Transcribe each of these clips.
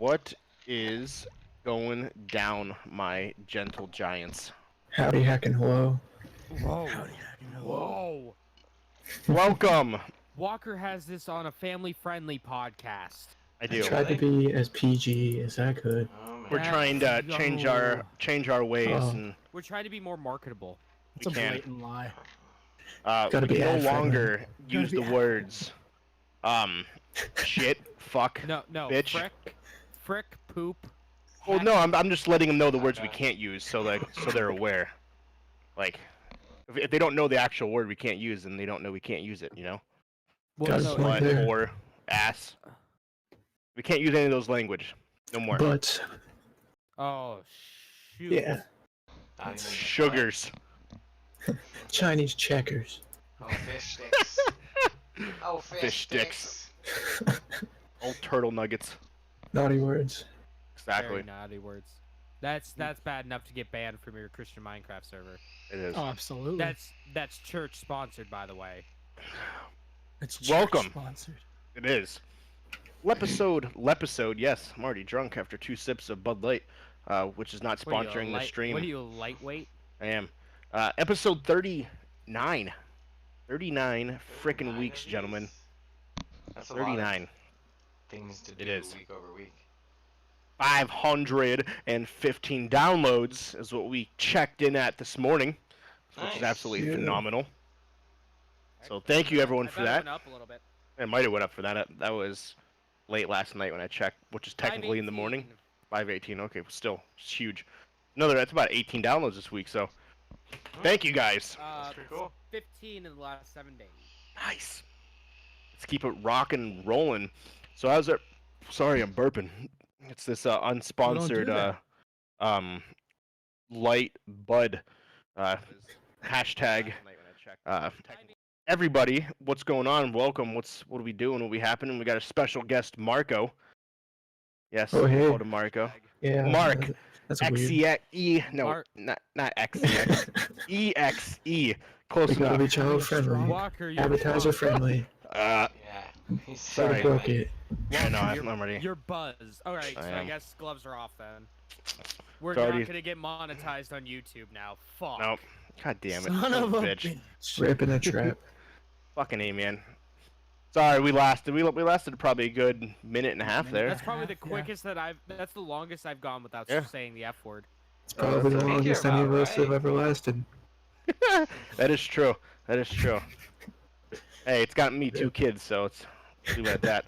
What is going down, my gentle giants? Howdy, hackin' hello. Whoa. Howdy, hackin' hello. Whoa. Welcome. Walker has this on a family-friendly podcast. I I do. tried to be as PG as I could. Oh, man. We're trying to Let's change our ways, Oh. and We're trying to be more marketable. It's we a can. blatant lie. Gotta we be can no ad-friendly. longer Gotta use be the words, shit, fuck, No, bitch. frick, poop. Well, heck. no, I'm just letting them know the words we can't use, so they're aware. Like, if they don't know the actual word we can't use, then they don't know we can't use it. You know, Well, Got a no, point slut, there. whore, ass. We can't use any of those language. No more. But oh, shoot. yeah, Not even Sugars. Chinese checkers. Oh, fish sticks. Oh, Fish sticks. Old turtle nuggets. Naughty words. Exactly. Very naughty words. That's bad enough to get banned from your Christian Minecraft server. It is. Oh, absolutely. That's church sponsored, by the way. It's Welcome. sponsored. It is. Lepisode, yes. I'm already drunk after 2 sips of Bud Light, which is not What are you, sponsoring the stream. What are you, lightweight? I am. Episode 39. 39 frickin' weeks, gentlemen. That's a lot 39. of things to do It is. week over week. 515 downloads is what we checked in at this morning, which is Nice. absolutely Yeah. phenomenal. So thank you everyone I for bet it that. went up a little bit. It might have went up for that. That was late last night when I checked, which is technically in the morning. 518. 518. Okay, but still, it's huge. That's about 18 downloads this week. So thank you guys. That's pretty cool. 15 in the last 7 days. Nice. Let's keep it rocking and rolling. So how's it? Sorry, I'm burping. It's this unsponsored that. light bud hashtag. Everybody, what's going on? Welcome. What are we doing? What are we happening? We got a special guest, Marco. Yes, Oh, hey. call to Marco. Yeah. Mark, That's weird. XEXE. No, Mark. not XEX. EXE. Close We gotta enough. be child friendly. Walker, you're Advertiser friendly. Yeah. Gotta Sorry. book it. I know. you're, I'm ready. You're buzzed. All right, I so I am. guess gloves are off then. We're It's already- not gonna get monetized on YouTube now. Fuck. Nope. God damn it. Son of a bitch. bitch. Ripping a trap. Fucking A, man. Sorry, we lasted. We lasted probably a good minute and a half there. That's probably the Yeah. quickest that I've. That's the longest I've gone without Yeah. saying the F word. It's probably the that's what longest you're any about, of us right? have ever lasted. That is true. That is true. Hey, it's got me 2 kids, so it's leave it at that.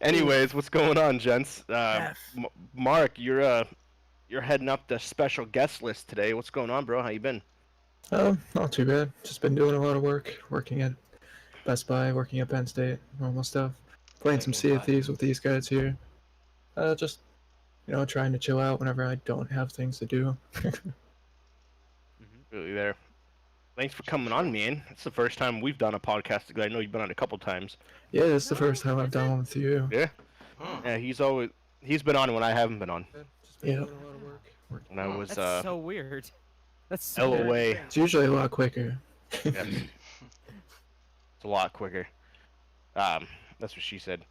Anyways, what's going on, gents? F. Mark, you're heading up the special guest list today. What's going on, bro? How you been? Not too bad. Just been doing a lot of work. Working at Best Buy, working at Penn State, normal stuff. Playing some Sea of Thieves with these guys here. Just, trying to chill out whenever I don't have things to do. Really there. Thanks for coming on, man. It's the first time we've done a podcast together. I know you've been on a couple times. Yeah, this is the first time I've done one with you. Yeah. Hmm. Yeah, he's been on when I haven't been on. Just been Yeah. doing a lot of work. When I was That's so weird. That's so LOA. weird. It's usually a lot quicker. Yeah. It's a lot quicker. That's what she said.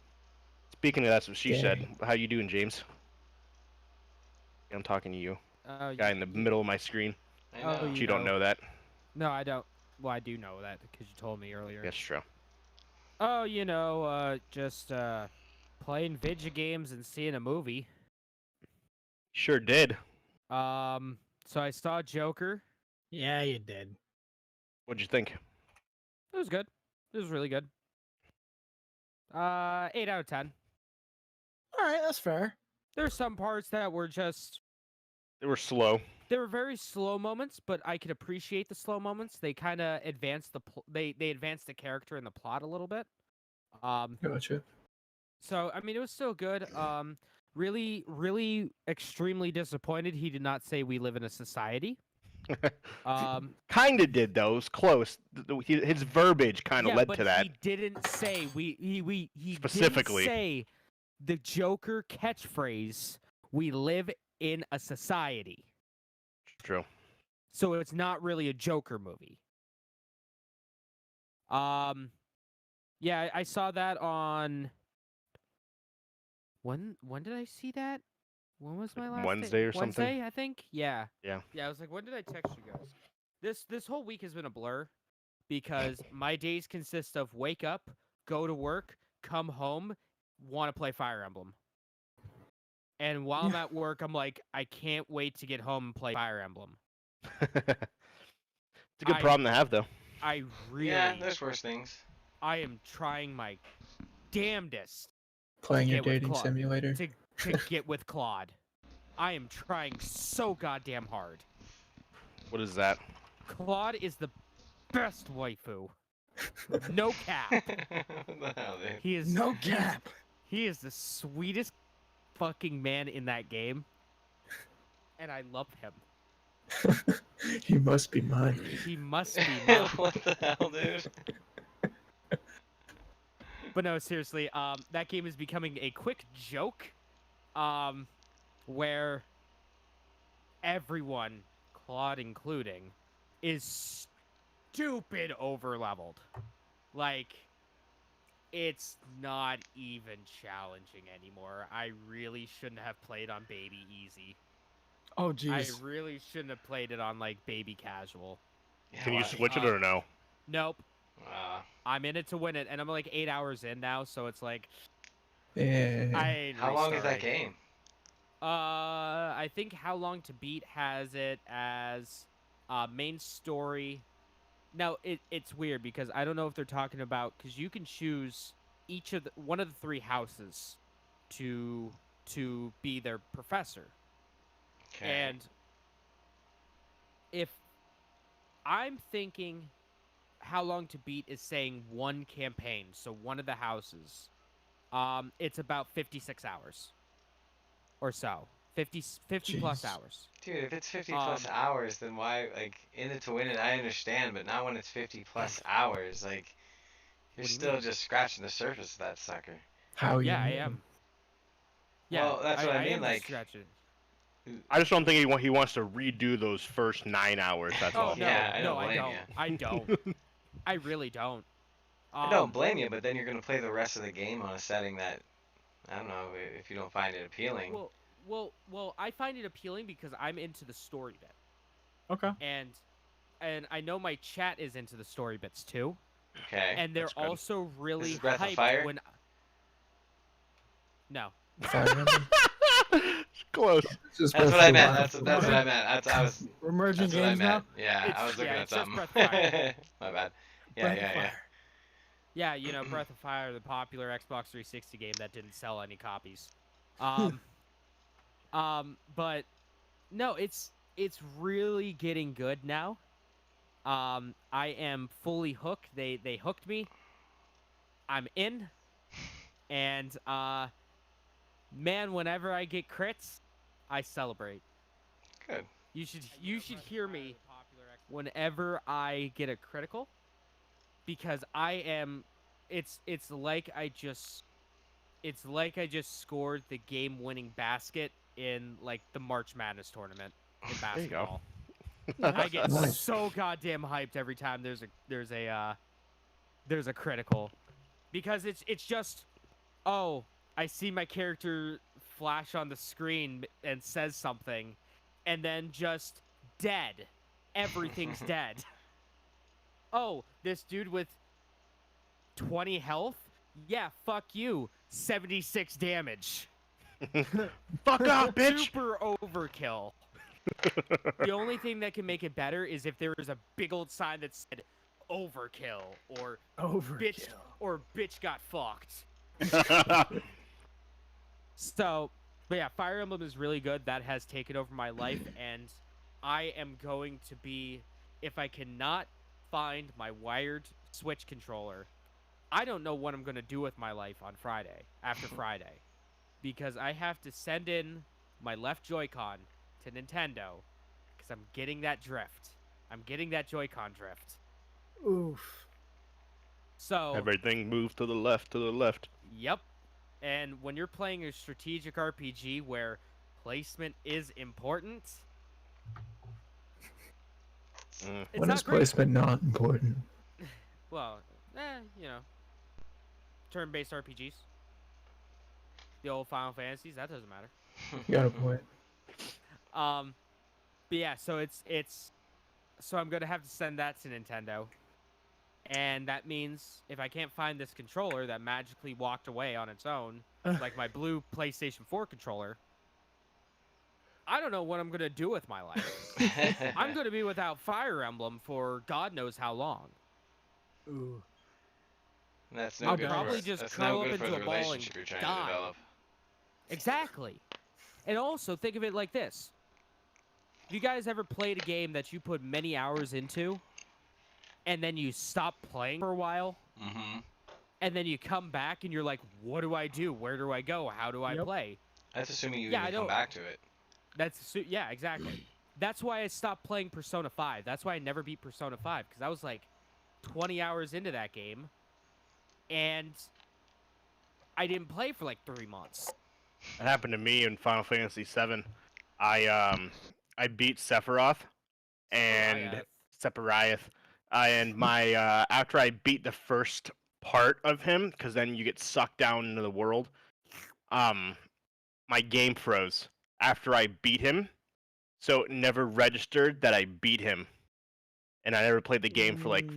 Speaking of that's what she Dang. said. How you doing, James? I'm talking to you, Oh, guy in the middle of my screen. I Oh, know. But you you don't know. know that. No, I don't. Well, I do know that because you told me earlier. Yes, true. Oh, just playing video games and seeing a movie. Sure did. So I saw Joker. Yeah, you did. What'd you think? It was good. It was really good. 8 out of 10. All right, that's fair. There's some parts that were just They were slow. they were very slow moments, but I could appreciate the slow moments. They kind of advanced they advanced the character and the plot a little bit. Gotcha. So I mean, it was still good. Really, really, extremely disappointed. He did not say we live in a society. Kinda did though. It was close. His verbiage kind of Yeah, led but to that. he didn't say he Specifically. didn't say the Joker catchphrase. We live in a society. True. So it's not really a Joker movie. Yeah, I saw that on when did I see that? When was my last Wednesday day? or something? Wednesday, I think. Yeah. Yeah. Yeah, I was like, when did I text you guys? This whole week has been a blur because my days consist of wake up, go to work, come home, want to play Fire Emblem. And while I'm at work, I'm like, I can't wait to get home and play Fire Emblem. It's a good problem to have, though. I really, Yeah, there's worse things. I am trying my damnedest Playing your get with dating Claude. simulator. to get with Claude. I am trying so goddamn hard. What is that? Claude is the best waifu. No cap. What the hell, dude? He is No cap. He is the sweetest fucking man in that game. And I love him. He must be mine. He must be mine. What the hell, dude? But no, seriously, that game is becoming a quick joke, where everyone, Claude including, is stupid overleveled. Like, it's not even challenging anymore. I really shouldn't have played on Baby Easy. Oh, I jeez. really shouldn't have played it on, like, Baby Casual. Yeah, Can you why? switch it or no? Nope. Uh, I'm in it to win it, and I'm like 8 hours in now, so it's like, Yeah. I ain't how long is that restarting. game? I think How Long to Beat has it as main story. Now it's weird because I don't know if they're talking about, because you can choose one of the three houses to be their professor. Okay. And if I'm thinking How Long to Beat is saying one campaign, so one of the houses, it's about 56 hours or so. 50 plus Jeez. hours. Dude, if it's 50 plus hours, then why, like, in it to win it, I understand, but not when it's 50 plus hours. Like, you're What do you still mean? just scratching the surface of that sucker. How you Yeah, I mean? am. Yeah, Well, that's what I mean, am like- stretching. I just don't think he wants to redo those first 9 hours. That's Oh all. no, Yeah, I no, don't I blame don't. ya. I don't. I really don't. I don't blame you, but then you're gonna play the rest of the game on a setting that, I don't know, if you don't find it appealing. Well, I find it appealing because I'm into the story bit, Okay. and I know my chat is into the story bits too, Okay. and they're that's good. also really is Breath of hyped Fire? when. No. Fire Emblem? Close. This is That's Breath what I of the meant. Wild. That's what I meant. I was. We're merging That's what I games meant. now. Yeah, It's- I was looking yeah, at it's just something. Breath of Fire. My bad. Yeah, Breath of yeah, yeah. Fire. Yeah, you know, Breath of Fire, the popular Xbox 360 game that didn't sell any copies. But no, it's really getting good now. I am fully hooked. They hooked me. I'm in. And man, whenever I get crits, I celebrate. Good. You should hear me whenever I get a critical, because I am it's like I just scored the game-winning basket in like the March Madness tournament in There you basketball. go. I get Nice. so goddamn hyped every time there's a critical, because it's just, oh, I see my character flash on the screen and says something, and then just dead. Everything's dead. Oh, this dude with 20 health? Yeah, fuck you. 76 damage. Fuck off, bitch. Super overkill. The only thing that can make it better is if there was a big old sign that said overkill or bitch got fucked. So, but yeah, Fire Emblem is really good. That has taken over my life, and I am going to be, if I cannot find my wired Switch controller, I don't know what I'm going to do with my life on Friday, after Friday, because I have to send in my left Joy-Con to Nintendo, because I'm getting that drift. I'm getting that Joy-Con drift. Oof. So, Everything moves to the left, to the left. yep. And when you're playing a strategic RPG where placement is important, Mm. it's When not is great. placement not important? Well, you know, turn-based RPGs. the old Final Fantasies. That doesn't matter. You got a point. But yeah, so so I'm gonna have to send that to Nintendo, and that means if I can't find this controller that magically walked away on its own, like my blue PlayStation 4 controller, I don't know what I'm gonna do with my life. I'm gonna be without Fire Emblem for God knows how long. Ooh. That's no I'll good probably for, just that's curl no up good for into the a ball and relationship you're trying to die. develop. Exactly. And also think of it like this. Have you guys ever played a game that you put many hours into and then you stop playing for a while Mm-hmm. and then you come back and you're like, what do I do? Where do I go? How do I Yep. play? That's assuming you Yeah, I even come don't- back to it. Yeah, exactly. That's why I stopped playing Persona 5. That's why I never beat Persona 5 because I was like 20 hours into that game and I didn't play for like 3 months. It happened to me in Final Fantasy VII. I beat Sephiroth and Sephiroth, and my after I beat the first part of him, because then you get sucked down into the world. My game froze after I beat him, so it never registered that I beat him, and I never played the game for like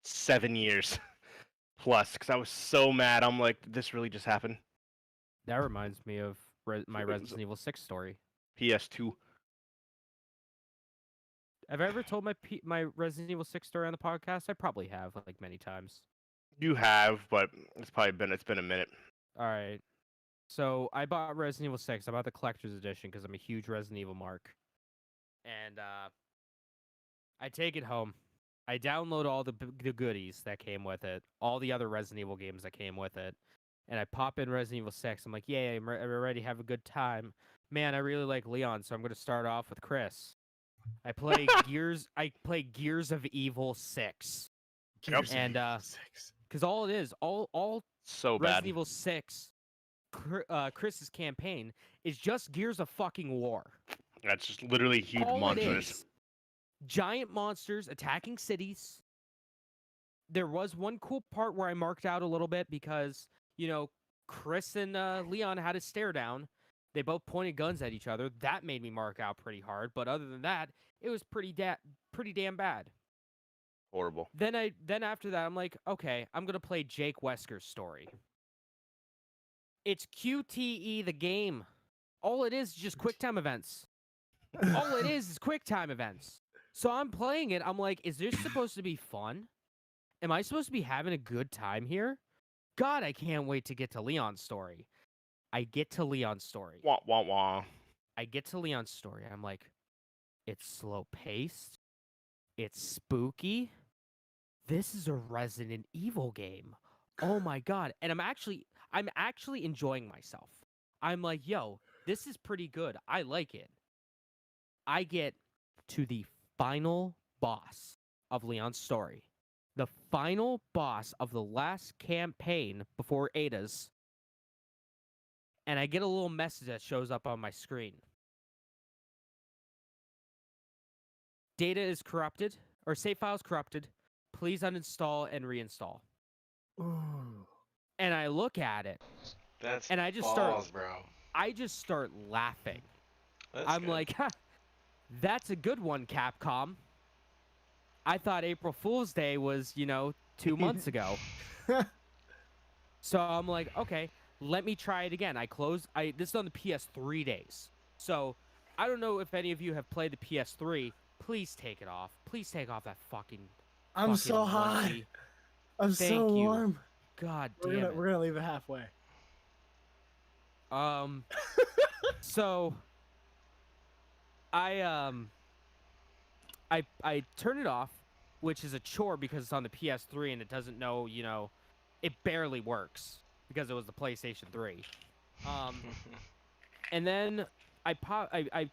7 years plus, because I was so mad. I'm like, did this really just happen? That reminds me of my Resident Evil 6 story. PS2. Have I ever told my Resident Evil 6 story on the podcast? I probably have, like many times. You have, but it's been a minute. All right. So I bought Resident Evil 6. I bought the collector's edition because I'm a huge Resident Evil mark. And I take it home. I download all the goodies that came with it, all the other Resident Evil games that came with it, and I pop in Resident Evil 6. I'm like, yay, I'm ready to have a good time. Man, I really like Leon, so I'm going to start off with Chris. I play Gears of Evil 6. And because all it is, all So Resident bad. Evil 6, Chris's campaign is just Gears of fucking War. That's just literally huge All monsters. it is, giant monsters attacking cities. There was one cool part where I marked out a little bit because, Chris and Leon had a stare down. They both pointed guns at each other. That made me mark out pretty hard. But other than that, it was pretty damn bad. Horrible. Then after that, I'm like, okay, I'm gonna play Jake Wesker's story. It's QTE the game. All it is just QuickTime events. All it is QuickTime events. So I'm playing it. I'm like, is this supposed to be fun? Am I supposed to be having a good time here? God, I can't wait to get to Leon's story. I get to Leon's story. Wah wah wah. I get to Leon's story. I'm like, it's slow paced. It's spooky. This is a Resident Evil game. Oh my god. And I'm actually enjoying myself. I'm like, yo, this is pretty good. I like it. I get to the final boss of Leon's story. The final boss of the last campaign before Ada's. And I get a little message that shows up on my screen. Data is corrupted, or save files corrupted. Please uninstall and reinstall. Ooh. And I look at it, That's and I just balls, bro. I just start laughing. That's I'm good. like, ha, that's a good one, Capcom. I thought April Fool's Day was, 2 months ago. So I'm like, okay, let me try it again. This is on the PS3 days. So I don't know if any of you have played the PS3. Please take it off. Please take off that fucking. I'm so hot. onesie. I'm so Thank you. warm. God We're damn gonna, it. we're gonna leave it halfway. So I turn it off, which is a chore because it's on the PS3 and it doesn't know, it barely works because it was the PlayStation 3. And then I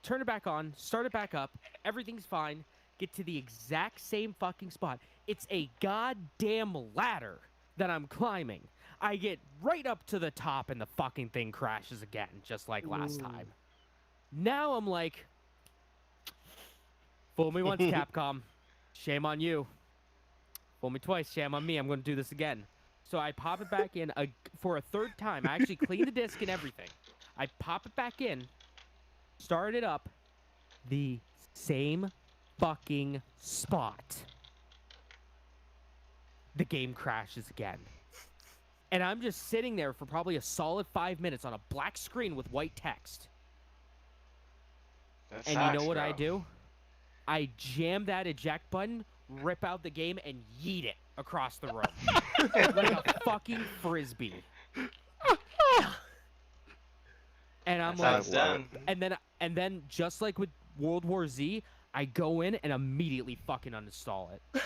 turn it back on, start it back up, everything's fine, get to the exact same fucking spot. It's a goddamn ladder that I'm climbing. I get right up to the top and the fucking thing crashes again, just like last time. Now I'm like, fool me once, Capcom. Shame on you. Fool me twice, shame on me. I'm going to do this again. So I pop it back in for a third time. I actually clean the disc and everything. I pop it back in, start it up, the same fucking spot. The game crashes again. And I'm just sitting there for probably a solid 5 minutes on a black screen with white text. That And sucks, you know what bro. I do? I jam that eject button, rip out the game, and yeet it across the room. Like a fucking frisbee. And I'm That's how like, it's done. and then just like with World War Z, I go in and immediately fucking uninstall it.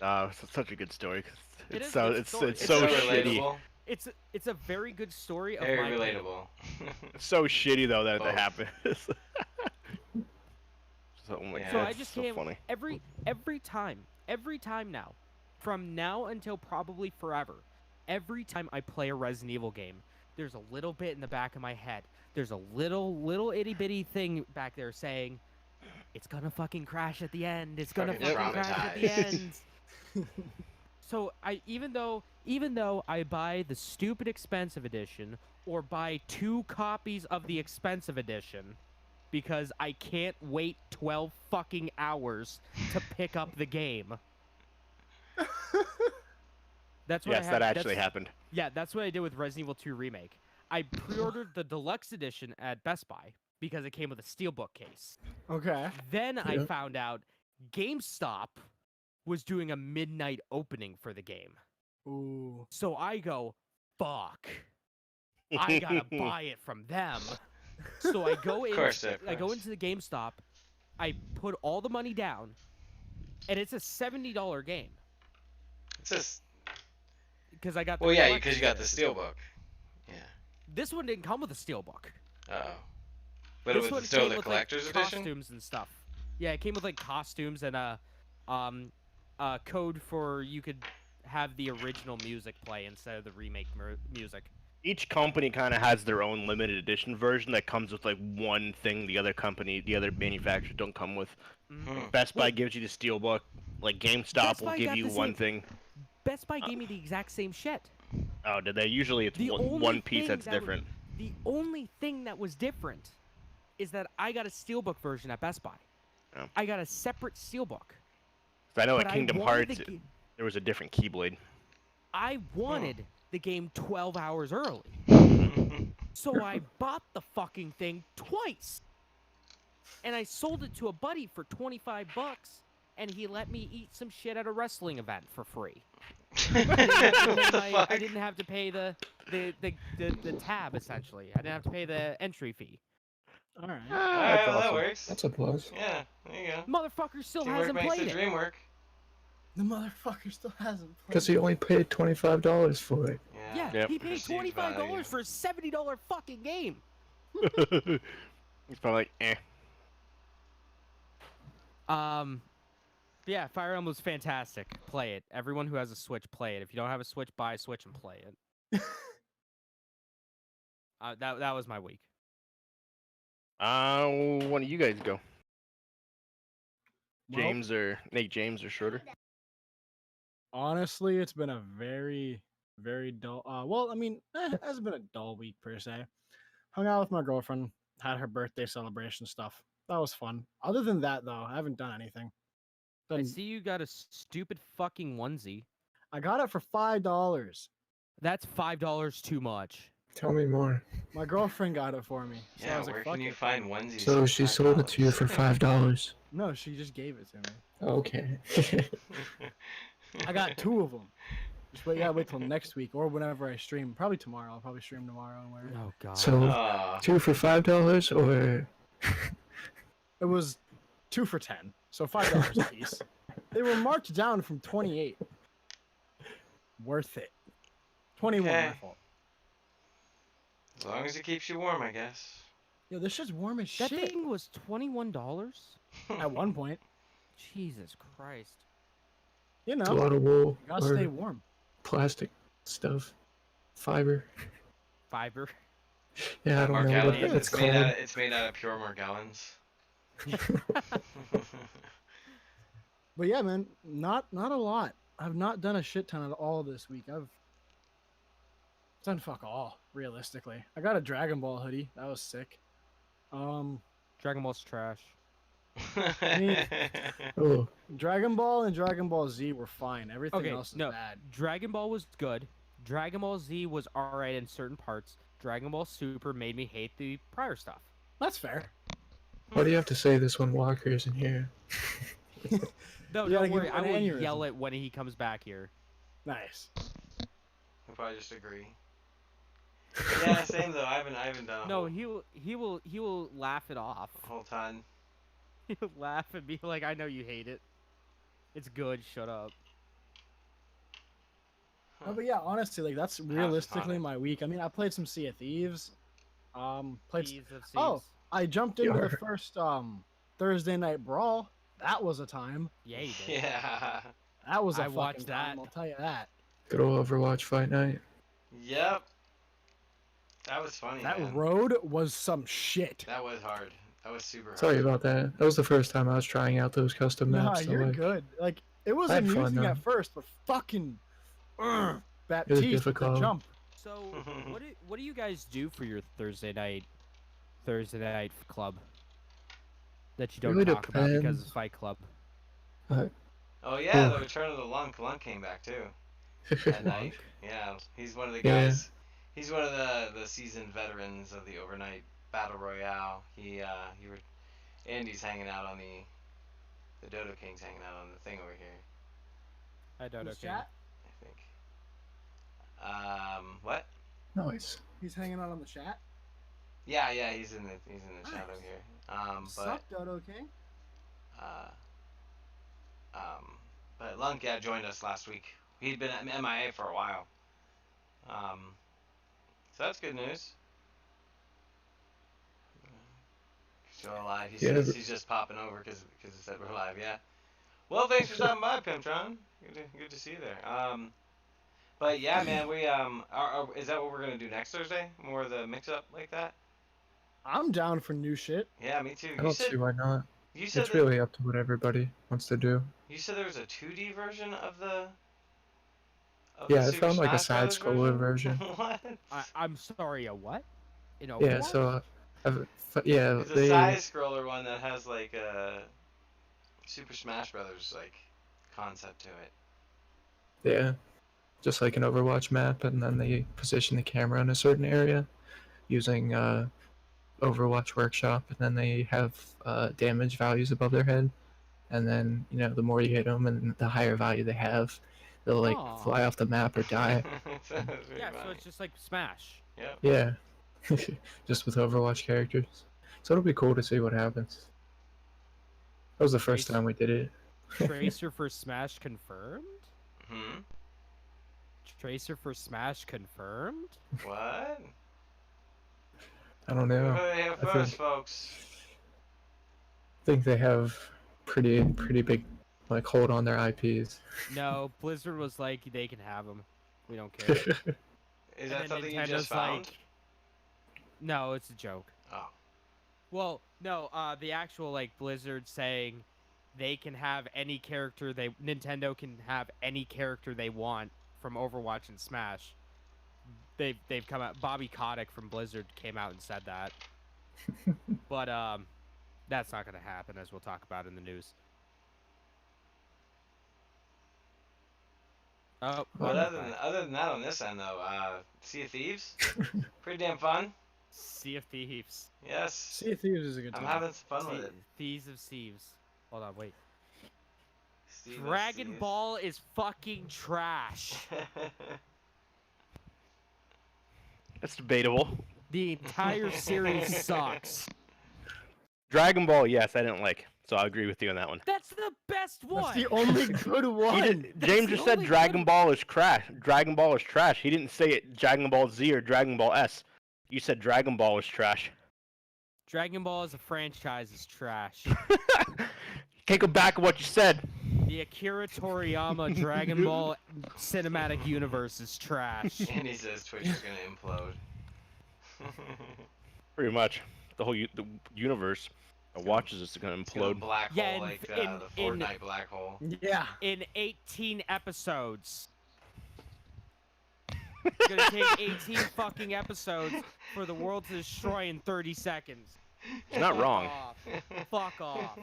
It's such a good story. 'Cause It it's is a so good it's story. it's It's so so shitty. relatable. It's a very good story of Very my pain. relatable. It's so shitty though that Both. it happens. So, oh my Yeah. So God, I it's just so can't funny. every time now, from now until probably forever, every time I play a Resident Evil game, there's a little bit in the back of my head. There's a little itty bitty thing back there saying, "It's gonna fucking crash at the end. It's gonna Fucking fucking crash at the traumatized. end." So even though I buy the stupid expensive edition or buy 2 copies of the expensive edition because I can't wait 12 fucking hours to pick up the game. That's what Yes, that actually happened. Yeah, that's what I did with Resident Evil 2 Remake. I pre-ordered the deluxe edition at Best Buy because it came with a steelbook case. Okay. Then I Yeah. found out GameStop was doing a midnight opening for the game. Ooh. So I go, fuck. I gotta buy it from them. So I go in. Of I go course. into the GameStop. I put all the money down, and it's a $70 game It's just. because I got. The Well, yeah, deluxe because you got the edition. steelbook. Yeah. This one didn't come with a steelbook. Oh. But This it one was still came the with collector's like edition. costumes and stuff. Yeah, it came with like costumes and a code for you could have the original music play instead of the remake music. Each company kind of has their own limited edition version that comes with like one thing the other manufacturers don't come with. Hmm. Best Buy Well, gives you the steelbook. Like GameStop Best will Buy give got you the one same- thing. Best Buy gave me the exact same shit. Oh, did they? Usually it's The only one piece thing that's that was- different. The only thing that was different is that I got a steelbook version at Best Buy. Oh. I got a separate steelbook. 'Cause I know But at I Kingdom wanted Hearts the there was a different Keyblade. I wanted the game 12 hours early. Hmm. So I bought the fucking thing twice. And I sold it to a buddy for 25 bucks, and he let me eat some shit at a wrestling event for free. What the I fuck? didn't have to pay the tab essentially. I didn't have to pay the entry fee. All right. Alright, That's well, that awesome. works. That's a plus. Yeah, there you go. Motherfucker still Teamwork hasn't makes played the it. dream work. The motherfucker still hasn't played. Because he only paid $25 for it. Yeah, Yep. he paid Perceived $25 value. for a $70 fucking game. It's probably like, eh. Yeah, Fire Emblem's fantastic. Play it. Everyone who has a Switch, play it. If you don't have a Switch, buy a Switch and play it. That was my week. One of you guys go. Well, James or Shorter. honestly, it's been a very, very dull. Well, I mean, it hasn't been a dull week per se. Hung out with my girlfriend, had her birthday celebration stuff. That was fun. Other than that, though, I haven't done anything. I Done- see you got a stupid fucking onesie. I got it for $5. That's $5 too much. Tell me more. My girlfriend got it for me. So I Yeah, was where like, can fuck you it. find onesies? So for she sold it to you for $5. No, she just gave it to me. Okay. I got 2 of them. Just wait, gotta wait till next week or whenever I stream. Probably tomorrow. I'll probably stream tomorrow and wear it. Oh god. So Aw. 2 for $5 or It was 2 for 10, so $5 a piece. They were marked down from 28. Worth it. 21, my Okay. fault. As long as it keeps you warm, I guess. Yo, this shit's warm as that shit. thing was $21? At one point, Jesus Christ. you it's a know, lot of wool you gotta or stay warm. plastic stuff, fiber. Fiber. Yeah, I don't know what Morgellons. it's It's called. made out of, it's made out of pure Morgellons. But yeah, man, not a lot. I've not done a shit ton at all this week. I've done fuck all, realistically. I got a Dragon Ball hoodie. That was sick. Dragon Ball's trash. mean, Oh, Dragon Ball and Dragon Ball Z were fine. Everything Okay, else is no. bad. Dragon Ball was good. Dragon Ball Z was alright in certain parts. Dragon Ball Super made me hate the prior stuff. That's fair. why do you have to say this when Walker's in here? No, You gotta don't give worry. him I an will aneurysm. yell it when he comes back here. Nice. I'll probably just agree. Yeah, same though. I haven't done a No, whole, he will laugh it off. whole ton. He'll laugh and be like, "I know you hate it. It's good. Shut up." No, but yeah, honestly, like that's fun. realistically my week. I mean, I played some Sea of Thieves. Played. Thieves of Oh, Thieves. I jumped into the Yarr. first Thursday night brawl. That was a time. Yeah, you did. Yeah. That was a I fucking watched time, that. I'll tell you that. Good old Overwatch fight night. Yep. That was funny, That man. road was some shit. That was hard. That was super hard. Sorry about that. That was the first time I was trying out those custom Nah, maps. So you're like, good. Like it was I had fun, amusing though. at first, but fucking was Baptiste with the difficult. jump. So, what do you guys do for your Thursday night club? That you don't Really talk about because depends. it's Fight Club. Oh yeah, Oh. the Return of the Lunk. Lunk came back too that night. Lunk? Yeah, he's one of the Yeah. guys. He's one of the seasoned veterans of the overnight battle royale. Andy's hanging out on the Dodo King's hanging out on the thing over here. I don't know. Who's chat? I think. What? Nice. He's hanging out on the chat. Yeah, he's in the chat over Nice. here. Sup, Dodo King? Uh, but Lunk, yeah, joined us last week. He'd been at MIA for a while. So that's good news. Still alive. He Yeah, says but- he's just popping over because it said we're live. Yeah. Well, thanks for stopping by, Pimptron. Good to see you there. But yeah, man, we is that what we're gonna do next Thursday? More of the mix-up like that? I'm down for new shit. Yeah, me too. I don't see why not. You said It's that, really up to what everybody wants to do. you said there was a 2D version of the. Yeah, I Super found like a Smash side Brothers scroller version. What? I'm sorry. A what? In Yeah, Overwatch? so yeah, It's a they side scroller one that has like a Super Smash Brothers like concept to it. yeah, just like an Overwatch map, and then they position the camera in a certain area using Overwatch Workshop, and then they have damage values above their head, and then the more you hit them, and the higher value they have, they'll like Aw. fly off the map or die. So it's really Yeah, so funny. it's just like Smash. Yep. Yeah, just with Overwatch characters. So it'll be cool to see what happens. That was the first Trace- time we did it. Tracer for Smash confirmed? Hmm. Tracer for Smash confirmed? What? I don't know. Who heard it here I first, think- folks? I think they have pretty big like hold on their IPs. No, Blizzard was like, they can have them. We don't care. Is And that then something you Nintendo's just found? like, no, it's a joke. Oh. Well, no, the actual like Blizzard saying they can have any character Nintendo can have any character they want from Overwatch and Smash. They've come out. Bobby Kotick from Blizzard came out and said that. But that's not going to happen, as we'll talk about in the news. Oh, But welcome other back. than that, on this end though, Sea of Thieves, pretty damn fun. Sea of Thieves. Yes, Sea of Thieves is a good I'm time. having some fun with it. Thieves of Thieves. Hold on, wait. Sea of Dragon Thieves. Ball is fucking trash. That's debatable. The entire series sucks. Dragon Ball, yes, I didn't like, so I agree with you on that one. That's the best one. That's the only good He one. did, That's James the just said only Dragon good- Ball is trash. Dragon Ball is trash. He didn't say it Dragon Ball Z or Dragon Ball S. You said Dragon Ball is trash. Dragon Ball as a franchise is trash. Can't go back on what you said. The Akira Toriyama Dragon Ball cinematic universe is trash. And he says Twitch is gonna implode. Pretty much. The whole the universe. The watch is just gonna It's gonna implode. black Yeah, hole in- like in- the in- Fortnite black hole. Yeah. In 18 episodes. It's gonna take 18 fucking episodes for the world to destroy in 30 seconds. He's not Fuck wrong. off. Fuck off.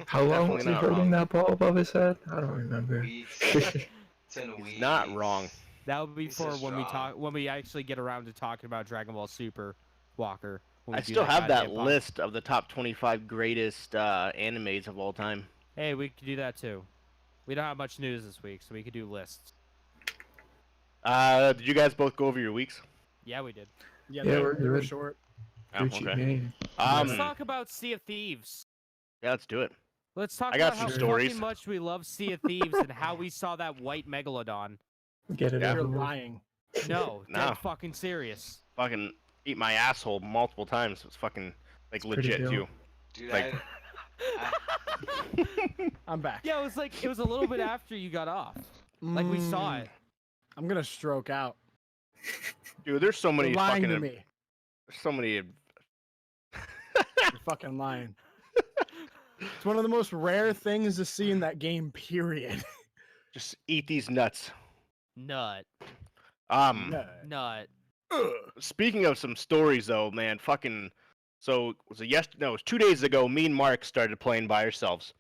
How long Definitely was he not holding wrong. that ball above his head? I don't remember. Weeks. It's in He's weeks. not wrong. That would be He's so for strong. when we actually get around to talking about Dragon Ball Super Walker. when we I do still have that goddamn list of the top 25 greatest animes of all time. Hey, we could do that too. We don't have much news this week, so we could do lists. Did you guys both go over your weeks? Yeah, we did. Yeah, Yeah, they we're were good. short. Oh, Gucci okay. Mane. Let's Um, talk about Sea of Thieves. yeah, let's do it. Let's talk I got about how some stories. fucking much we love Sea of Thieves and how we saw that white megalodon. Get it Yeah. over You're with. lying. No, No. dead fucking serious. Fucking eat my asshole multiple times. It's fucking like It's pretty legit dope. too. Dude, Like- I'm back. Yeah, it was a little bit after you got off. Like we saw it. I'm gonna stroke out. Dude, there's so many You're lying fucking. to me. There's so many. You're fucking lying. It's one of the most rare things to see in that game. Period. Just eat these nuts. Nut. Um. Nut. Speaking of some stories though, man, fucking. So was it No, it was 2 days ago. Me and Mark started playing by ourselves.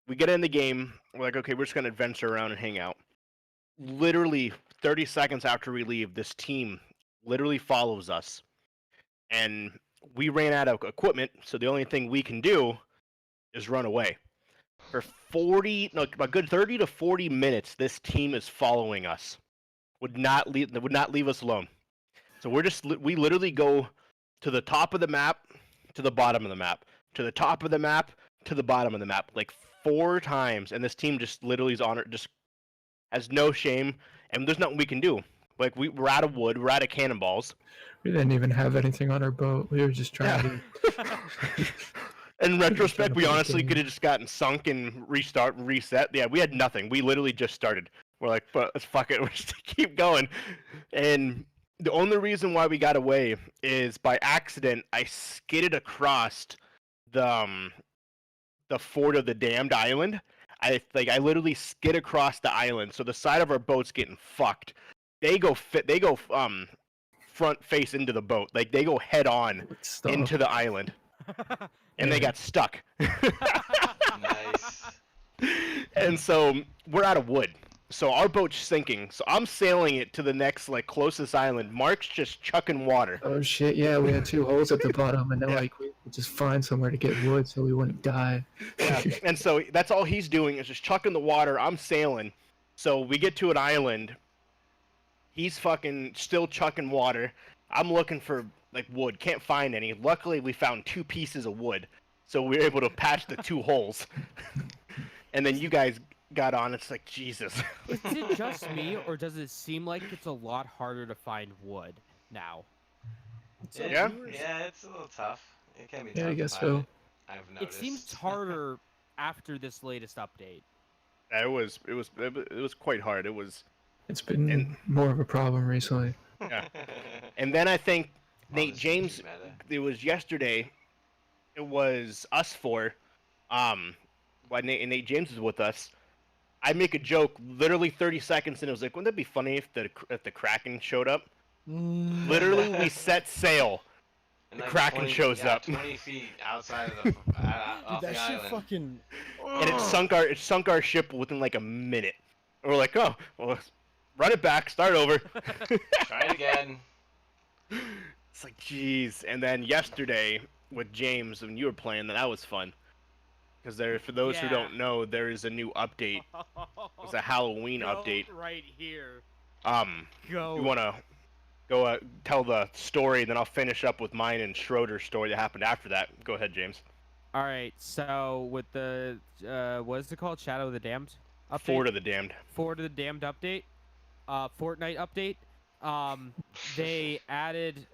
We get in the game. We're like, okay, we're just gonna adventure around and hang out. Literally 30 seconds after we leave, this team literally follows us, and we ran out of equipment. So the only thing we can do is run away. For a good 30 to 40 minutes, this team is following us. Would not leave us alone. So we literally go to the top of the map, to the bottom of the map, to the top of the map, to the bottom of the map, like 4 times, and this team just literally is on it, just has no shame, and there's nothing we can do. Like we're out of wood, we're out of cannonballs. We didn't even have anything on our boat. We were just trying to. In retrospect, we play the honestly game. could have just gotten sunk and reset. Yeah, we had nothing. We literally just started. We're like, but let's fuck it. We're just keep going. And the only reason why we got away is by accident. I skidded across the fort of the damned island. I literally skid across the island, so the side of our boat's getting fucked. They go front face into the boat, like they go head on Stop. into the island, and they got stuck. nice. And so we're out of wood, so our boat's sinking. So I'm sailing it to the next closest island. Mark's just chucking water. Oh shit! Yeah, we had 2 holes at the bottom, and then Yeah. we would just find somewhere to get wood so we wouldn't die. Yeah. And so that's all he's doing is just chucking the water. I'm sailing. So we get to an island. He's fucking still chucking water. I'm looking for wood. Can't find any. Luckily, we found 2 pieces of wood. So we were able to patch the 2 holes. And then you guys got on. It's like, Jesus. Is it just me, or does it seem like it's a lot harder to find wood now? Yeah? Yeah, it's a little tough. It can be tough. Yeah, I to guess find so. it, I've It noticed. seems harder after this latest update. It was quite hard. It was. It's been And- more of a problem recently. Yeah. And then I think Well, Nate this is James. meta. It was yesterday. It was us 4. Why Nate James was with us. I make a joke literally 30 seconds, and it was like, wouldn't that be funny if the Kraken showed up? Literally, we set sail. And the Kraken shows up. 20 feet outside of the off Dude, that the shit island. fucking. And it sunk our ship within like a minute. And we're like, oh, well, let's run it back, start over. Try it again. It's like, jeez. And then yesterday with James, when you were playing, that was fun. Because for those who Yeah. don't know, there is a new update. It's a Halloween Go update. right here. You wanna go tell the story, and then I'll finish up with mine and Schroeder's story that happened after that. Go ahead, James. All right, so with the what is it called? Shadow of the Damned update. Fort of the Damned. Fort of the Damned update. Fortnite update. They added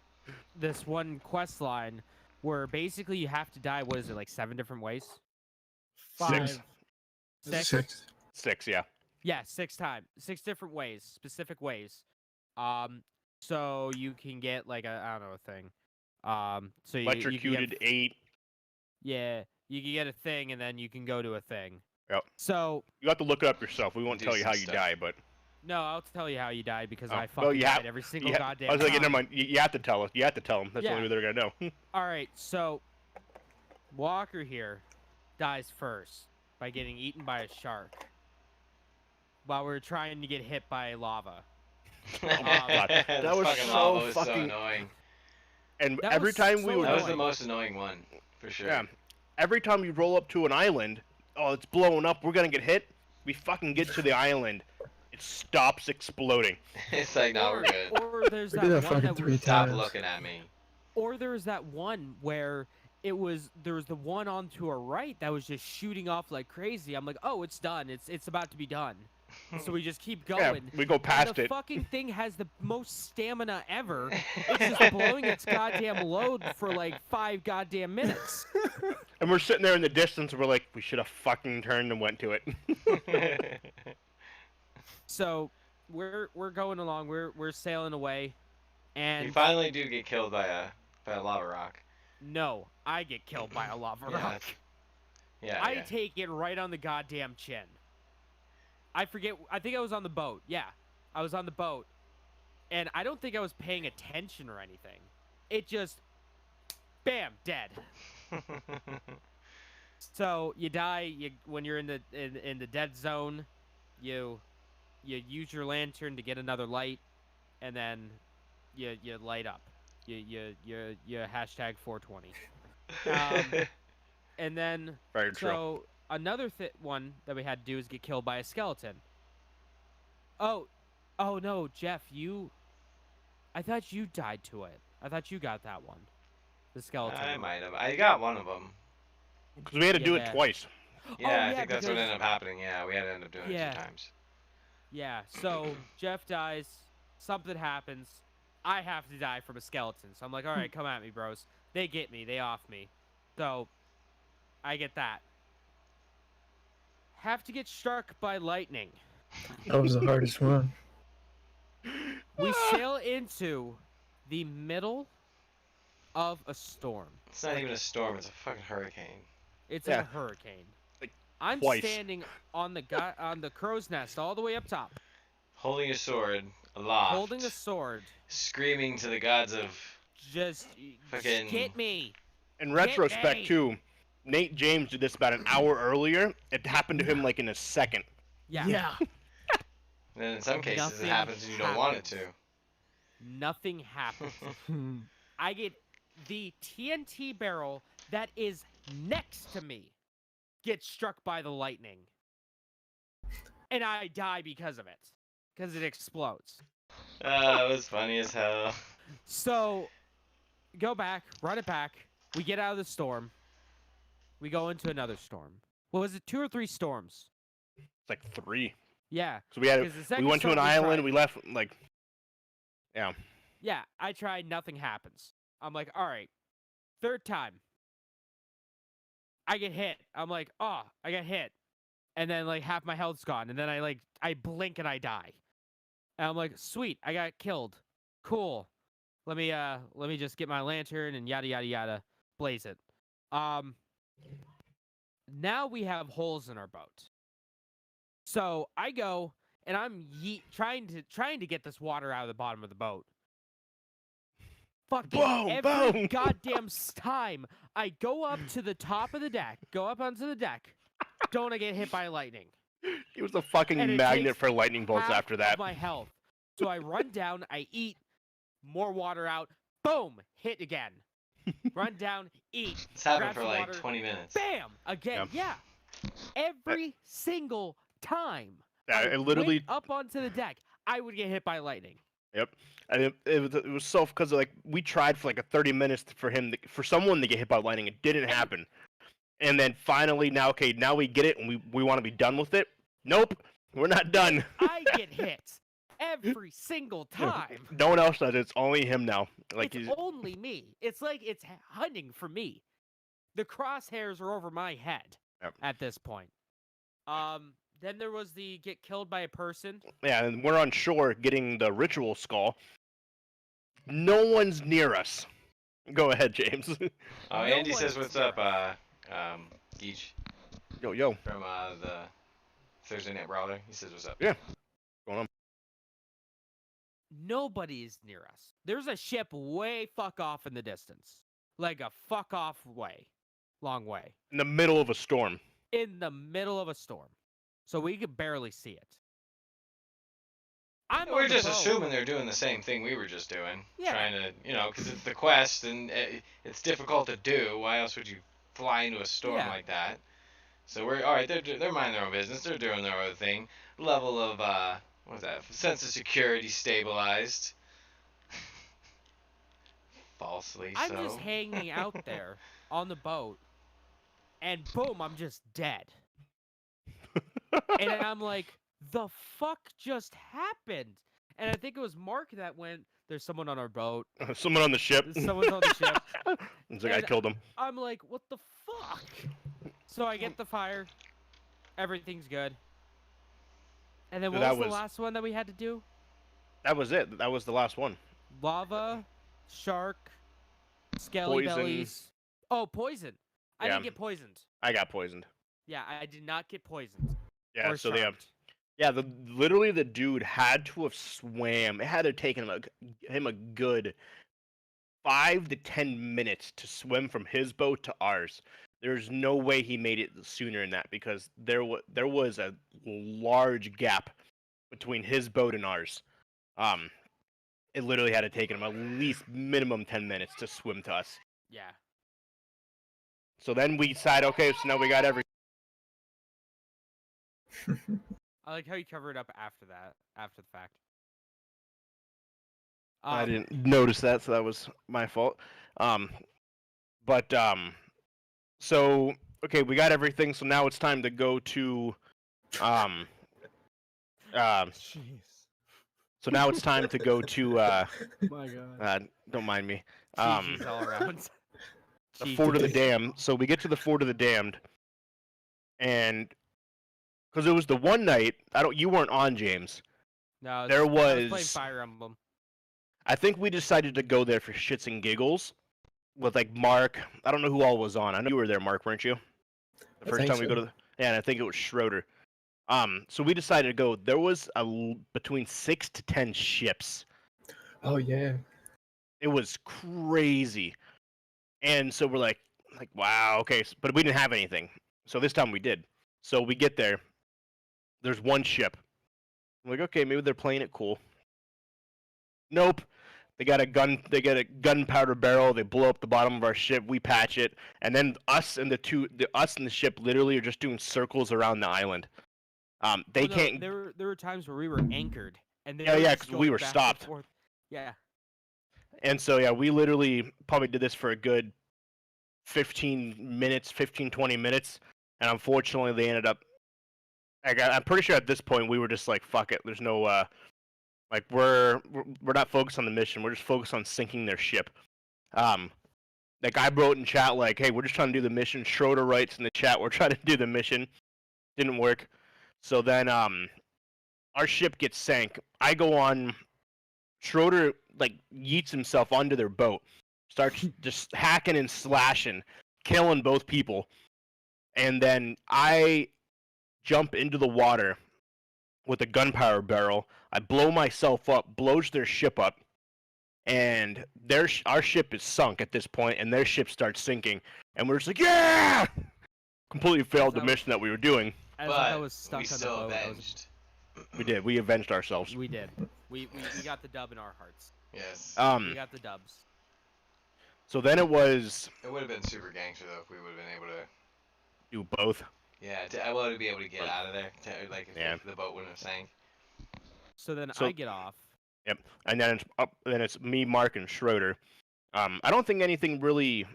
this one quest line where basically you have to die. What is it, like 7 different ways? 5. 6. 6. 6, yeah. Yeah, 6 times. 6 different ways, specific ways. So you can get like I don't know, a thing. So you get Electrocuted 8. Yeah, you can get a thing, and then you can go to a thing. Yep. So You have to look it up yourself. We won't Do tell you some how you stuff. die, but no, I'll tell you how you died because Oh, I well, fucking you died have- every single I goddamn was like, time. never mind. You have to tell us. You have to tell them. That's the Yeah. only way they're gonna know. All right, so Walker here dies first by getting eaten by a shark while we're trying to get hit by lava. God. That was fucking so lava was so fucking- annoying. And That every was time we so would, That was the annoying. most annoying one, for sure. yeah, every time you roll up to an island, oh, it's blowing up. We're gonna get hit. We fucking get to the island, it stops exploding. It's like, no, we're good. Or there's We that did one that fucking that 3 was, Stop times. looking at me. or there was that one where there was the one on to our right that was just shooting off like crazy. I'm like, oh, it's done. It's about to be done. So we just keep Yeah, going. we go And past the it. fucking thing has the most stamina ever. It's just blowing its goddamn load for like 5 goddamn minutes. And we're sitting there in the distance. And we're like, we should have fucking turned and went to it. So we're going along. We're sailing away, and You finally do get killed by a lava rock. no, I get killed by a lava Yeah. rock. Yeah, I yeah. take it right on the goddamn chin. I forget. I think I was on the boat. Yeah, I was on the boat, and I don't think I was paying attention or anything. It just, bam, dead. So you die. When you're in the dead zone, you use your lantern to get another light, and then you light up. You hashtag 420. And then Very true. so another one that we had to do is get killed by a skeleton. Oh no, Jeff, I thought you died to it. I thought you got that one. The skeleton. I one. might have. I got one of them. Because we had to do it Yeah. twice. Yeah, I yeah, think that's what because- ended up happening. Yeah, we had to end up doing it Yeah. 2 times. Yeah, so Jeff dies, something happens, I have to die from a skeleton. So I'm like, all right, come at me, bros. They get me, they off me. So I get that. Have to get struck by lightning. That was the hardest one. We sail into the middle of a storm. It's not even a storm. It's a fucking hurricane. It's Yeah. a hurricane. Like, I'm twice. standing on the crow's nest all the way up top, Holding a sword aloft. holding a sword. Screaming to the gods of. Just Fucking- get me. In Get retrospect, me. too, Nate James did this about an hour earlier. It happened to him like in a second. Yeah. And then in some cases, Nothing it happens and you don't want it to. happens. Nothing happens. I get the TNT barrel that is next to me gets struck by the lightning. And I die because of it. Because it explodes. It was funny as hell. So, go back, run it back. We get out of the storm. We go into another storm. What was it, 2 or 3 storms? It's like 3. Yeah. So we had 'cause the second we went to an storm island. tried- We left like, yeah. Yeah, I tried, nothing happens. I'm like, all right. 3rd time. I get hit. I'm like, oh, I got hit. And then like half my health's gone. And then I blink and I die. And I'm like, sweet, I got killed. Cool. Let me just get my lantern and yada yada yada. Blaze it. Now we have holes in our boat. So I go and I'm trying to get this water out of the bottom of the boat. Fucking Boom, every boom. goddamn time I go up to the top of the deck, go up onto the deck, don't I get hit by lightning? He was a fucking And it magnet takes for lightning bolts half after of that. my health. So I run down, I eat, more water out, boom, hit again. Run down, eat, It's happened grab for some like water, 20 minutes. bam, again, yeah. Every single time Yeah, I it literally. went up onto the deck, I would get hit by lightning. Yep. And it was so because like we tried for like a 30 minutes for someone to get hit by lightning. It didn't happen. And then finally now we get it and we want to be done with it. Nope, we're not done. I get hit every single time. No one else does. It's only him now. Like It's he's, only me. It's like it's hunting for me. The crosshairs are over my head Yep. at this point. Then there was the get killed by a person. yeah, and we're on shore getting the ritual skull. No one's near us. Go ahead, James. Oh, No Andy says, one's "What's up?" Geach Yo. from the Thursday Night Brawler. He says, "What's up?" Yeah. Going on. Nobody is near us. There's a ship way fuck off in the distance. Like a fuck off way. Long way. In the middle of a storm. In the middle of a storm. So we could barely see it. I'm We're on the just boat. assuming they're doing the same thing we were just doing. Yeah. Trying to, because it's the quest and it's difficult to do. Why else would you fly into a storm Yeah. like that? So we're all right. They're minding their own business. They're doing their own thing. Level of what's that? Sense of security stabilized. Falsely I'm so. just hanging out there on the boat, and boom, I'm just dead. And I'm like, the fuck just happened? And I think it was Mark that went, there's someone on our boat. Someone on the ship. Someone's on the ship. It's like, I And killed him. I'm like, what the fuck? So I get the fire. Everything's good. And then what That was the was- last one that we had to do? That was it. That was the last one. Lava, shark, skelly Poison. bellies. Oh, poison. I Yeah. didn't get poisoned. I got poisoned. Yeah, I did not get poisoned. Yeah, or so they have... sharked. Yeah, literally the dude had to have swam. It had to have taken him a good 5 to 10 minutes to swim from his boat to ours. There's no way he made it sooner than that because there was a large gap between his boat and ours. It literally had to take him at least minimum 10 minutes to swim to us. Yeah. So then we decided, okay, so now we got everything. I like how you cover it up after that, after the fact. I didn't notice that, so that was my fault. So okay, we got everything. So now it's time to go to, Jeez. So now it's time to go to. My God. Don't mind me. GG's all around. The Fort of the Damned. So we get to the Fort of the Damned, and because it was the one night, you weren't on, James. No, There I was was- playing Fire Emblem. I think we decided to go there for shits and giggles, with like Mark. I don't know who all was on. I know you were there, Mark, weren't you? The I first think time we go so. to the, yeah, and I think it was Schroeder. So we decided to go. There was between 6 to 10 ships. Oh yeah. It was crazy. And so we're like wow, okay, but we didn't have anything. So this time we did. So we get there. There's one ship. I'm like, okay, maybe they're playing it cool. Nope. They got a gunpowder barrel. They blow up the bottom of our ship. We patch it, and then us and the ship literally are just doing circles around the island. They Well, no, can't. There were times where we were anchored, and they Yeah, were yeah, just 'cause we going were back and stopped. forth. Yeah. And so yeah, we literally probably did this for a good 15 minutes, 15, 20 minutes, and unfortunately they ended up. I'm pretty sure at this point we were just like, fuck it. There's no like we're not focused on the mission. We're just focused on sinking their ship. Like I wrote in chat like, hey, we're just trying to do the mission. Schroeder writes in the chat, we're trying to do the mission. Didn't work. So then our ship gets sank. I go on. Schroeder like yeets himself onto their boat, starts just hacking and slashing, killing both people, and then I jump into the water with a gunpowder barrel. I blow myself up, blows their ship up, and our ship is sunk at this point, and their ship starts sinking, and we're just like, yeah! Completely failed the mission that we were doing. As I But was stuck we on the still boat, avenged. We did. We avenged ourselves. we did. We got the dub in our hearts. Yes. We got the dubs. So then it was It would have been super gangster though if we would have been able to. do both. Yeah, I wanted to be able to get out of there. Like Yeah. if the boat wouldn't have sank. So then So- I get off. Yep. And then it's me, Mark, and Schroeder. I don't think anything really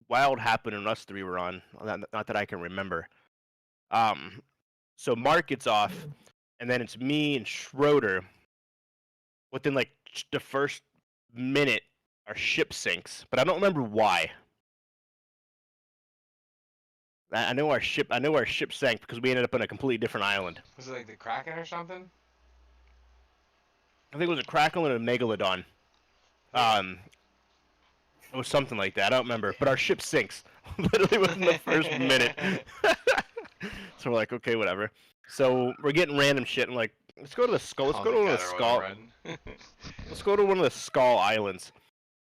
wild happened when us three were on. Not that I can remember. So Mark gets off, and then it's me and Schroeder. Within like the first minute, our ship sinks, but I don't remember why. I know our ship sank because we ended up on a completely different island. Was it like the Kraken or something? I think it was a Kraken and a Megalodon. It was something like that. I don't remember. But our ship sinks literally within the first minute. So we're like, okay, whatever. So we're getting random shit and like, let's go to the skull. Let's Calls go it to one of the Gather skull. Run. Let's go to one of the skull islands.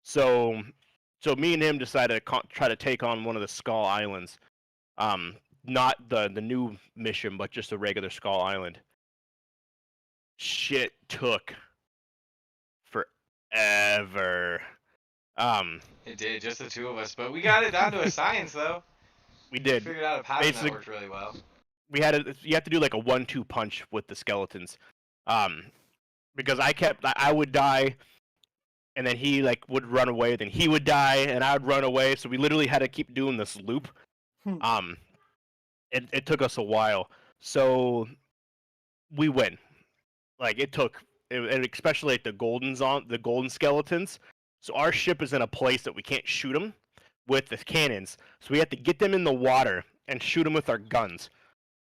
So me and him decided to try to take on one of the skull islands. Not the new mission, but just a regular skull island. Shit took forever. It did, just the two of us, but we got it down to a science though. We We did. figured out a pattern Basically- that worked really well. You have to do like a 1-2 punch with the skeletons. Because I would die, and then he like would run away, then he would die, and I would run away. So we literally had to keep doing this loop. It took us a while. So we win. Like and especially like the golden skeletons. So our ship is in a place that we can't shoot them with the cannons. So we have to get them in the water and shoot them with our guns.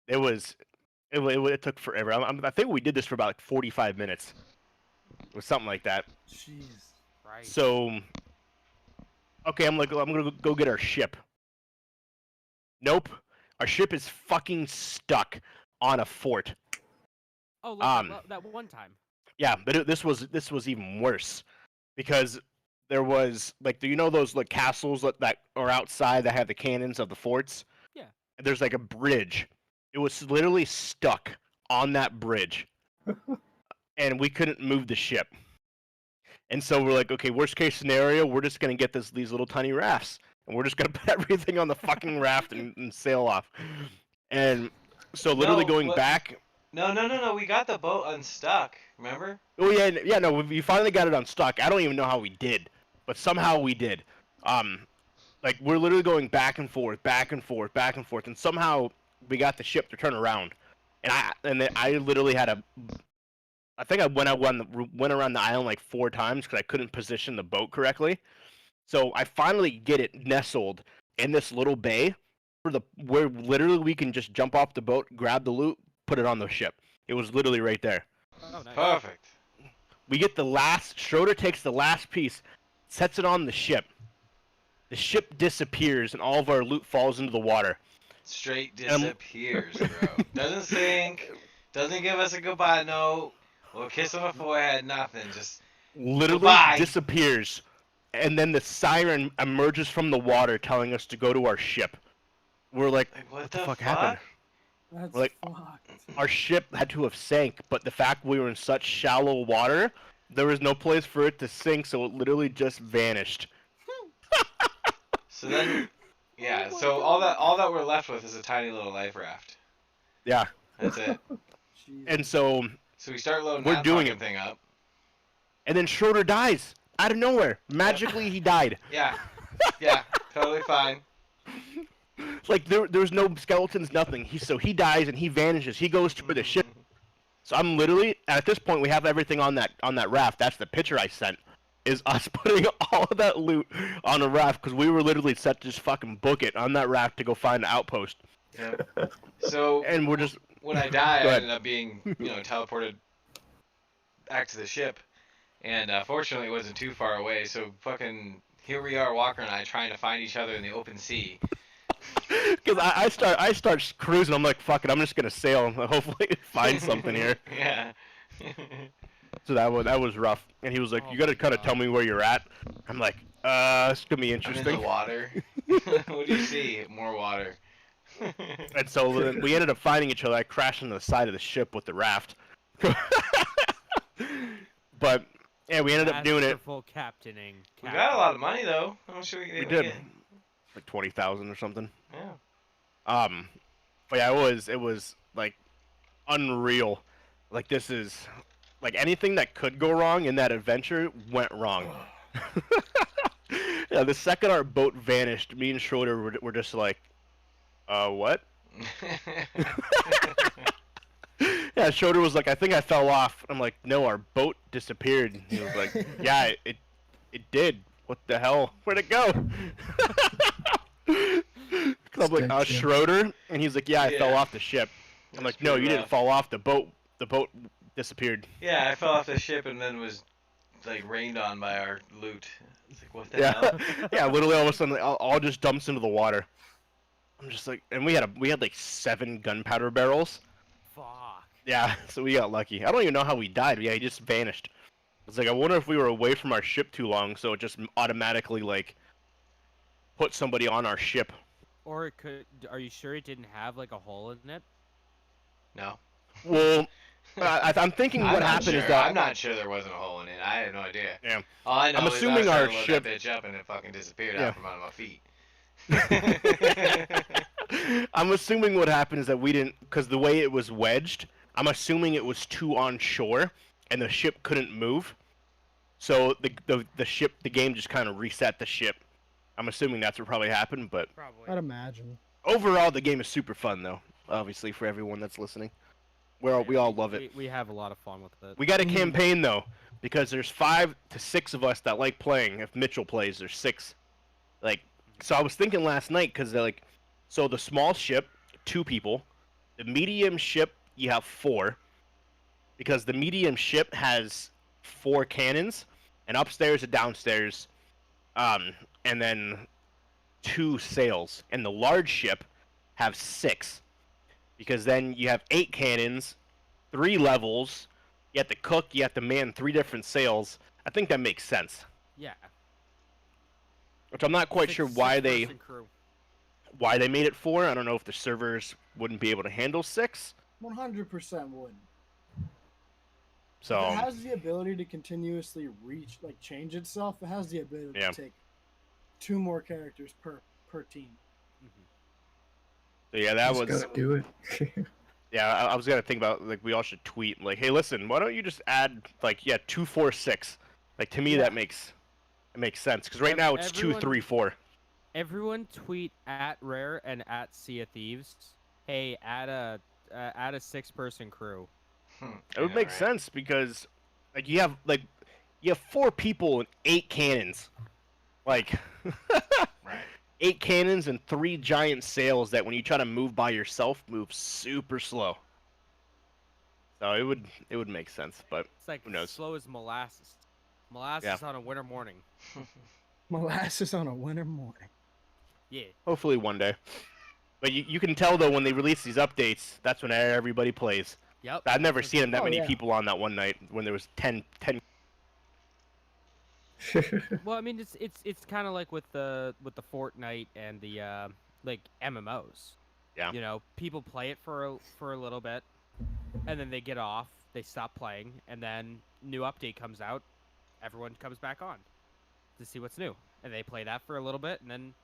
It took forever. I think we did this for about like 45 minutes. It was something like that. Jeez. Right. So, okay, I'm gonna go get our ship. Nope, our ship is fucking stuck on a fort. Oh, like that one time. Yeah, but this was even worse, because there was like, do you know those like castles that are outside that have the cannons of the forts? Yeah. There's like a bridge. It was literally stuck on that bridge, and we couldn't move the ship. And so we're like, okay, worst case scenario, we're just gonna get these little tiny rafts, and we're just gonna put everything on the fucking raft and sail off. And so literally going back. No. We got the boat unstuck. Remember? Oh yeah, no, we finally got it unstuck. I don't even know how we did, but somehow we did. Like we're literally going back and forth, and somehow we got the ship to turn around. And then I literally had I think I went around the island like 4 times because I couldn't position the boat correctly. So I finally get it nestled in this little bay where literally we can just jump off the boat, grab the loot, put it on the ship. It was literally right there. Oh, nice. Perfect. We get Schroeder takes the last piece, sets it on the ship. The ship disappears and all of our loot falls into the water. Straight disappears, bro. Doesn't sink. Doesn't give us a goodbye note. Or kiss on the forehead. Nothing. Just Literally goodbye. disappears. And then the siren emerges from the water telling us to go to our ship. We're like, what the fuck happened? That's Like, fucked. Our ship had to have sank, but the fact we were in such shallow water, there was no place for it to sink, so it literally just vanished. So then, yeah. Oh my So God. all that we're left with is a tiny little life raft. Yeah. That's it. Jeez. And so We start loading We're that doing fucking thing up. and then Schroeder dies out of nowhere. Magically he died. Yeah. Yeah. Totally fine. Like there was no skeletons, nothing. He dies and he vanishes. He goes to the ship. So I'm literally at this point we have everything on that raft. That's the picture I sent. Is us putting all of that loot on a raft because we were literally set to just fucking book it on that raft to go find the outpost. Yep. So And we're just when I die, Go I ahead. ended up being, teleported back to the ship. And fortunately, it wasn't too far away. So fucking here we are, Walker and I, trying to find each other in the open sea. because I start cruising. I'm like, fuck it, I'm just gonna sail and hopefully find something here. Yeah. So that was rough. And he was like, Oh you gotta my kind of God. tell me where you're at. I'm like, it's gonna be I'm in the interesting. water. What do you see? More water. And so then we ended up finding each other. I crashed on the side of the ship with the raft. But yeah, we ended up doing it. Masterful captaining. We got a lot of money though. How much did we We get? did like 20,000 or something. Yeah. But yeah, it was like unreal. Like this is like anything that could go wrong in that adventure went wrong. Yeah, the second our boat vanished, me and Schroeder were just like, what? Yeah, Schroeder was like, I think I fell off. I'm like, no, our boat disappeared. He was like, yeah, it did. What the hell? Where'd it go? 'Cause I'm like, Stench, yeah. Schroeder, and he's like, yeah, I fell Yeah. off the ship. I'm That's like, no, pretty you didn't rough. fall off the boat. The boat disappeared. Yeah, I fell off the ship and then was like rained on by our loot. It's like, what the Yeah, hell? yeah. Literally, all of a sudden, all just dumps into the water. I'm just like, and we had like 7 gunpowder barrels. Fuck. Yeah, so we got lucky. I don't even know how we died. Yeah, he just vanished. It's like I wonder if we were away from our ship too long, so it just automatically like put somebody on our ship. Or it could. Are you sure it didn't have like a hole in it? No. Well, I'm thinking I'm what not happened sure. is that I'm not sure there wasn't a hole in it. I have no idea. yeah, All I know I'm is I assuming was trying our to load ship. that bitch up and it fucking disappeared Yeah. out from under my feet. I'm assuming what happened is that we didn't, because the way it was wedged, I'm assuming it was too on shore, and the ship couldn't move. So the game just kind of reset the ship. I'm assuming that's what probably happened, but Probably. I'd imagine. overall the game is super fun though. Obviously for everyone that's listening, we all love it. We have a lot of fun with it. We got a Mhm. campaign though, because there's 5 to 6 of us that like playing. If Mitchell plays, there's 6. Like, so I was thinking last night because they're like, so the small ship, 2 people, the medium ship you have 4, because the medium ship has 4 cannons, and upstairs and downstairs, and then 2 sails, and the large ship have 6, because then you have 8 cannons, 3 levels. You have to cook. You have to man 3 different sails. I think that makes sense. Yeah. Which I'm not quite sure why they Six-person crew. made it 4. I don't know if the servers wouldn't be able to handle 6. 100% would. So If it has the ability to continuously change itself. It has the ability Yeah. to take 2 more characters per team. yeah, that Just was gotta do it. yeah. I was gonna think about like we all should tweet like, hey, listen, why don't you just add like 2, 4, 6? Like to me Yeah. that makes sense because right now it's 2, Everyone- 3, 4. Everyone tweet at Rare and at Sea of Thieves. Hey, add a 6-person crew. It would make sense because like you have 4 people and 8 cannons, like Right. 8 cannons and 3 giant sails that when you try to move by yourself move super slow. So it would make sense, but It's like who knows? slow as molasses. Molasses Yeah. on a winter morning. Molasses on a winter morning. Yeah. Hopefully one day. But you can tell though when they release these updates, that's when everybody plays. Yep. I've never that's seen that Oh, many yeah. people on that one night when there was 10. Well, I mean, it's kind of like with the Fortnite and the like MMOs. Yeah. You know, people play it for a little bit, and then they get off, they stop playing, and then new update comes out, everyone comes back on to see what's new, and they play that for a little bit, and then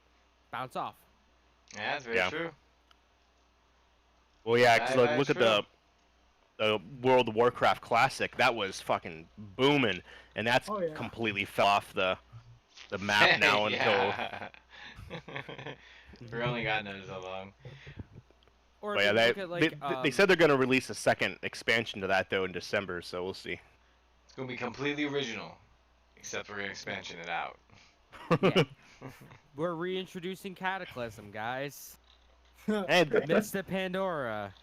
bounce off. Yeah, that's very Yeah. true. Well, yeah, because That's look at true. the World of Warcraft Classic. That was fucking booming, and that's Oh, yeah. completely fell off the map now until Yeah. We only got into so long. Or But I yeah, mean, look at like they said they're gonna release a second expansion to that though in December, so we'll see. It's gonna be completely original, except for expansion it out. Yeah. We're reintroducing Cataclysm, guys. And Midst of Pandora.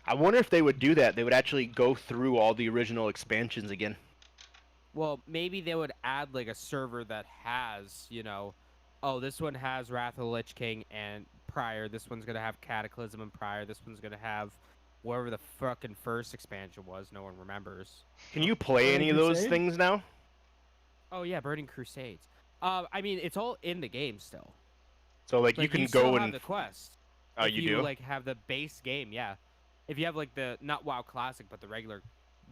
I wonder if they would do that. They would actually go through all the original expansions again. Well, maybe they would add like a server that has, oh, this one has Wrath of the Lich King and prior. This one's gonna have Cataclysm and prior. This one's gonna have whatever the fucking first expansion was. No one remembers. Can you play Burning any of those Crusade? things now? Oh yeah, Burning Crusades. I mean, it's all in the game still. So like you Like, can still go have and the quest. oh, If you you do. like have the base game, yeah. If you have like the not WoW Classic, but the regular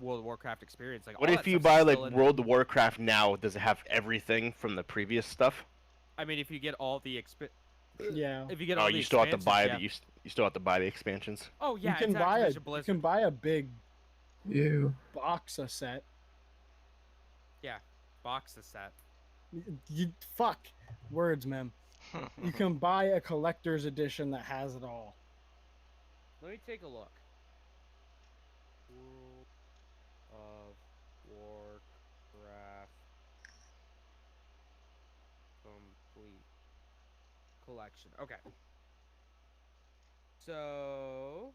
World of Warcraft experience, like What all if that you stuff's buy like still in World of Warcraft now? Does it have everything from the previous stuff? I mean, if you get all the Yeah. if you get Oh, all the you still have to buy expansions, you still have to buy the expansions. yeah. Oh yeah, you can it's buy Activision you Blizzard. can buy a big You. box of set. Box the set. You fuck words, man. You can buy a collector's edition that has it all. Let me take a look. World of Warcraft complete collection. Okay. So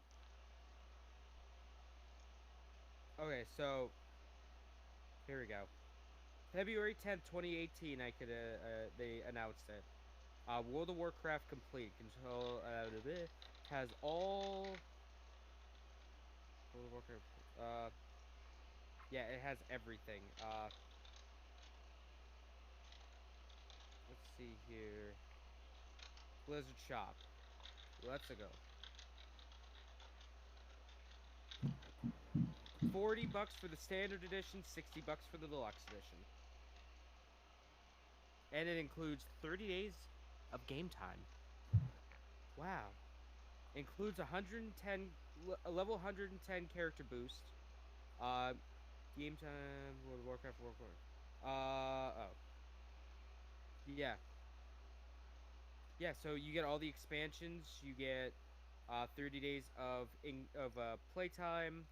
here we go. February 10th, 2018. They announced it. World of Warcraft complete. Control has all World of Warcraft. Yeah, it has everything. Let's see here. Blizzard Shop. Let's go. $40 for the standard edition, $60 for the deluxe edition. And it includes 30 days of game time. Wow. Includes 110 a level 110 character boost. Game time, World of Warcraft, oh. Yeah. Yeah, so you get all the expansions, you get 30 days of playtime.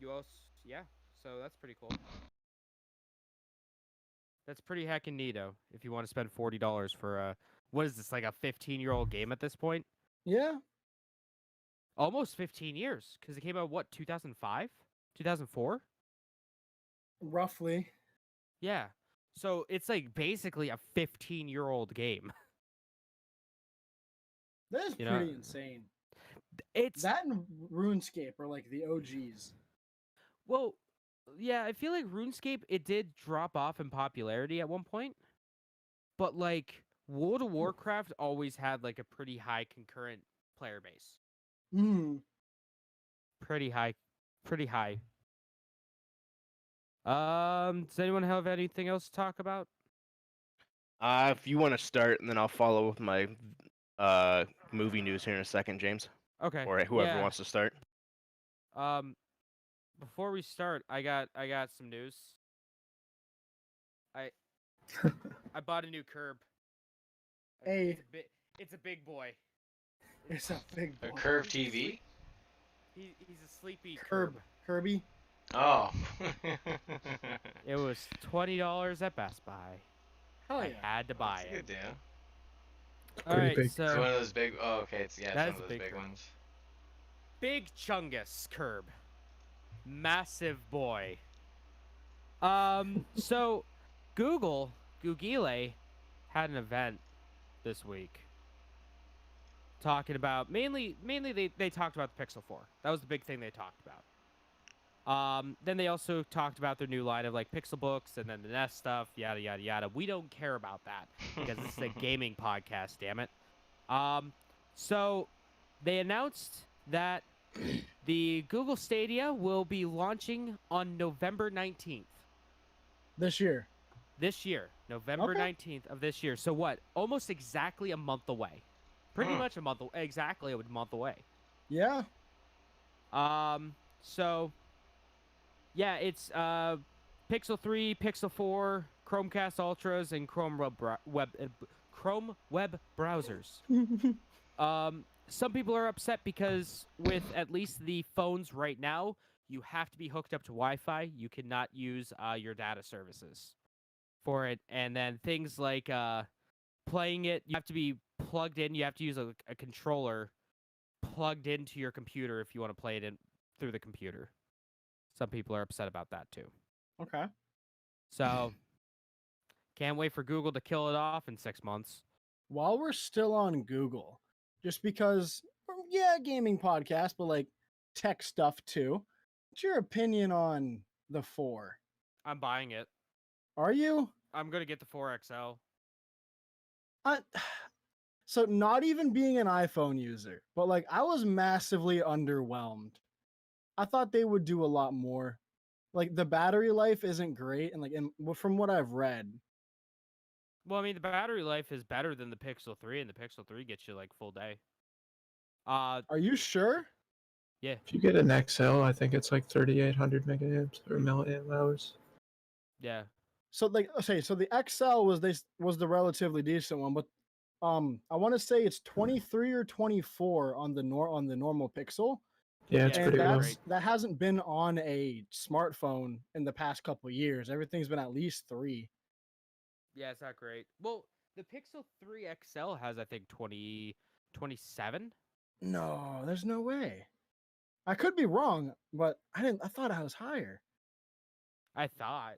You also, yeah, so that's pretty cool. That's pretty heckin' neato if you want to spend $40 for what is this, like a 15-year-old game at this point? Yeah. Almost 15 years, because it came out, what, 2005? 2004? Roughly. Yeah. So it's like basically a 15-year-old game. That is pretty insane. It's that and RuneScape are like the OGs. Well, yeah, I feel like RuneScape, it did drop off in popularity at one point. But like World of Warcraft always had like a pretty high concurrent player base. Hmm. Pretty high. Pretty high. Does anyone have anything else to talk about? If you want to start, and then I'll follow with my movie news here in a second, James, Okay. or whoever yeah. wants to start. Before we start, I got some news. I bought a new curb. Hey. It's a big boy. It's a big boy. A curved TV? He's a sleepy Kirby. Oh. It was $20 at Best Buy. Hell yeah. I had to buy That's a good it. deal. All right, big. so It's one of those big. Oh, okay. It's That one is of a those big big curb. ones. Big Chungus curb. Massive boy. So Google had an event this week talking about mainly they talked about the Pixel 4. That was the big thing they talked about. Then they also talked about their new line of like Pixel books and then the Nest stuff, yada yada yada. We don't care about that because this is a gaming podcast, damn it. So they announced that the Google Stadia will be launching on November 19th. This year. This year. November 19th of this year. So what? Almost exactly a month away. Pretty much exactly a month away. Yeah. So yeah, it's Pixel 3, Pixel 4, Chromecast Ultras, and Chrome web browsers. Some people are upset because with at least the phones right now, you have to be hooked up to Wi-Fi. You cannot use your data services for it. And then things like playing it, you have to be plugged in. You have to use a controller plugged into your computer if you want to play it through the computer. Some people are upset about that too. Okay. So can't wait for Google to kill it off in 6 months. While we're still on Google, just because, yeah, gaming podcast, but like tech stuff too. What's your opinion on the 4? I'm buying it. Are you? I'm going to get the 4XL. So not even being an iPhone user, but like I was massively underwhelmed. I thought they would do a lot more. Like the battery life isn't great, and like from what I've read. Well, I mean, the battery life is better than the Pixel 3, and the Pixel 3 gets you like full day. Are you sure? Yeah. If you get an XL, I think it's like 3,800 megaamps or milliamp hours. Yeah. So like, okay, so the XL was the relatively decent one, but I want to say it's 23 or 24 on the normal Pixel. Yeah, it's pretty low. That hasn't been on a smartphone in the past couple of years. Everything's been at least 3. Yeah, it's not great. Well, the Pixel 3 XL has, I think, 27. No, there's no way. I could be wrong, but I thought I was higher. I thought.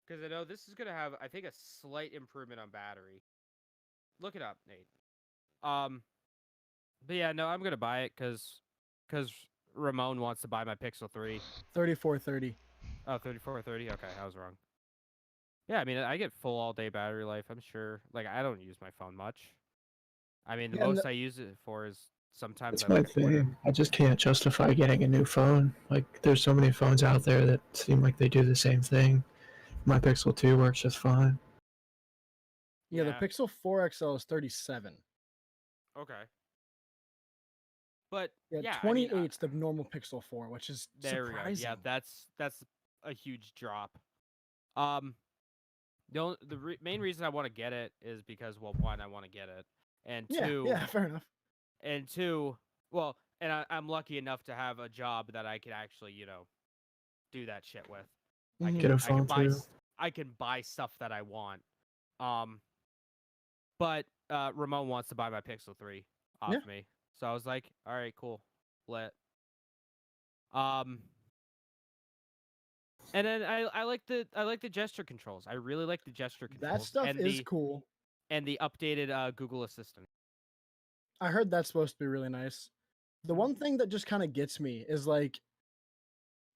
Because I know this is gonna have, I think, a slight improvement on battery. Look it up, Nate. But yeah, no, I'm gonna buy it because Ramon wants to buy my Pixel 3. 3430. Oh, 3430. Okay, I was wrong. Yeah, I mean, I get full all day battery life. I'm sure. Like, I don't use my phone much. I mean, the Yeah, and most I use it for is sometimes That's I my look at Twitter. thing. I just can't justify getting a new phone. Like, there's so many phones out there that seem like they do the same thing. My Pixel 2 works just fine. Yeah, the Yeah. Pixel 4 XL is 37. Okay. But Yeah, yeah, I mean, 28's the normal Pixel 4, which is there we go. surprising. Yeah, that's a huge drop. The main reason I want to get it is because, well, one, I want to get it, and two, Yeah, fair enough. well, and I'm lucky enough to have a job that I can actually, do that shit with. Mhm. Get a I can phone buy too. I can buy stuff that I want. But Ramon wants to buy my Pixel 3 off Yeah. me, so I was like, all right, cool, lit. And then I like the gesture controls. I really like the gesture controls. That stuff and is the cool. and the updated Google Assistant. I heard that's supposed to be really nice. The Mhm. one thing that just kind of gets me is like,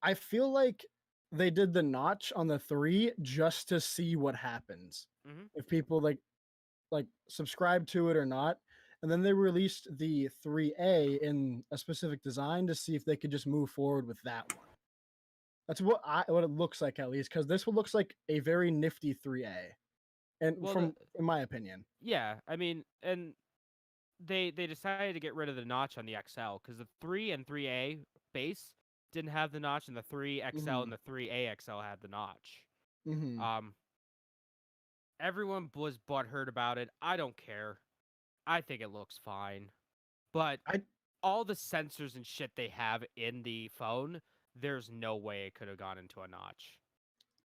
I feel like they did the notch on the 3 just to see what happens. Mhm. If people like subscribe to it or not. And then they released the 3A in a specific design to see if they could just move forward with that one. That's what it looks like, at least, because this one looks like a very nifty 3A. And Well, in my opinion. yeah, I mean, and they decided to get rid of the notch on the XL because the 3 and 3A base didn't have the notch, and the 3XL and the 3A XL had the notch. Mm-hmm. Everyone was butthurt about it. I don't care. I think it looks fine. But all the sensors and shit they have in the phone, there's no way it could have gone into a notch.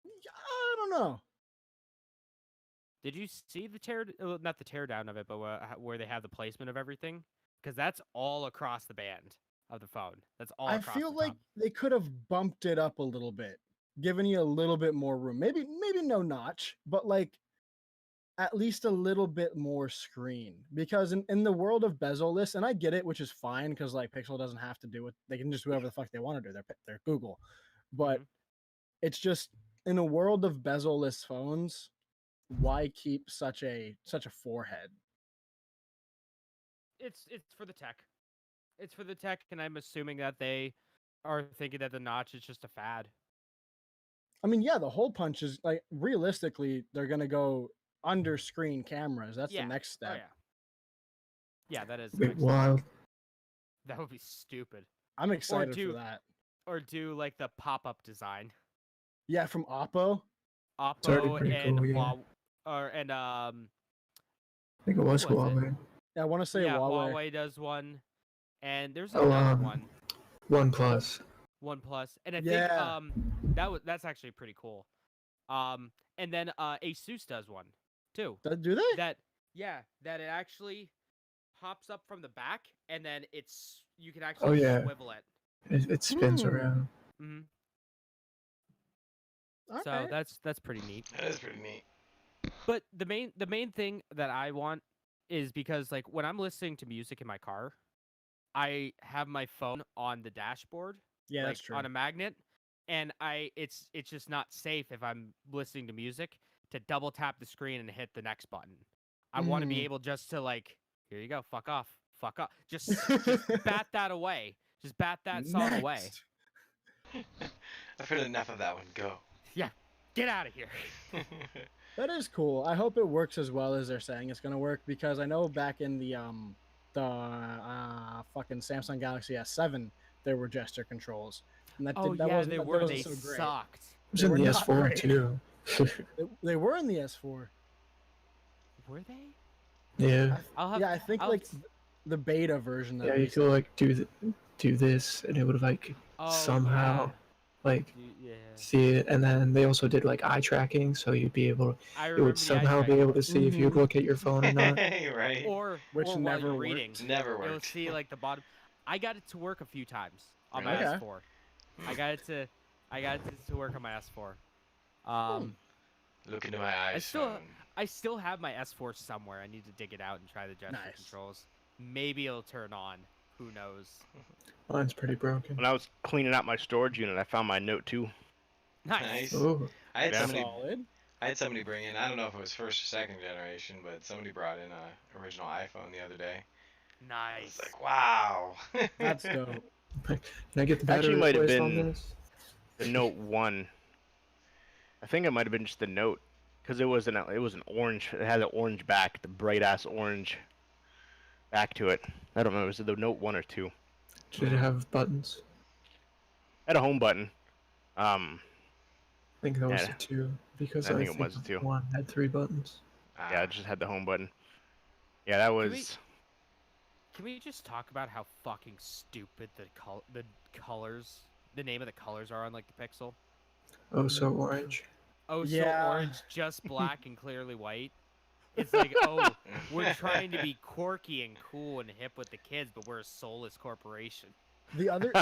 I don't know. Did you see the not the teardown of it, but where they have the placement of everything? Because that's all across the band of the phone. That's all I across feel the like top. they could have bumped it up a little bit, given you a little bit more room. Maybe no notch, but like at least a little bit more screen. Because in the world of bezel-less, and I get it, which is fine, because like Pixel doesn't have to do it. They can just do whatever the fuck they want to do. They're Google. But it's just, in a world of bezel-less phones, why keep such a forehead? It's for the tech. It's for the tech, and I'm assuming that they are thinking that the notch is just a fad. I mean, yeah, the hole punch is like, realistically, they're gonna go under screen cameras. That's the next step. Oh, yeah. Yeah, that is A bit wild. That would be stupid. I'm excited for that. Or do like the pop-up design. Yeah, from Oppo. It's already Oppo pretty and cool, yeah. I think it was who was it? Huawei. Yeah, I want to say Huawei. Huawei does one, and there's another one. OnePlus. OnePlus, and I Yeah. think that's actually pretty cool. And then Asus does one too. Do they? That it actually hops up from the back, and then you can actually swivel it. It spins around. Mm-hmm. Okay. So that's pretty neat. That is pretty neat. But the main thing that I want is because like when I'm listening to music in my car, I have my phone on the dashboard. Yeah, like, that's true. On a magnet, and it's just not safe if I'm listening to music to double tap the screen and hit the next button. I want to be able just to like, here you go, fuck off. Just bat that away. Just bat that song away. I've heard enough of that one. Go. Yeah, get out of here. That is cool. I hope it works as well as they're saying it's gonna work, because I know back in the fucking Samsung Galaxy S7 there were gesture controls, and that wasn't so great. Sucked. It was in the S4 too. They were in the S4. Were they? Yeah. I think like the beta version. Yeah, you could like do this, and it would have like somehow like see it, and then they also did like eye tracking, so you'd be able to. It would somehow be able to see if you'd look at your phone or not. Right. Or never while you're reading. Never worked. It'll see like the bottom. I got it to work a few times on my S4. I got it to. I got to work on my S4. Um, Look into my eyes, son. I still have my S4 somewhere. I need to dig it out and try the gesture Nice. controls. Maybe it'll turn on. Who knows? Mine's pretty broken. When I was cleaning out my storage unit, I found my Note 2. Nice. Oh, I had Yeah. Solid. somebody bring in. I don't know if it was first or second generation, but somebody brought in a original iPhone the other day. I was Nice. like, wow. That's dope. can I get the Actually, battery might have replaced on been this? the Note 1. I think it might have been just the Note, because it was an orange. It had an orange back, the bright ass orange back to it. I don't remember. Was it the Note 1 or 2? Did it have buttons? Had a home button. Um, I think that was Yeah. the 2 because I I think it think was the the 2. 1 had 3 buttons. yeah, it just had the home button. Yeah, that we- was. Can we just talk about how fucking stupid the colors, the name of the colors are on like the Pixel? Oh, so orange. Oh, Yeah. so orange, just black and clearly white. It's like, oh, we're trying to be quirky and cool and hip with the kids, but we're a soulless corporation. The other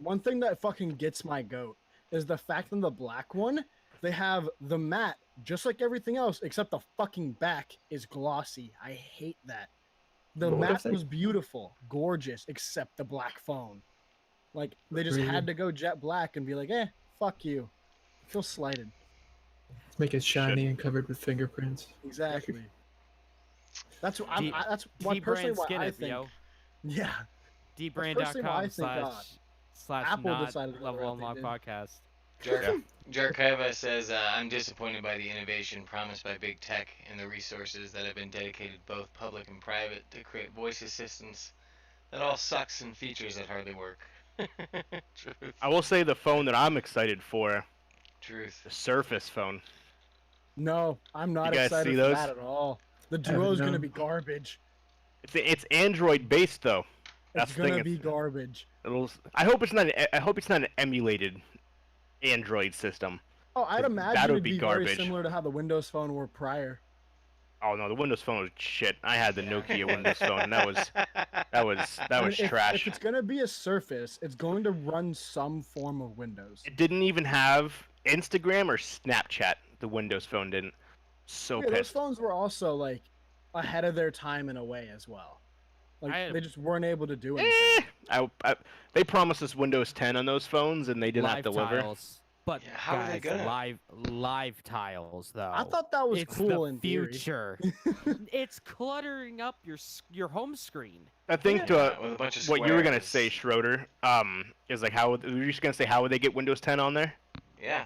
one thing that fucking gets my goat is the fact in the black one they have the matte just like everything else except the fucking back is glossy. I hate that. The But what if matte they- was beautiful, gorgeous, except the black phone. Like they just had Agreed. to go jet black and be like, fuck you. I feel slighted. Let's make it shiny and covered with fingerprints. Exactly. That's what D- that's why personally why I think. yo. Yeah. personally why I dbrand.com think, slash Apple not decided to go the level route they unlock did. podcast. Jarkeva says, I'm disappointed by the innovation promised by big tech and the resources that have been dedicated, both public and private, to create voice assistants. That all sucks and features that hardly work. Truth. I will say the phone that I'm excited for, Truth. the Surface phone. No, I'm not You guys excited see for those? that at all. The haven't Duo's gonna known. be garbage. It's Android based though. That's It's the thing. gonna be garbage. I hope it's not. I hope it's not an emulated Android system. Oh, I'd That imagine would it'd be be very garbage. similar to how the Windows Phone were prior. Oh no, the Windows Phone was shit. I had the Yeah. Nokia Windows Phone, and that was I mean, trash. If it's gonna be a Surface, it's going to run some form of Windows. It didn't even have Instagram or Snapchat. The Windows Phone didn't. So Yeah, those pissed. phones were also like ahead of their time in a way as well. Like I had- they just weren't able to do anything. They promised us Windows 10 on those phones, and they did not Live deliver. tiles. But Yeah, how are they guys, gonna? live tiles though. I thought that was it's cool the in theory. future. It's cluttering up your home screen. I think With a bunch of what you were gonna squares. say, Schroeder, is like were you just gonna say how would they get Windows 10 on there? Yeah.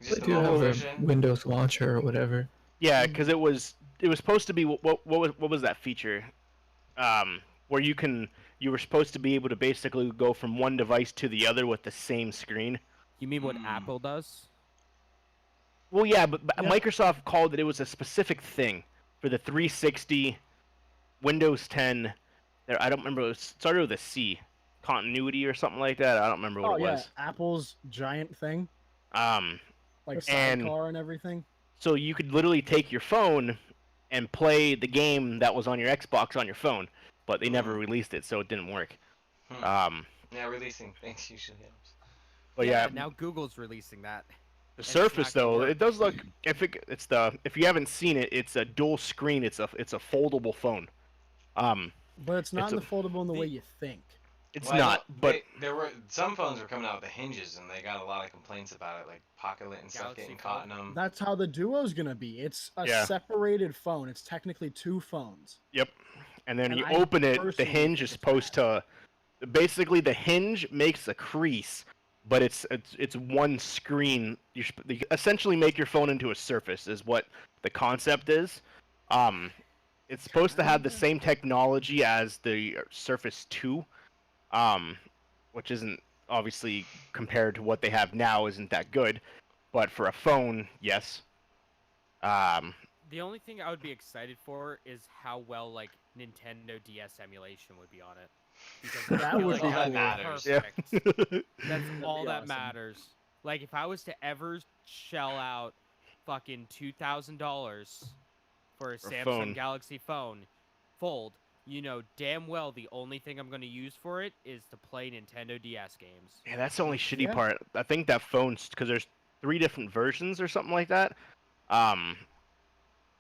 They Just the do mobile have a version. Windows launcher or whatever. Yeah, because it was supposed to be what was that feature? Where you were supposed to be able to basically go from one device to the other with the same screen. You mean what Hmm. Apple does? Well, yeah, but Yeah. Microsoft called it was a specific thing for the 360, Windows 10. I don't remember. It started with a C, continuity or something like that. I don't remember what Oh it yeah, was. Apple's giant thing, like And- sidecar and everything. So you could literally take your phone and play the game that was on your Xbox on your phone, but they never released it, so it didn't work. Hmm. Yeah, releasing things usually helps. But yeah, Now Google's releasing that. the it's Surface not gonna though, work. it does look. If you haven't seen it, it's a dual screen. It's a foldable phone. But it's not It's in a- the foldable in the way you think. It's Well, I know not, but there were some phones were coming out with the hinges, and they got a lot of complaints about it, like pocket and stuff Galaxy getting Fold. caught in them. That's how the Duo's gonna be. It's a Yeah. separated phone. It's technically two phones. yep. And then And you I open it, the personally hinge think is it's supposed to. Basically, the hinge makes a crease, but it's one screen. You essentially make your phone into a Surface, is what the concept is. It's supposed to have the same technology as the Surface 2, which isn't obviously compared to what they have now isn't that good, but for a phone, yes. The only thing I would be excited for is how well like Nintendo DS emulation would be on it. Because I That feel would like be that'd cool. matters. Yeah. perfect. That's That'd all be that awesome. matters. Like if I was to ever shell out fucking $2,000 for a Samsung phone. Galaxy phone Fold, you know damn well the only thing I'm going to use for it is to play Nintendo DS games. Yeah, that's the only shitty Yeah. part. I think that phone's because there's 3 different versions or something like that. Um,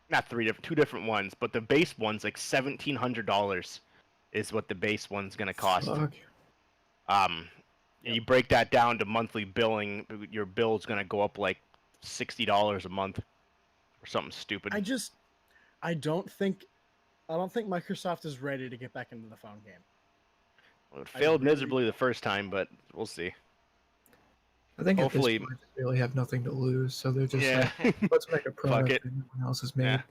not two different ones, but the base one's like $1,700 is what the base one's gonna cost. Fuck. And you break that down to monthly billing, your bill's gonna go up like $60 a month or something stupid. I don't think Microsoft is ready to get back into the phone game. Well, it I failed really- miserably the first time, but we'll see. I think Hopefully- at this point they really have nothing to lose, so they're just Yeah, like, let's make a product it. that no one else has made. Yeah.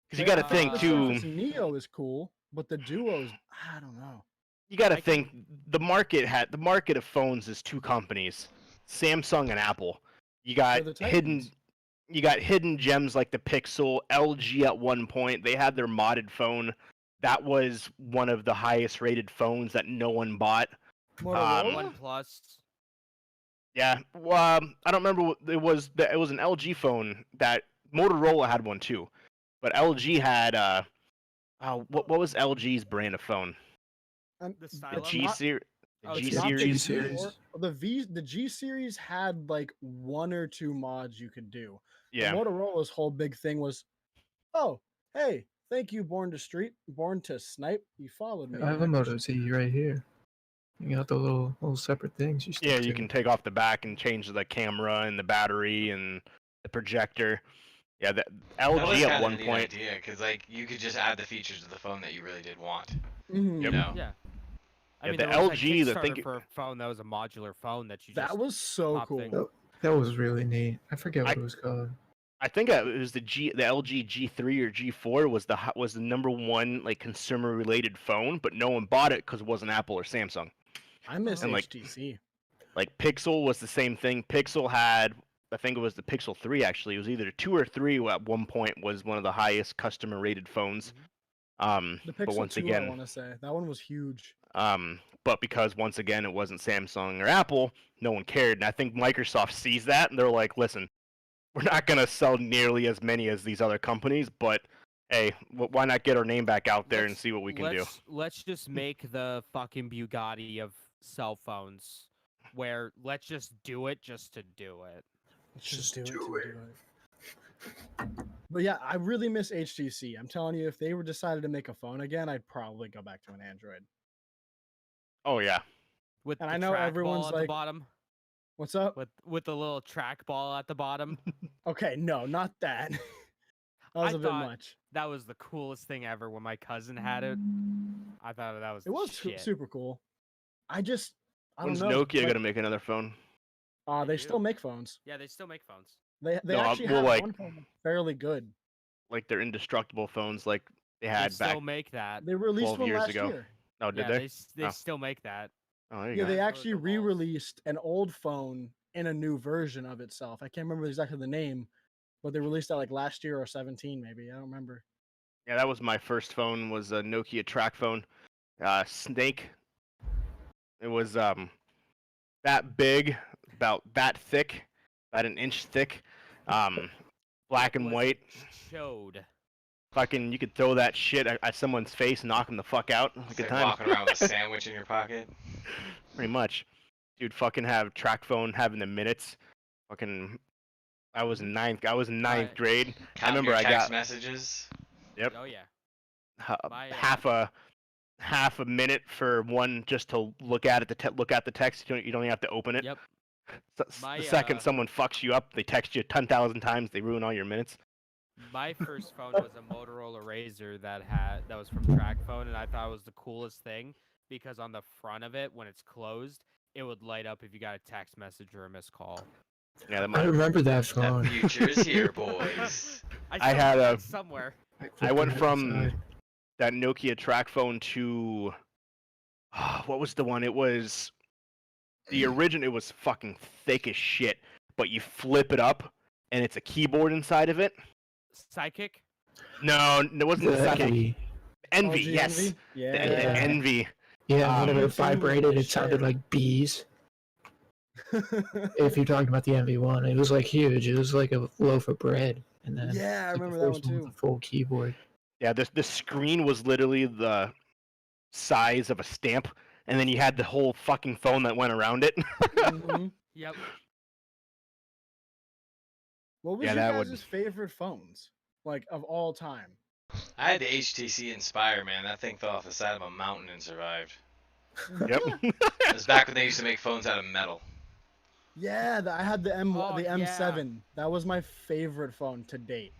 Because you got to think Uh, too. Surface Neo is cool, but the Duo is I don't know. You got to I think the market of phones is 2 companies, Samsung and Apple. You got They're the hidden Titans. you got hidden gems like the Pixel. LG at one point they had their modded phone. That was one of the highest rated phones that no one bought. Motorola. OnePlus. Yeah, well, I don't remember what it was. It was an LG phone that Motorola had one too, but LG had what was LG's brand of phone? And The it's Stylus? G not- series. Oh, G it's not the series. G series. The G series had like 1 or 2 mods you could do. Yeah, Motorola's whole big thing was, oh, hey, thank you, Born to Snipe. You followed me. I have a and Moto Z right here. You got the little separate things you stick yeah. to. You can take off the back and change the camera and the battery and the projector. Yeah, the That was LG kind at of one a neat point. idea because like you could just add the features to the phone that you really did want. Mhm. Yep. You know. Yeah. I Yeah, mean, the there was that LG, the Kickstarter thing- for a phone that was a modular phone that you That just was so pop cool. thing. That was really neat. I forget what I- it was called. I think it was the LG G3 or G4 was the #1 like consumer related phone, but no one bought it because it wasn't Apple or Samsung. I miss And, like, HTC. Like Pixel was the same thing. Pixel had, I think it was the Pixel 3 actually. It was either 2 or 3 at one point was one of the highest customer rated phones. The But Pixel once 2, I again, want to say that one was huge. but because once again it wasn't Samsung or Apple, no one cared. And I think Microsoft sees that and they're like, listen, we're not gonna sell nearly as many as these other companies, but hey, why not get our name back out there and Let's- see what we can do? Let's just make the fucking Bugatti of cell phones, where let's just do it just to do it. Let's Just do it. do to it. do it. But yeah, I really miss HTC. I'm telling you, if they were decided to make a phone again, I'd probably go back to an Android. Oh yeah, With And the I know trackball everyone's at the like- bottom. What's up? With the little trackball at the bottom. Okay, no, not that. That was I a bit thought much. That was the coolest thing ever when my cousin had it. I thought that was It was shit. super cool. I don't when's know. Nokia like, gonna make another phone? they They still do. make phones. Yeah, they still make phones. They No, actually well, have like- one phone that's fairly good. Like they're indestructible phones, like they They had still back. make that. They released 12 one years last ago. year. Oh, did Yeah, they? they Oh. still make that. Oh, there you Yeah, go. they Those actually are balls. re-released an old phone in a new version of itself. I can't remember exactly the name, but they released that like last year or 17 maybe. I don't remember. Yeah, that was my first phone. Was a Nokia track phone, Snake. It was that big, about that thick, about an inch thick, black and Was white. Showed. Fucking, you could throw that shit at someone's face and knock them the fuck out. It was a It's good like time. walking around with a sandwich in your pocket. Pretty much. Dude, fucking have track phone having the minutes. Fucking, I was in ninth Right. grade. Counting remember your I text got- messages. Yep. Oh yeah. My, half a minute for one just to look at it, look at the text. You don't even have to open it. Yep. My, The second someone fucks you up, they text you 10,000 times. They ruin all your minutes. My first phone was a Motorola Razr that was from TrackPhone, and I thought it was the coolest thing because on the front of it, when it's closed, it would light up if you got a text message or a missed call. Yeah, that I might, remember that The phone. future is here, boys. I still had have a- that somewhere. I went from that Nokia track phone to what was the one? It was the original. It was fucking thick as shit, but you flip it up and it's a keyboard inside of it. Psychic. No, it wasn't the second. Envy. Envy, LG yes. Envy? The Yeah. Envy. Yeah, whenever Envy it was vibrated, it shit. sounded like bees. If you're talking about the MV1, it was like huge. It was like a loaf of bread, and then Yeah, I like, the remember that one first with too. a full keyboard. Yeah, the screen was literally the size of a stamp, and then you had the whole fucking phone that went around it. Mhm. Yep. What was Yeah, your that guys' would- favorite phones, like of all time? I had the HTC Inspire, man. That thing fell off the side of a mountain and survived. Yep. It was back when they used to make phones out of metal. Yeah, I had the Oh, the yeah. M7. That was my favorite phone to date.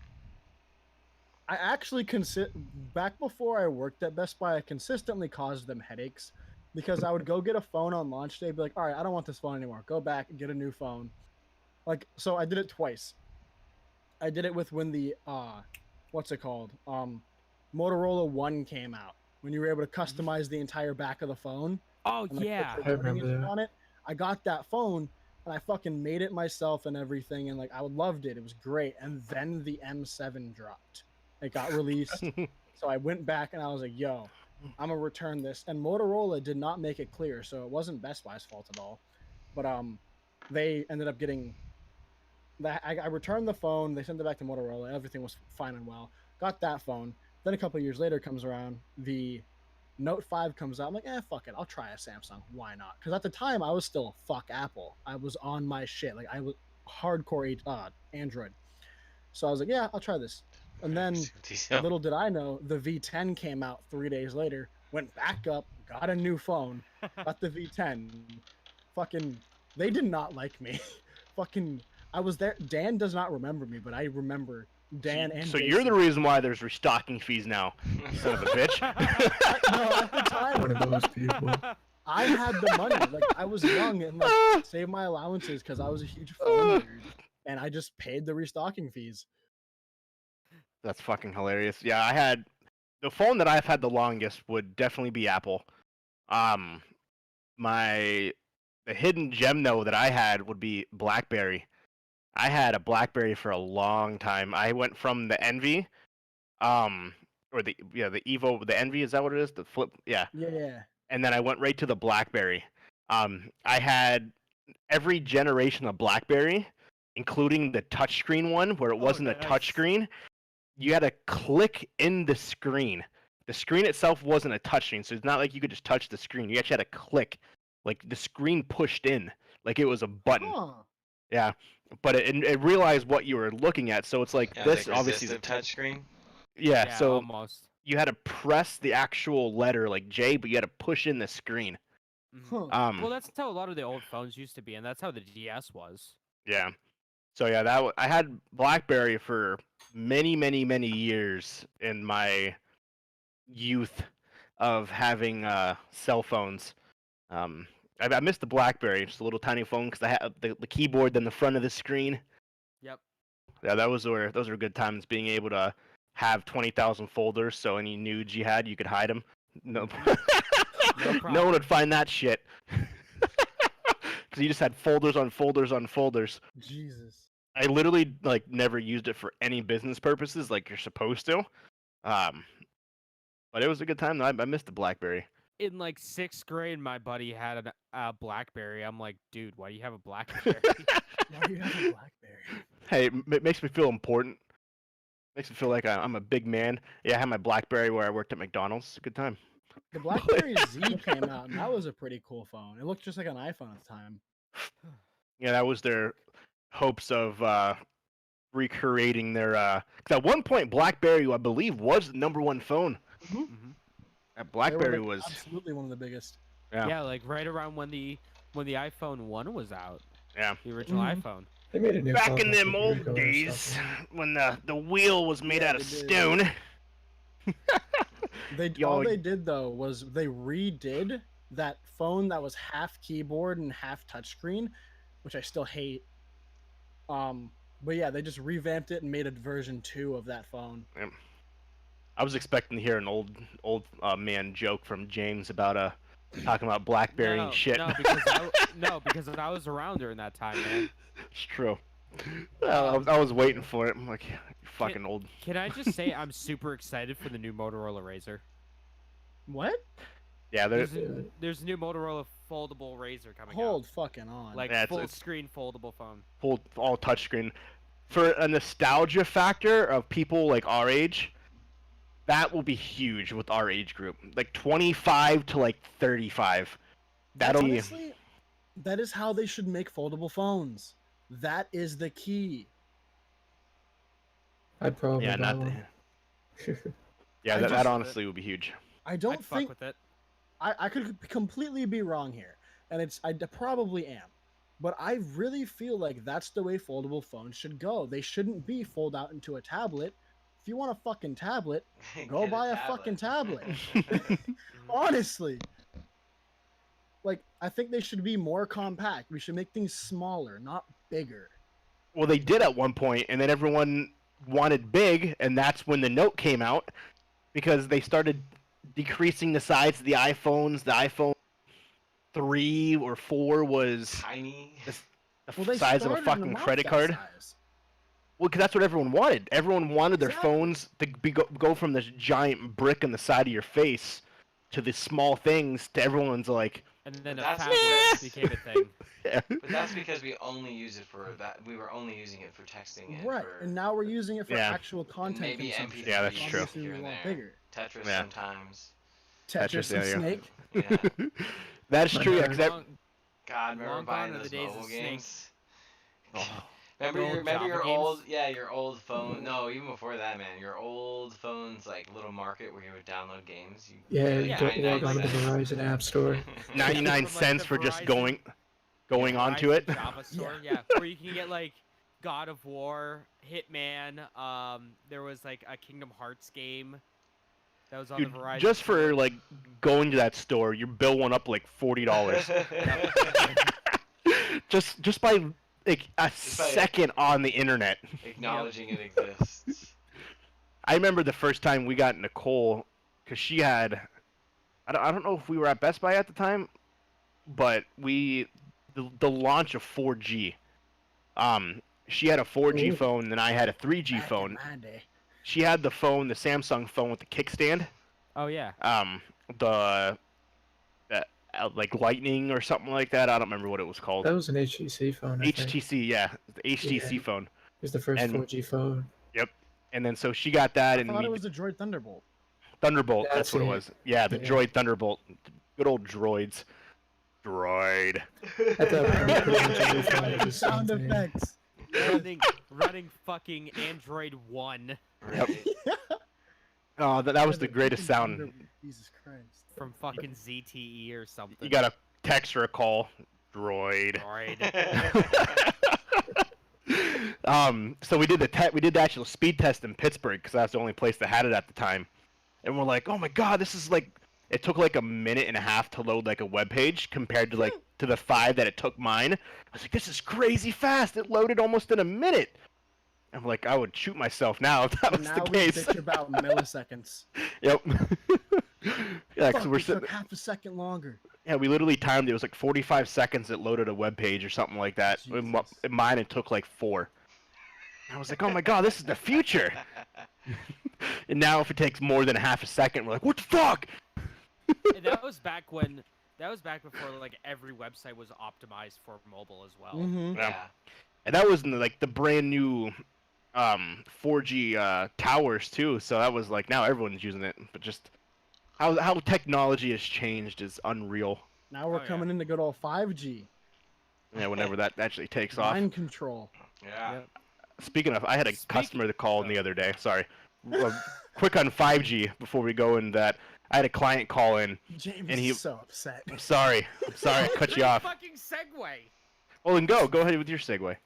I actually back before I worked at Best Buy, I consistently caused them headaches because I would go get a phone on launch day, be like, all right, I don't want this phone anymore. Go back and get a new phone. Like, so I did it twice. I did it with when the what's it called? Motorola One came out. When you were able to customize the entire back of the phone Oh and like yeah. put your I wording remember and shit that. on it. I got that phone and I fucking made it myself and everything, and like I loved it. It was great. And then the M7 dropped. It got released. So I went back and I was like, yo, I'm gonna return this. And Motorola did not make it clear, so it wasn't Best Buy's fault at all. But they ended up getting that. I returned the phone, they sent it back to Motorola, everything was fine and well. Got that phone. Then a couple years later comes around, the Note 5 comes out. I'm like, fuck it, I'll try a Samsung. Why not? Because at the time I was still fuck Apple. I was on my shit. Like I was hardcore Android. So I was like, yeah, I'll try this. And then little did I know, the V10 came out 3 days later, went back up, got a new phone, got the V10. Fucking, they did not like me. Fucking, I was there. Dan does not remember me, but I remember Dan and So Jason. you're the reason why there's restocking fees now, you son of a bitch. No, at the time, One of those people. I had the money. Like I was young and like saved my allowances because I was a huge phone nerd, and I just paid the restocking fees. That's fucking hilarious. Yeah, I had the phone that I've had the longest would definitely be Apple. Um, the hidden gem though that I had would be BlackBerry. I had a BlackBerry for a long time. I went from the Envy, or the Evo, the Envy, is that what it is? The flip, yeah. Yeah. And then I went right to the BlackBerry. I had every generation of BlackBerry, including the touchscreen one, where it wasn't a nice. touchscreen. You had to click in the screen. The screen itself wasn't a touchscreen, so it's not like you could just touch the screen. You actually had to click, like the screen pushed in, like it was a button. Huh. Yeah, but it realized what you were looking at, so it's like Yeah, this like obviously. resistive touchscreen. Yeah, so almost. you had to press the actual letter like J, but you had to push in the screen. Mhm. Huh. Well, that's how a lot of the old phones used to be, and that's how the DS was. Yeah. So yeah, I had BlackBerry for many, many, many years in my youth of having cell phones. I missed the BlackBerry, just a little tiny phone because I had the keyboard in the front of the screen. Yep. Yeah, those were good times, being able to have 20,000 folders, so any nudes you had, you could hide them. No, no problem. one would find that shit. Because you just had folders on folders on folders. Jesus. I literally like never used it for any business purposes like you're supposed to. But it was a good time. I missed the BlackBerry. In like 6th grade, my buddy had a BlackBerry. I'm like, dude, why do you have a BlackBerry? Why do you have a BlackBerry? Hey, it makes me feel important. Makes me feel like I'm a big man. Yeah, I had my BlackBerry where I worked at McDonald's. It's a good time. The BlackBerry Z came out, and that was a pretty cool phone. It looked just like an iPhone at the time. Yeah, that was their hopes of recreating their. Because at one point, BlackBerry, I believe, was the #1 phone. Mhm. That They BlackBerry were, like, was. absolutely one of the biggest. Yeah. Yeah, like right around when the iPhone 1 was out. Yeah. The original Mhm. iPhone. They made a new Back phone in like a them year old ago or days, something. when the wheel was made Yeah, out of they did. stone. All Yo, they did though was they redid that phone that was half keyboard and half touchscreen, which I still hate. But yeah, they just revamped it and made a version 2 of that phone. I was expecting to hear an old man joke from James about talking about BlackBerry no, and shit. No, because I was around during that time, man. It's true. I was waiting for it. I'm like, you fucking old. Can I just say I'm super excited for the new Motorola Razr? What? Yeah, There's a new Motorola foldable Razr coming Hold fucking on. out. Like Yeah, full it's screen foldable phone. full all touchscreen. For a nostalgia factor of people like our age, That will be huge with our age group, like 25 to like 35. That'll be Honestly, that is how they should make foldable phones. That is the key. I'd probably yeah, buy not one. yeah. I That just- honestly would be huge. I don't I'd fuck think with it. I could completely be wrong here, and probably am, but I really feel like that's the way foldable phones should go. They shouldn't be fold out into a tablet. If you want a fucking tablet, go Get buy a fucking tablet. Honestly, like I think they should be more compact. We should make things smaller, not bigger. Well, they did at one point, and then everyone wanted big, and that's when the Note came out, because they started decreasing the size of the iPhones. The iPhone 3 or 4 was Tiny. the They size of a started fucking them off credit that card. size. Well, because that's what everyone wanted. Everyone wanted their Exactly. phones to go from this giant brick in the side of your face to the small things to everyone's like, And then But a that's phablet because- became a thing. yeah. But that's because we only use it for that. We were only using it for texting and Right, for and now we're using it for Yeah. actual content maybe consumption. MP3s Yeah, that's true. Obviously, here we and want there. bigger. Tetris Yeah. sometimes. Tetris yeah, and yeah. Snake. Yeah. That's true. Yeah. 'Cause that- Long- God, remember Long buying gone are those the days mobile of Snake. games? oh, Remember The your, old remember your Java old, games? yeah, your old phone. No, even before that, man. Your old phone's like little market where you would download games. You Yeah, pay, you like, go 99 log onto the cents. Verizon App Store. 99 From, like, cents the for just Verizon- going Yeah, onto Verizon it. Java store, yeah, where you can get like God of War, Hitman. There was like a Kingdom Hearts game that was on Dude, the Verizon. just store. for like going to that store, your bill went up like $40. just by like a by- second on the internet. Acknowledging it exists. I remember the first time we got Nicole, because she had, I don't know if we were at Best Buy at the time, but the launch of 4G. She had a 4G Ooh. phone, and I had a 3G Back in phone. my day. She had the phone, the Samsung phone with the kickstand. Oh yeah. The like Lightning or something like that. I don't remember what it was called. That was an HTC phone. I think. It HTC, yeah, the HTC phone. was the first and- 4G phone. And then so she got that, I and thought we it was a Droid Thunderbolt. Thunderbolt. That's what it it. was. Yeah, the Yeah. Droid Thunderbolt. Good old droids. Droid. At that point, pretty much every phone was the same Sound thing. effects. running fucking Android 1 Yep. Oh, that was the greatest sound. Jesus Christ. from fucking ZTE or something. You got a text or a call. Droid. Droid. So we did the actual speed test in Pittsburgh because that's the only place that had it at the time, and we're like, oh my god, this is like. It took like a minute and a half to load like a web page compared to like to the 5 that it took mine. I was like, this is crazy fast. It loaded almost in a minute. I'm like, I would shoot myself now if that was Now the we case. bitch about milliseconds. Yep. Yeah, because Fuck, we're it sitting. took half a second longer. Yeah, we literally timed it. It was like 45 seconds. It loaded a web page or something like that. Jesus. In mine, it took like 4. I was like, oh my god, this is the future. And now, if it takes more than half a second, we're like, what the fuck? And that was back before like every website was optimized for mobile as well. Mm-hmm. Yeah. Yeah. And that was in like the brand new 4G towers too. So that was like now everyone's using it. But just how technology has changed is unreal. Now we're Oh, yeah. coming into good old 5G. Yeah, whenever that actually takes off. Mind control. Yeah. Yep. Speaking of, I had a customer that called in the other day. Sorry. Quick on 5G before we go in that. I had a client call in. James And he- is so upset. I'm sorry. I cut you Great off. Fucking segue. Well, then go ahead with your segue.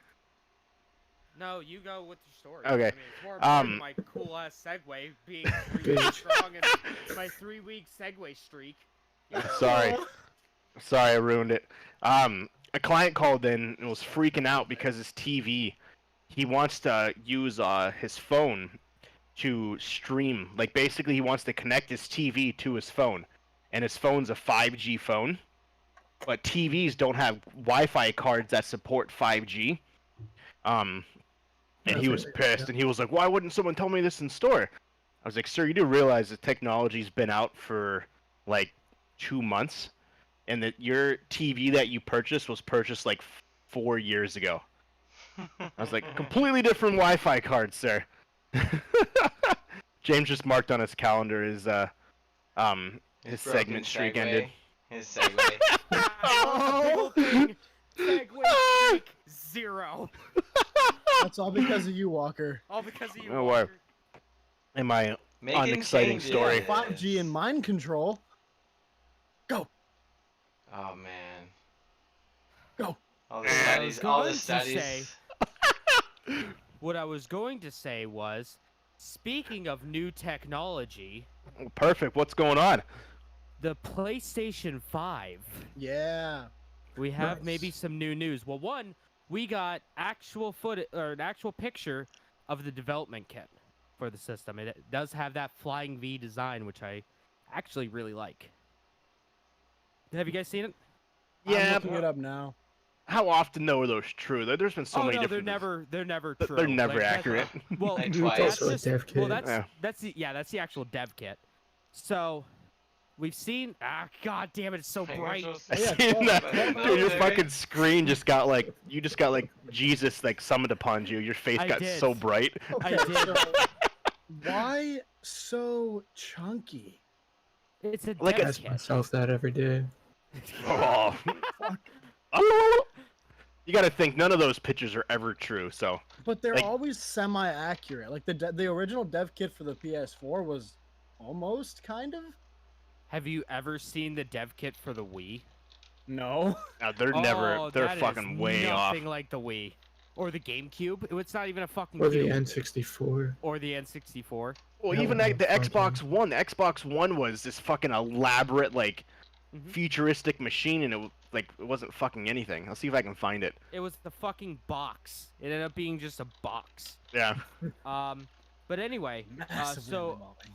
No, you go with your story. Okay, I mean, it's more important my um, cool ass segue being 3 weeks strong and my 3-week segue streak. Sorry, I ruined it. A client called in and was freaking out because his TV, he wants to use his phone to stream. Like basically, he wants to connect his TV to his phone, and his phone's a 5G phone, but TVs don't have Wi-Fi cards that support 5G. And he was pissed, and he was like, "Why wouldn't someone tell me this in store?" I was like, "Sir, you do realize the technology's been out for like 2 months, and that your TV that you purchased was purchased like 4 years ago." I was like, "Completely different Wi-Fi card, sir." James just marked on his calendar his His his broken segment streak segue. ended. His segue. Oh, big ol' thing. Segway streak 0. That's all because of you, Walker. All because of you, Oh, Walker. In my Making unexciting changes. story. 5G and mind control. Go. Oh man. Go. All the I studies. was All the going to studies. say- What I was going to say was, speaking of new technology, Perfect. What's going on? the PlayStation 5. Yeah. We have Nice. maybe some new news. Well, one, we got actual footage or an actual picture of the development kit for the system. It does have that flying V design, which I actually really like. Have you guys seen it? I'm Yeah. looking it up now. How often though are those true? There's been so oh many no, different. they're never Th- true. They're never Like, that's- accurate. Well, Like Dude, twice. that's that's a just dev well, kit. that's the actual dev kit. So we've seen. God damn it! It's so bright. I Yeah, seen twelve- that. twelve Dude, your baby. fucking screen just got like Jesus like summoned upon you. Your face I got did. so bright. I Okay, did. so why so chunky? It's a Like dev I ask kit. myself that every day. Oh. Fuck. You got to think none of those pictures are ever true. So But they're Like- always semi-accurate. Like the original dev kit for the PS4 was almost kind of. Have you ever seen the dev kit for the Wii? No. they're never. Oh, They're that is fucking way off. nothing like the Wii or the GameCube. It's not even a fucking Or the cube. N64. Or the N64. Well, Hell even no, the fucking- Xbox One. The Xbox One was this fucking elaborate, like, Mhm. futuristic machine, and it wasn't fucking anything. I'll see if I can find it. It was the fucking box. It ended up being just a box. Yeah. But anyway, Massively so underwhelming.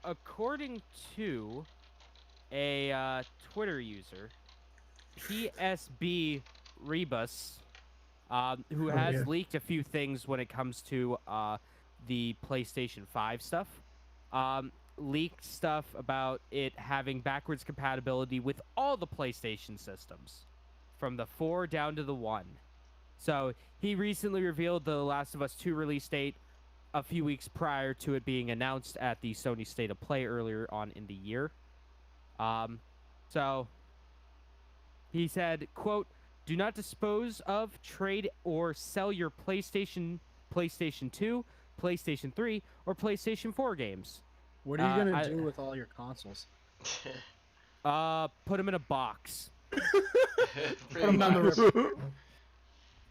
according to a Twitter user, PSB Rebus, who Oh, has yeah. leaked a few things when it comes to the PlayStation 5 stuff, leaked stuff about it having backwards compatibility with all the PlayStation systems, from the 4 down to the 1. So he recently revealed the Last of Us 2 release date a few weeks prior to it being announced at the Sony State of Play earlier on in the year. So he said, quote, "Do not dispose of, trade, or sell your PlayStation 2, PlayStation 3, or PlayStation 4 games. What are you gonna I- do with all your consoles? Put them in a box. Pretty them down the much. river.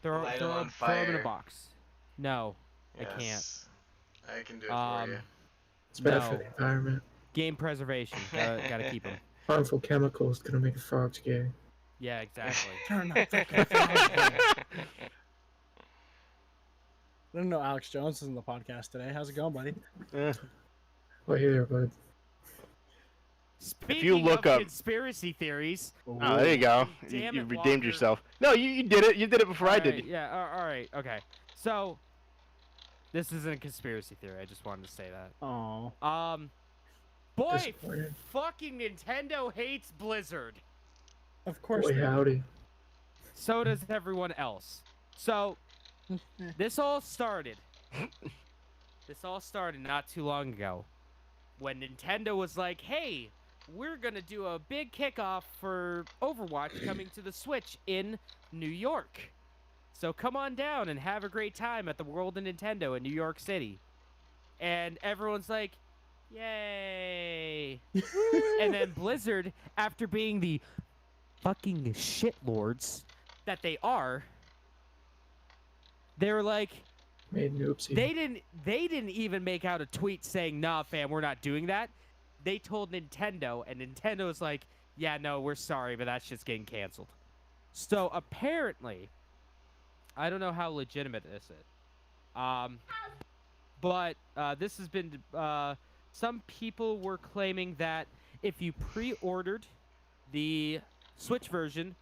Throw Light 'em them on in a fire. box. No, I can't. Yes. I can do it for Um, you. It's bad for No. the environment. Game preservation. Gotta keep them. Harmful chemicals gonna make the frogs gay. Yeah, exactly. Turn that fucking phone. I didn't know Alex Jones is in the podcast today. How's it going, buddy? Eh. Well, here, bud. Speaking look of up- conspiracy theories. Oh, there you go. Damn You it, redeemed Walker. yourself. No, you did it. You did it before I Alright, did. Yeah, all right, okay. So, this isn't a conspiracy theory. I just wanted to say that. Oh, Boy, Disappointed. fucking Nintendo hates Blizzard. of course. Boy, they- howdy. So does everyone else. So, this all started. This all started not too long ago, when Nintendo was like, "Hey, we're gonna do a big kickoff for Overwatch coming to the Switch in New York. So come on down and have a great time at the World of Nintendo in New York City." And everyone's like, "Yay!" And then Blizzard, after being the fucking shitlords that they are, they were like, Made an oopsie. they didn't even make out a tweet saying, "Nah, fam, we're not doing that." They told Nintendo, and Nintendo was like, "Yeah, no, we're sorry, but that's just getting canceled." So apparently, I don't know how legitimate this is, but this has been. Some people were claiming that if you pre-ordered the Switch version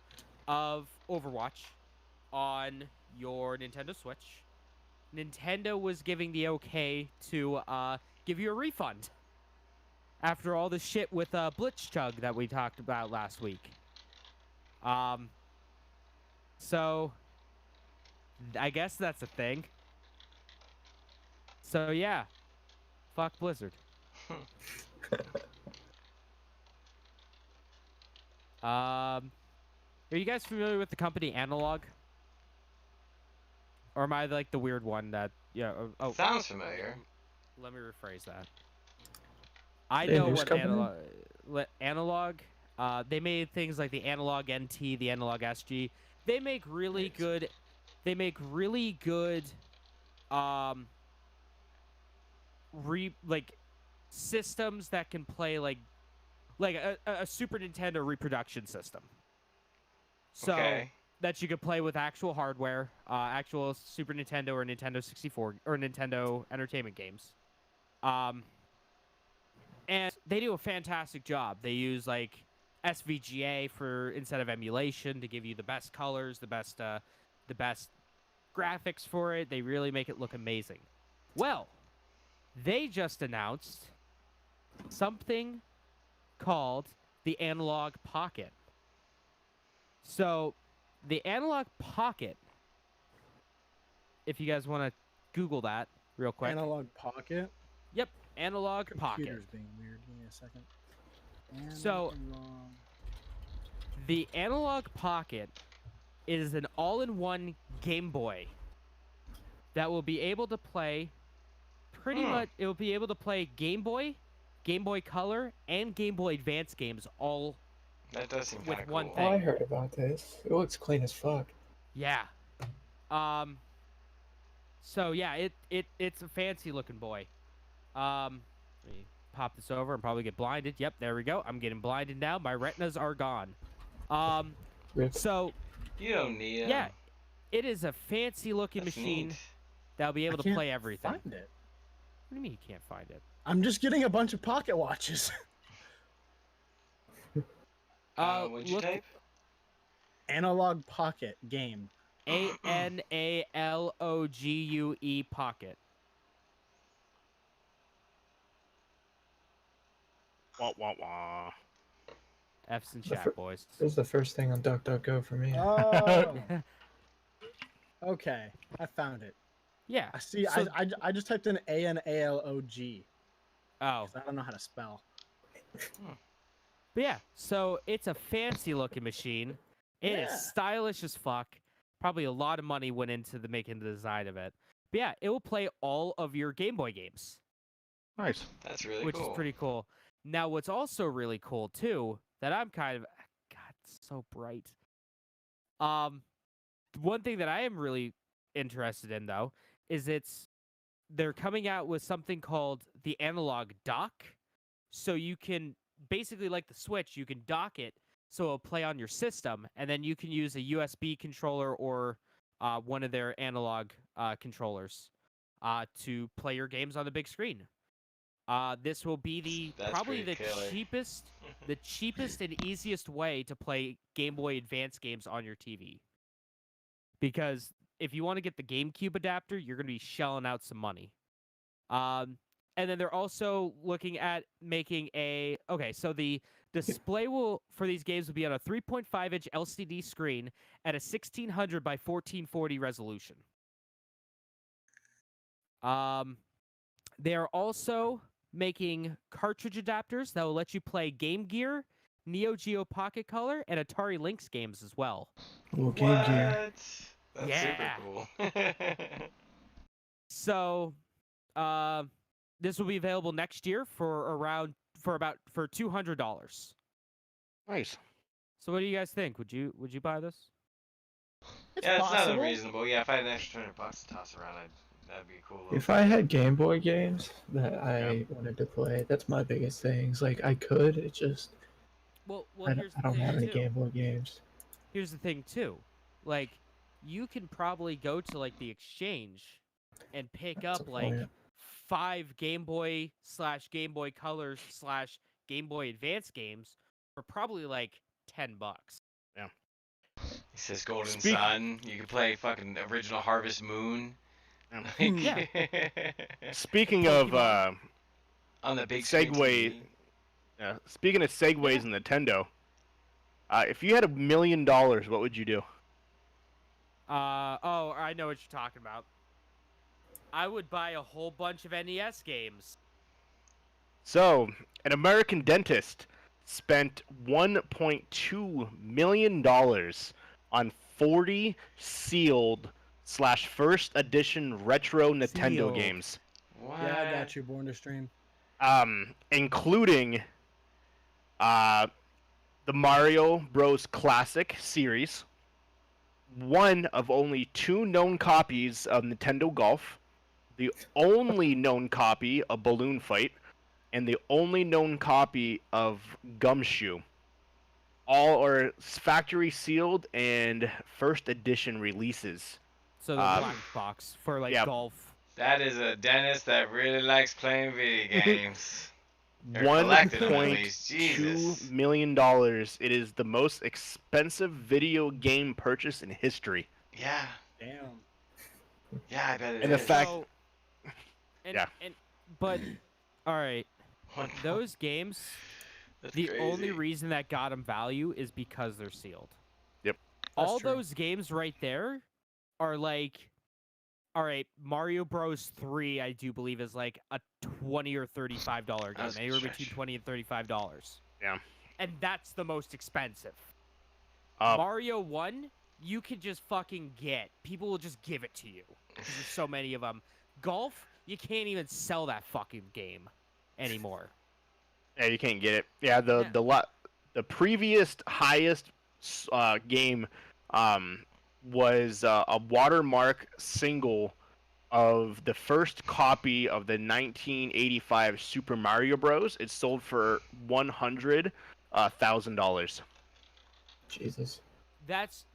of Overwatch on your Nintendo Switch, Nintendo was giving the okay to give you a refund after all the shit with Blitzchug that we talked about last week. So I guess that's a thing. So yeah, fuck Blizzard. Are you guys familiar with the company Analog? Or am I like the weird one that oh Sounds familiar. let me rephrase that. I They a know news what company? Analog they made things like the Analog NT, the Analog SG. They make really good um like systems that can play like a Super Nintendo reproduction system. So Okay. that you could play with actual hardware, actual Super Nintendo or Nintendo 64 or Nintendo Entertainment games. And they do a fantastic job. They use like SVGA for instead of emulation to give you the best colors, the best graphics for it. They really make it look amazing. Well, they just announced something called the Analog Pocket. So, the Analog Pocket, if you guys want to Google that real quick. Analog Pocket. Yep, Analog Pocket. Computer's being weird. Give me a second. So, Analog. the Analog Pocket is an all-in-one Game Boy that will be able to play pretty much. It will be able to play Game Boy, Game Boy Color, and Game Boy Advance games all That does seem with kind of one cool. thing. Oh, I heard about this. It looks clean as fuck. Yeah. So yeah, it's a fancy looking boy. Let me pop this over and probably get blinded. Yep, there we go. I'm getting blinded now. My retinas are gone. Rip. So You don't need 'em. yeah, it is a fancy looking That's machine neat. that'll be able to can't play everything. Find it. What do you mean you can't find it? I'm just getting a bunch of pocket watches. What'd you Look, type? Analog Pocket game. ANALOGUE Pocket. Wah wah wah. F's in The chat, fir- boys. This is the first thing on DuckDuckGo for me. Oh. Okay, I found it. Yeah. I see. So- I just typed in ANALOG. Oh. 'Cause I don't know how to spell. But yeah, so it's a fancy looking machine. It is Yeah. stylish as fuck. Probably a lot of money went into the making the design of it. But yeah, it will play all of your Game Boy games, Nice. That's really which cool. is pretty cool. Now, what's also really cool too, that I'm kind of God, it's so bright. One thing that I am really interested in though is they're coming out with something called the Analog Dock. So you can basically like the Switch, you can dock it so it'll play on your system, and then you can use a USB controller or one of their analog controllers to play your games on the big screen. This will be That's probably the pretty killer. cheapest and easiest way to play Game Boy Advance games on your TV. Because if you want to get the GameCube adapter, you're going to be shelling out some money. And then they're also looking at making so the display for these games will be on a 3.5-inch LCD screen at a 1600 by 1440 resolution. They are also making cartridge adapters that will let you play Game Gear, Neo Geo Pocket Color, and Atari Lynx games as well. Little Game Gear. What? That's Yeah. super cool. So, this will be available next year for $200. Nice. So, what do you guys think? Would you buy this? It's Yeah, it's not possible. unreasonable. Yeah, if I had an extra $200 to toss around, that'd be a cool. Little If I had Game Boy games that I wanted to play, that's my biggest thing. It's like I could, it just Well, I here's the don't thing have any too. Game Boy games. Here's the thing too. Like, you can probably go to like the exchange and pick That's up a like point. 5 Game Boy / Game Boy Colors / Game Boy Advance games for probably like $10. He says Golden Speak- Sun. You can play fucking original Harvest Moon. Yeah. Speaking of On the big screen Segway, TV. speaking of segues and Nintendo, if you had $1 million, what would you do? Oh, I know what you're talking about. I would buy a whole bunch of NES games. So, an American dentist spent $1.2 million on 40 sealed slash first edition retro Nintendo Sealed. games, What? Yeah, I got you. Born to stream. including uh, the Mario Bros. Classic series, one of only 2 known copies of Nintendo Golf, the only known copy of Balloon Fight, and the only known copy of Gumshoe. All are factory sealed and first edition releases. So the Um, black box for like yeah. golf. That is a dentist that really likes playing video games. Or One collected them at point least. two Jesus. million dollars. It is the most expensive video game purchase in history. Yeah. Damn. Yeah, I bet it And the is. fact- So, and, Yeah. but all right, One those games. That's The crazy. only reason that got them value is because they're sealed. Yep. All true. those games right there are like, all right, Mario Bros. 3, I do believe, is like a $20 or $35 game, That's a anywhere stretch. between $20 and $35. Yeah. And that's the most expensive. Uh, Mario 1, you can just fucking get. People will just give it to you because there's so many of them. Golf, you can't even sell that fucking game anymore. Yeah, you can't get it. Yeah, Yeah. the previous highest game was a watermark single of the first copy of the 1985 Super Mario Bros. It sold for $100,000. Jesus. That's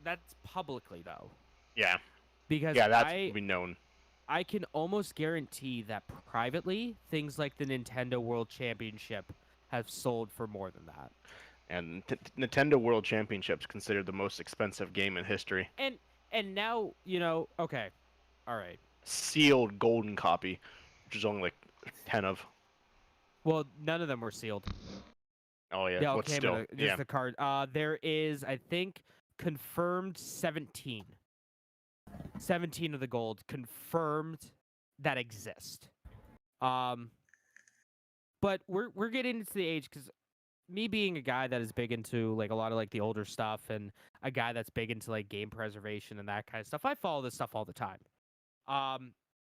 publicly though. Yeah, Because yeah, that's I be known. I can almost guarantee that privately, things like the Nintendo World Championship have sold for more than that. And Nintendo World Championships considered the most expensive game in history. And now, okay. All right. Sealed golden copy, which is only like 10 of. Well, none of them were sealed. Oh yeah, They all but came still, in just yeah. the card. There is, I think, confirmed 17. 17 of the gold confirmed that exist. But we're getting into the age because me being a guy that is big into like a lot of like the older stuff and a guy that's big into like game preservation and that kind of stuff, I follow this stuff all the time.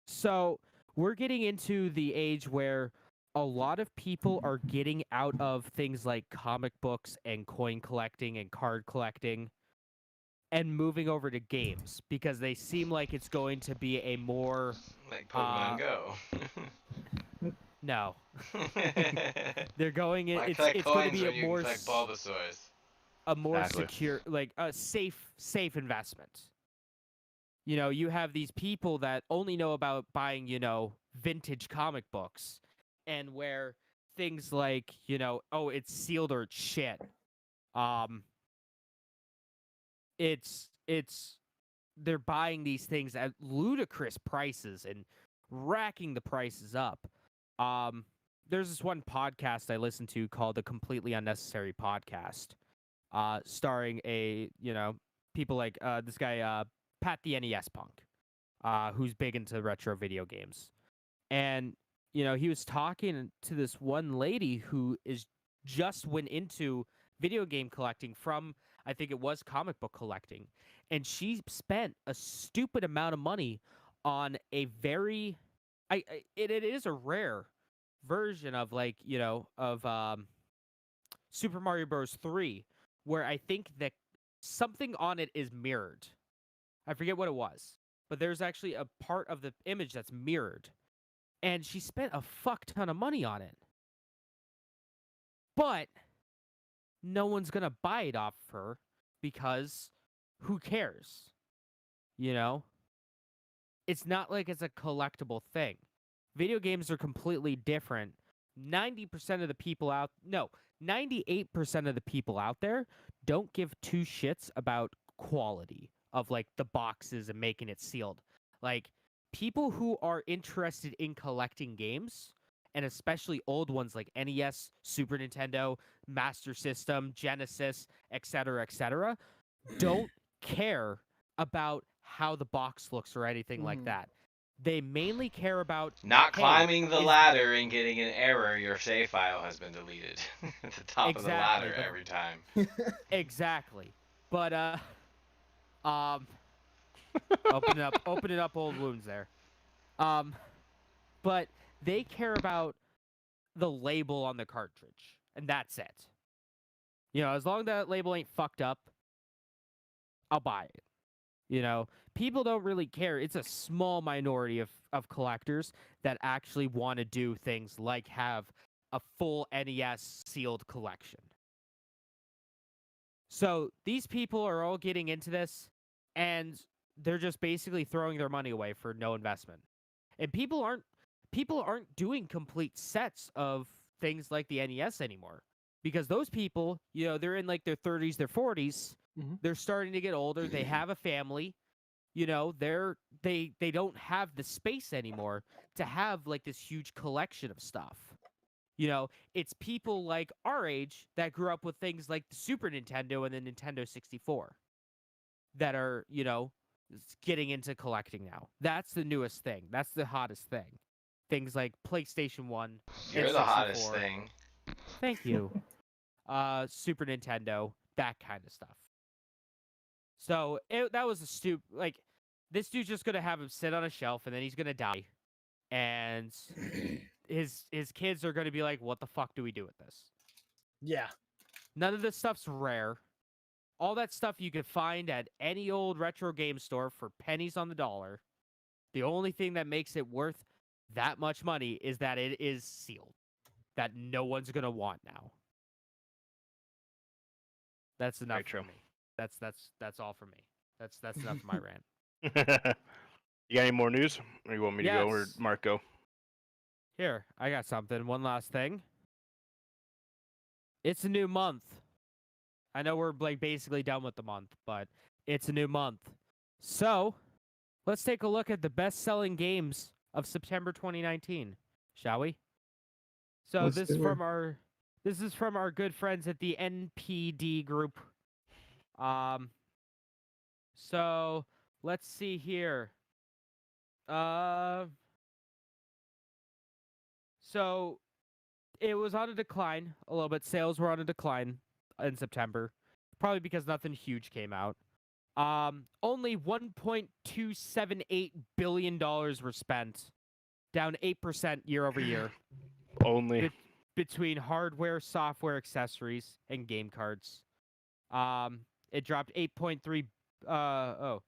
So we're getting into the age where a lot of people are getting out of things like comic books and coin collecting and card collecting and moving over to games because they seem like it's going to be a more Like Pokemon Go. no. They're going in. Why It's collect going to coins be when a you more can collect Bulbasaurs? a more Exactly. secure, like a safe investment. You have these people that only know about buying, vintage comic books, and where things like, oh, it's sealed or it's shit. It's they're buying these things at ludicrous prices and racking the prices up. There's this one podcast I listen to called The Completely Unnecessary Podcast, starring people like this guy Pat the NES Punk, who's big into retro video games. And, he was talking to this one lady who just went into video game collecting from, I think it was comic book collecting. And she spent a stupid amount of money on a very, it is a rare version of Super Mario Bros. 3, where I think that something on it is mirrored. I forget what it was, but there's actually a part of the image that's mirrored. And she spent a fuck ton of money on it. But no one's going to buy it off of her because who cares? It's not like it's a collectible thing. Video games are completely different. 98% of the people out there don't give two shits about quality of like the boxes and making it sealed. Like people who are interested in collecting games, and especially old ones like NES, Super Nintendo, Master System, Genesis, etc., don't care about how the box looks or anything like that. they mainly care about Not hey, climbing the is- ladder and getting an error. Your save file has been deleted at the top of the Exactly, ladder but- every time. exactly. But um, opening up old wounds there. But they care about the label on the cartridge, and that's it. You know, as long as that label ain't fucked up, I'll buy it. You know, people don't really care. It's a small minority of collectors that actually want to do things like have a full NES sealed collection. So these people are all getting into this, and they're just basically throwing their money away for no investment. And people aren't doing complete sets of things like the NES anymore, because those people, you know, they're in like their 30s, their 40s. Mhm. They're starting to get older. They have a family. You know, they don't have the space anymore to have like this huge collection of stuff. You know, it's people like our age that grew up with things like the Super Nintendo and the Nintendo 64 that are, you know, getting into collecting now. That's the newest thing. That's the hottest thing. Things like PlayStation 1 You're and the hottest 64. thing. Thank you. Super Nintendo, that kind of stuff. So that was a stupid. Like, this dude's just gonna have him sit on a shelf, and then he's gonna die, and his kids are gonna be like, "What the fuck do we do with this?" Yeah. None of this stuff's rare. All that stuff you could find at any old retro game store for pennies on the dollar. The only thing that makes it worth that much money is that it is sealed, that no one's gonna want now. That's enough Very for true. me. That's all for me. That's enough for my rant. You got any more news? Or you want me to go, or Yes. Mark go? Here, I got something. One last thing. It's a new month. I know we're like basically done with the month, but it's a new month. So, let's take a look at the best-selling games of September 2019, shall we? So Let's this do it. this is from our good friends at the NPD group. So let's see here. So it was on a decline a little bit. Sales were on a decline in September, probably because nothing huge came out. Only $1.278 billion were spent, down 8% year over year, Only. between hardware, software, accessories, and game cards. It dropped 8.3. Oh.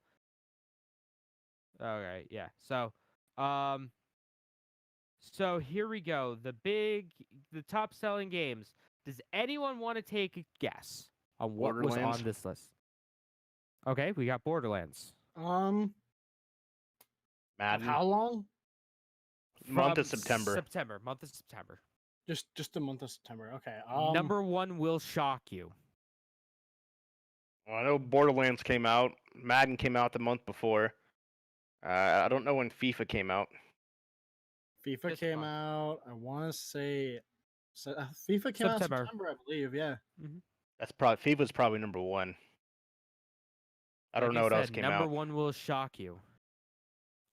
Okay, yeah. So here we go. The top selling games. Does anyone want to take a guess on what was Borderlands? on this list? Okay, we got Borderlands. Madden. How long? Month of From September. Month of September. Just the month of September. Okay. Number one will shock you. Well, I know Borderlands came out. Madden came out the month before. I don't know when FIFA came out. FIFA This came month. out. I want to say FIFA came out in September. September, I believe. Yeah. That's probably FIFA's probably number one. I don't Like know what else said, came number out. one will shock you.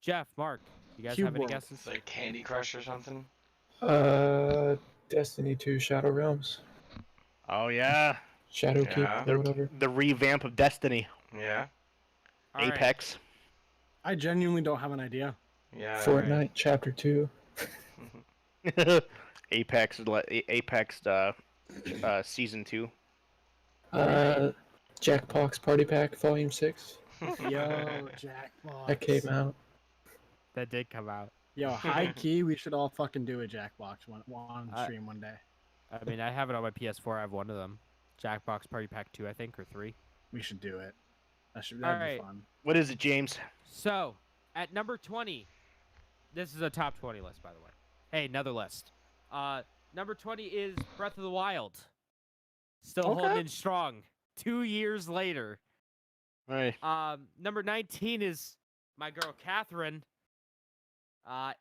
Jeff, Mark, you guys Cube have any World. guesses? It's like Candy Crush or something. Destiny 2 Shadow Realms. Oh yeah, Shadow Yeah. Keep or whatever. the revamp of Destiny. Yeah. All right. Apex. I genuinely don't have an idea. Yeah. Fortnite right. Chapter 2. Apex. Apex. Season 2. Jackbox Party Pack Volume 6. Yo, Jackbox. That came out. That did come out. Yo, high key, we should all fucking do a Jackbox on I- stream one day. I mean, I have it on my PS4. I have one of them. Jackbox Party Pack 2, I think, or 3. We should do it. That'd be Alright. fun. What is it, James? So, at number 20, this is a top 20 list, by the way. Hey, another list. Number 20 is Breath of the Wild. Still Okay. holding strong. 2 years later. Hey. Number 19 is my girl Catherine.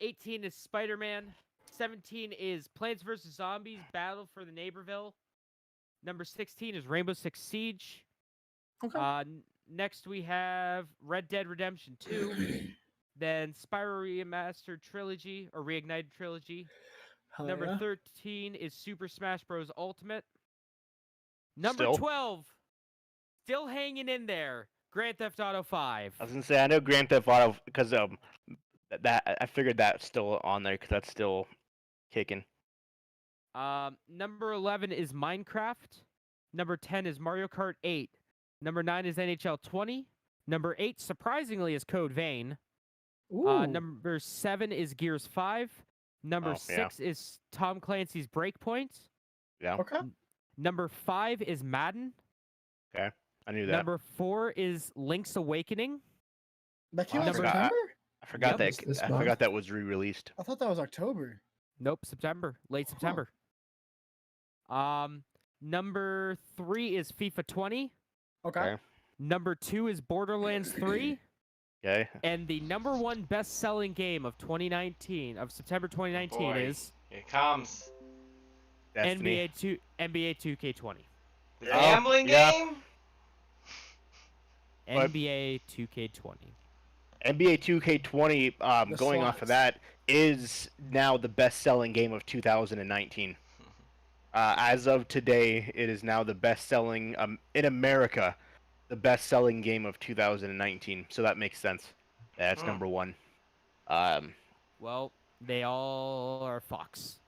18 is Spider-Man. 17 is Plants vs. Zombies Battle for the Neighborville. Number 16 is Rainbow Six Siege. Okay. Next we have Red Dead Redemption 2. Then Spyro Remastered Trilogy or Reignited Trilogy. Hell Number yeah. 13 is Super Smash Bros. Ultimate. Number Still? 12, still hanging in there, Grand Theft Auto 5. I was gonna say I know Grand Theft Auto because that I figured that's still on there because that's still kicking. Number 11 is Minecraft. Number 10 is Mario Kart 8. Number 9 is NHL 20. Number 8, surprisingly, is Code Vein. Ooh. Number 7 is Gears 5. Number Oh, yeah. 6 is Tom Clancy's Breakpoint. Yeah, Okay. Number 5 is Madden. I knew that. Number 4 is Link's Awakening. That came I out in forgot- September? I forgot Yep. This I month? forgot that was re-released. I thought that was October. Nope, September. Late Huh. September. Number 3 is FIFA 20. Okay. Okay. Number 2 is Borderlands 3. Okay. And the number 1 best-selling game of 2019, of September 2019, Boy. is It comes. Destiny. NBA 2K20. The Oh, gambling yeah. game? But- NBA 2K20. NBA 2K20, The going off slots. of that, is now the best-selling game of 2019. As of today, it is now the best-selling in America, the best-selling game of 2019. So that makes sense. That's Hmm. number one. Well, they all are fucks.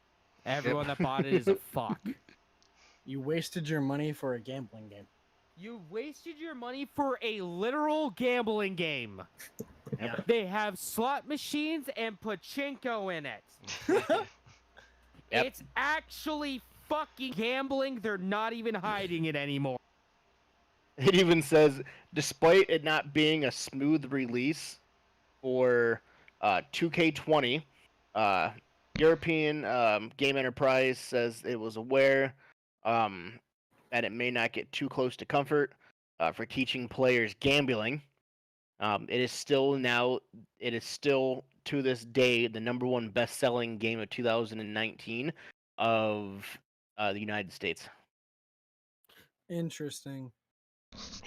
Everyone that bought it is a fuck. You wasted your money for a gambling game. You wasted your money for a literal gambling game. Yeah. They have slot machines and pachinko in it. Yep. It's actually fucking gambling. They're not even hiding it anymore. It even says, despite it not being a smooth release for 2K20, European Game Enterprise says it was aware that it may not get too close to comfort for teaching players gambling. It is still to this day the number one best-selling game of 2019 of the United States. Interesting.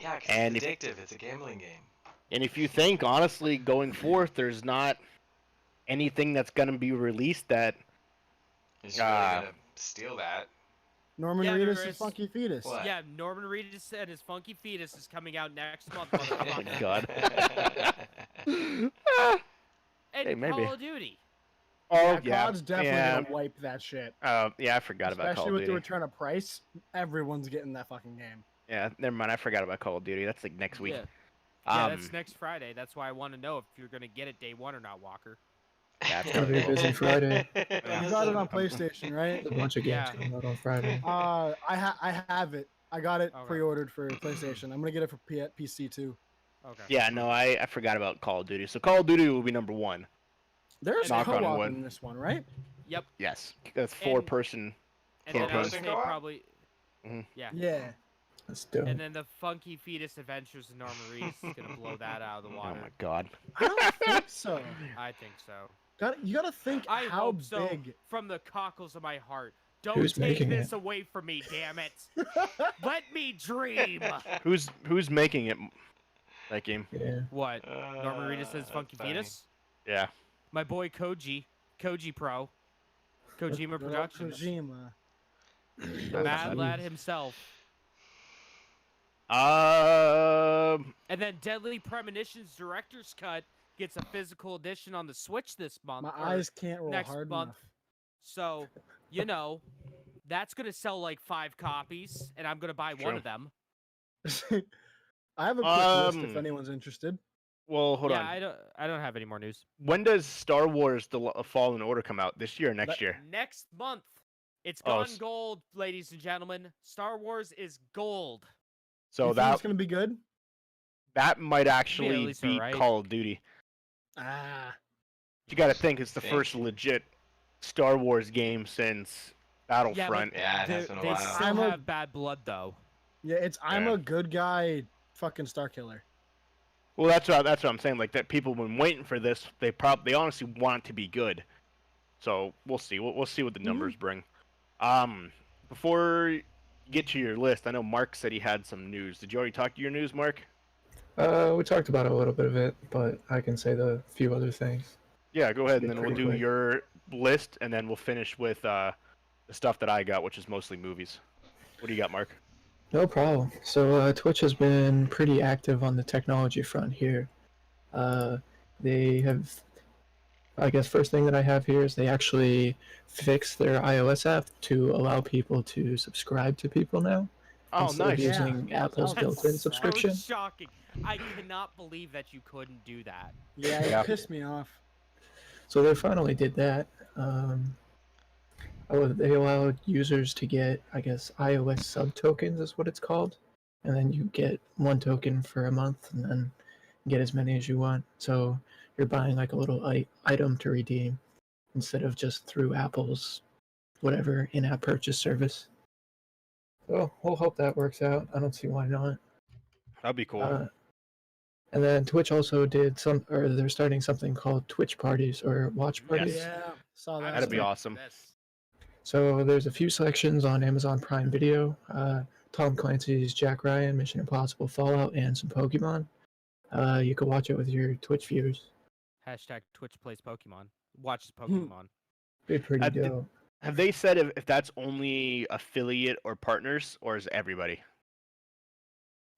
Yeah, 'cause And it's if- addictive. It's a gambling game. And if you think, honestly, going forth, there's not anything that's going to be released that Is really gonna steal that. Norman Yeah, there Reedus' is. Funky Fetus. What? Yeah, Norman Reedus and his Funky Fetus is coming out next month. Oh motherfucker. my God. And Hey, maybe. Call of Duty. Oh COD's definitely yeah. gonna wipe that shit. Yeah, I forgot about Especially Call of with the Duty. return of price, everyone's getting that fucking game. Yeah, never mind. I forgot about Call of Duty. That's like next week. Yeah. Yeah, that's next Friday. That's why I want to know if you're gonna get it day one or not, Walker. That's Gonna be a busy Friday. You got it on PlayStation, right? There's a bunch of games Yeah. coming out on Friday. I have it. I got it Okay. pre-ordered for PlayStation. I'm gonna get it for PC too. Okay. Yeah, no, I forgot about Call of Duty. So Call of Duty will be number one. There's Knock on co-op wood. in this one, right? Yep. Yes, that's And- four-person. And then I would Campaign. say Co-op? probably. Mhm. Yeah. Yeah. That's dope. And then the Funky Fetus Adventures of Norman Reedus is gonna blow that out of the Oh water. my God. I don't think so. I think so. You gotta think I how hope so big. from the cockles of my heart. Don't Who's take making this it? away from me, damn it. Let me dream. Who's making it? That game. Yeah. What? Norman Reedus says that's Funky funny. Fetus? Yeah. My boy Koji Pro. Kojima Good old Productions. Kojima. Mad funny. Lad himself. And then Deadly Premonitions Director's Cut gets a physical edition on the Switch this month. My or eyes can't roll next hard month. So, that's going to sell like 5 copies, and I'm going to buy one True. of them. enough. I have a quick list if Um, anyone's interested. Well, hold yeah, on. I don't have any more news. When does Star Wars: The Fallen Order come out? This year or next That- year? Next month. It's Oh, gone gold, ladies and gentlemen. Star Wars is gold. So You think it's that gonna be good. that might actually least beat alright. Call of Duty. Ah, You got to think it's the Think. first legit Star Wars game since Battlefront. Yeah, it has been a They while. still I'm a- have bad blood, though. yeah. I'm Yeah. a good guy, fucking Star Killer. Well, that's what I'm saying. Like that, people have been waiting for this. They honestly want it to be good. So we'll see. We'll see what the numbers bring. Before you get to your list, I know Mark said he had some news. Did you already talk to your news, Mark? We talked about a little bit of it, but I can say the few other things. Yeah, go ahead, and Be then we'll pretty do quick. your list, and then we'll finish with the stuff that I got, which is mostly movies. What do you got, Mark? No problem. So Twitch has been pretty active on the technology front here. Uh, they have, I guess, first thing that I have here is they actually fixed their iOS app to allow people to subscribe to people now Oh, instead of nice. Yeah. using Apple's That was built-in sad. So subscription. shocking. I cannot believe that you couldn't do that. Yeah, it Yeah. pissed me off. So they finally did that. They allowed users to get, I guess, iOS sub tokens is what it's called, and then you get one token for a month, and then get as many as you want. So you're buying like a little item to redeem instead of just through Apple's whatever in-app purchase service. So we'll hope that works out. I don't see why not. That'd be cool. And then Twitch also did or they're starting something called Twitch parties or watch parties. Yes. Yeah, saw that. That'd be stuff. awesome. So there's a few selections on Amazon Prime Video. Tom Clancy's Jack Ryan, Mission Impossible, Fallout, and some Pokemon. You could watch it with your Twitch viewers. Hashtag Twitch plays Pokemon. Watches Pokemon. Be pretty Did- dope. Have they said if that's only affiliate or partners, or is everybody?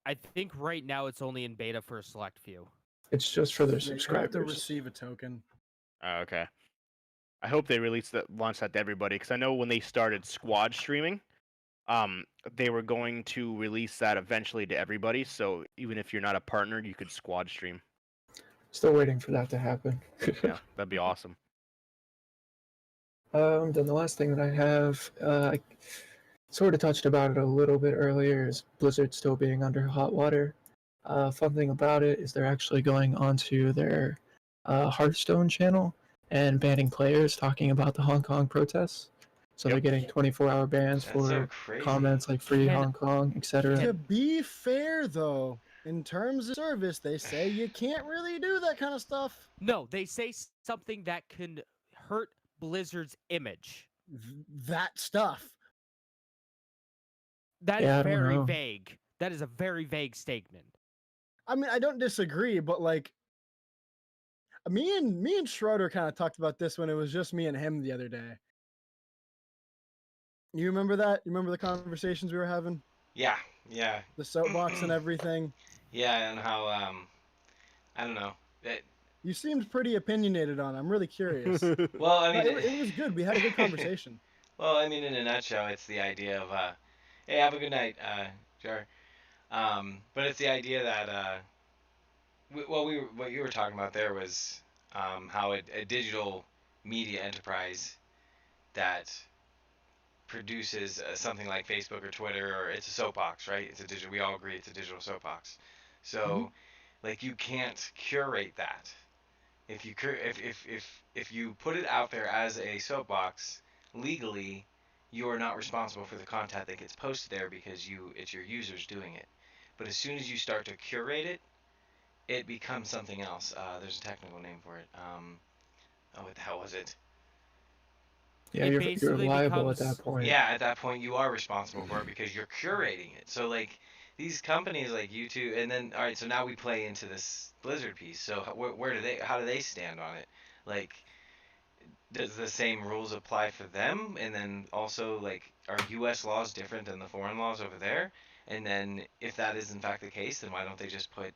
I think right now it's only in beta for a select few. It's just for their Yeah, you have to subscribers. receive a token. Oh, okay. I hope they launch that to everybody, because I know when they started squad streaming, they were going to release that eventually to everybody. So even if you're not a partner, you could squad stream. Still waiting for that to happen. Yeah, that'd be awesome. Then the last thing that I have, I sort of touched about it a little bit earlier, is Blizzard still being under hot water. Fun thing about it is they're actually going onto their Hearthstone channel and banning players talking about the Hong Kong protests. So they're Yep. getting 24-hour bans That's so for crazy. comments like "Free Can- Hong Kong," etc. To be fair, though, in terms of service, they say you can't really do that kind of stuff. No, they say something that can hurt Blizzard's image. That stuff. That Yeah, I is don't very know. vague. That is a very vague statement. I mean, I don't disagree, but like, me and Schroeder kind of talked about this when it was just me and him the other day. You remember that? You remember the conversations we were having? Yeah. The soapbox and everything? Yeah, and how I don't know. You seemed pretty opinionated on it. I'm really curious. Well, I No, mean, it was good. We had a good conversation. well, I mean, in a nutshell, it's the idea of hey, have a good night, Jar. But it's the idea that what you were talking about there was how a digital media enterprise that produces something like Facebook or Twitter, or it's a soapbox, right? It's a digital. We all agree it's a digital soapbox. So, like, you can't curate that. If you if you put it out there as a soapbox legally, you are not responsible for the content that gets posted there because it's your users doing it. But as soon as you start to curate it, it becomes something else. There's a technical name for it. What the hell was it? Yeah, It you're basically liable at becomes- that point. Yeah, at that point you are responsible for it because you're curating it. So like these companies like YouTube, and then all right, so now we play into this Blizzard piece. So how do they stand on it? Like, does the same rules apply for them? And then also like, are U.S. laws different than the foreign laws over there? And then if that is in fact the case, then why don't they just put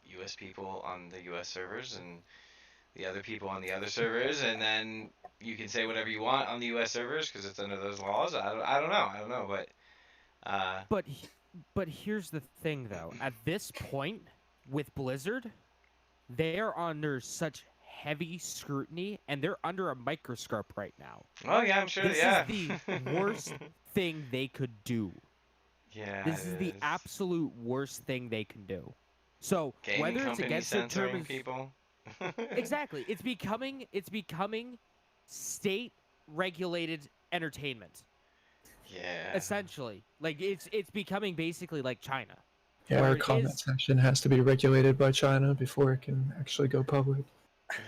U.S. people on the U.S. servers and the other people on the other servers, and then you can say whatever you want on the U.S. servers because it's under those laws. I don't know, but But here's the thing, though. At this point, with Blizzard, they're under such heavy scrutiny, and they're under a microscope right now. oh yeah, I'm sure. This Yeah, is the worst thing they could do. Yeah, This is it the absolute worst thing they can do. So gaming whether it's company against their censoring terms, people. exactly, it's becoming state regulated entertainment. Yeah. Essentially, like it's becoming basically like China. Yeah, where our it comment is- section has to be regulated by China before it can actually go public.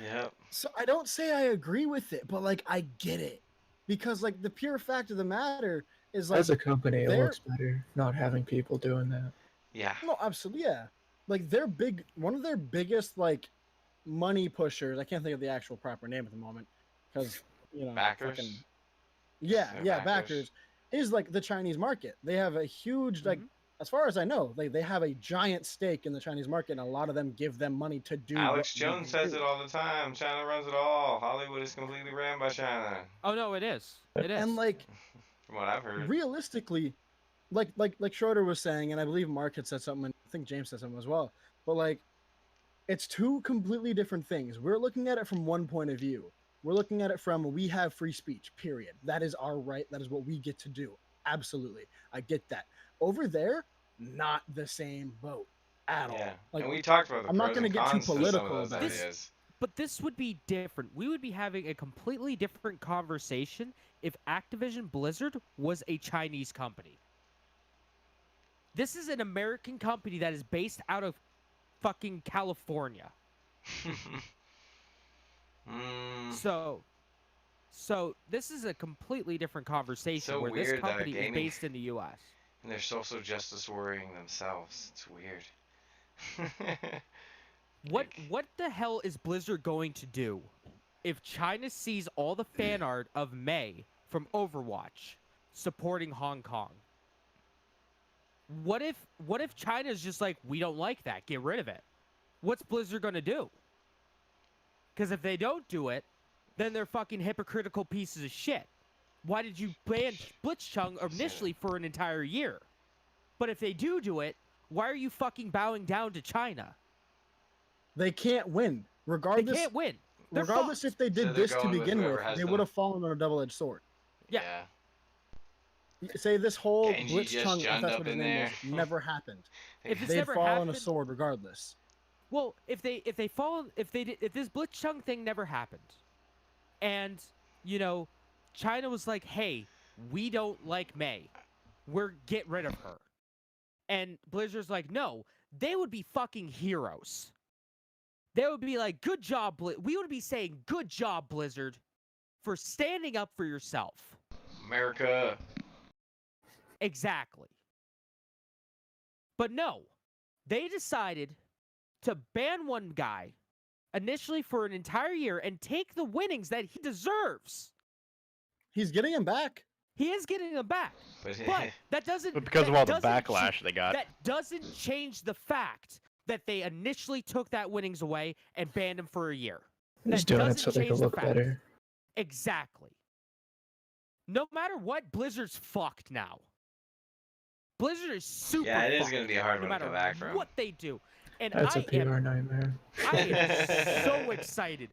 Yep. So I don't say I agree with it, but like I get it. Because like the pure fact of the matter is like As a company, it they're- looks better not having people doing that. Yeah. no, absolutely, yeah. like their one of their biggest like money pushers. I can't think of the actual proper name at the moment because Backers. Yeah, backers is like the Chinese market. They have a huge like, as far as I know, they have a giant stake in the Chinese market, and a lot of them give them money to do. Alex what Jones they says do. it all the time. China runs it all. Hollywood is completely ran by China. Oh no, it is. It is. And like, from what I've heard, realistically, like Schroeder was saying, and I believe Mark had said something, and I think James said something as well. But like, it's two completely different things. We're looking at it from one point of view. We're looking at it from we have free speech, period. That is our right. That is what we get to do. Absolutely. I get that. Over there, not the same boat at all. Like, and we talked about the I'm not going to get too political about ideas. But this would be different. We would be having a completely different conversation if Activision Blizzard was a Chinese company. This is an American company that is based out of fucking California. So this is a completely different conversation where this company is based in the U.S. And they're social justice worrying themselves. It's weird. What the hell is Blizzard going to do if China sees all the fan art of Mei from Overwatch supporting Hong Kong? What if China's just like, we don't like that, get rid of it? What's Blizzard going to do? Because if they don't do it, then they're fucking hypocritical pieces of shit. Why did you ban Blitzchung initially for an entire year? But if they do it, why are you fucking bowing down to China? They can't win. Regardless, they can't win. Regardless if they did this to begin with, they would have fallen on a double-edged sword. Yeah. Say this whole Genji Blitzchung, if that's what his name is, never happened. They'd fall on a sword regardless. Well, if this Blitzchung thing never happened, and China was like, hey, we don't like Mei, get rid of her, and Blizzard's like, no, they would be fucking heroes. They would be like, good job, we would be saying, good job, Blizzard, for standing up for yourself. America. Exactly. But no, they decided to ban one guy initially for an entire year and take the winnings that he deserves. He's getting him back. He is getting them back. But that doesn't... But because of all the backlash they got. That doesn't change the fact that they initially took that winnings away and banned him for a year. He's doing it so they can look better. Exactly. No matter what, Blizzard's fucked now. Blizzard is super fucked. Yeah, it is going to be a hard one to come back from. What they do. And that's a PR nightmare. I am so excited.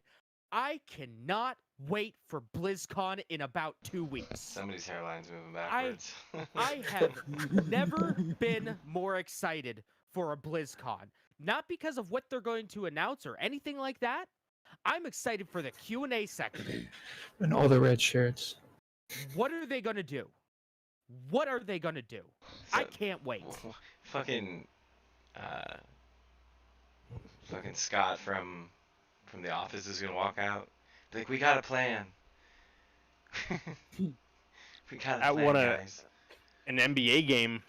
I cannot wait for BlizzCon in about 2 weeks. Somebody's hairline's moving backwards. I have never been more excited for a BlizzCon. Not because of what they're going to announce or anything like that. I'm excited for the Q&A section. And all the red shirts. What are they going to do? What are they going to do? So, I can't wait. Fucking Scott from The Office is going to walk out. Like, we got a plan. We got a plan, guys. An NBA game,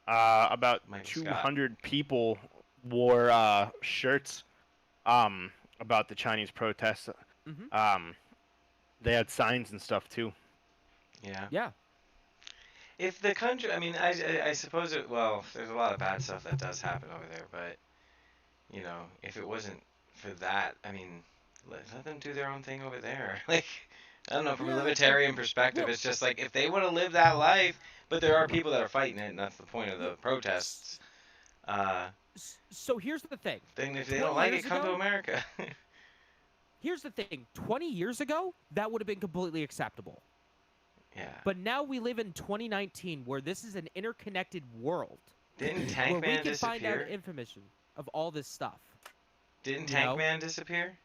about 200 people wore shirts about the Chinese protests. Mm-hmm. They had signs and stuff too. Yeah. Yeah. If the country, I mean, I suppose there's a lot of bad stuff that does happen over there, but, if it wasn't for that, I mean, let them do their own thing over there. Like, I don't know, from a libertarian perspective, it's just like, if they want to live that life, but there are people that are fighting it, and that's the point of the protests. So here's the thing. Then if they don't like it, come to America. Here's the thing. 20 years ago, that would have been completely acceptable. Yeah. But now we live in 2019, where this is an interconnected world. Didn't Tank Man disappear? Where we can find out information of all this stuff. Didn't Tank Man disappear?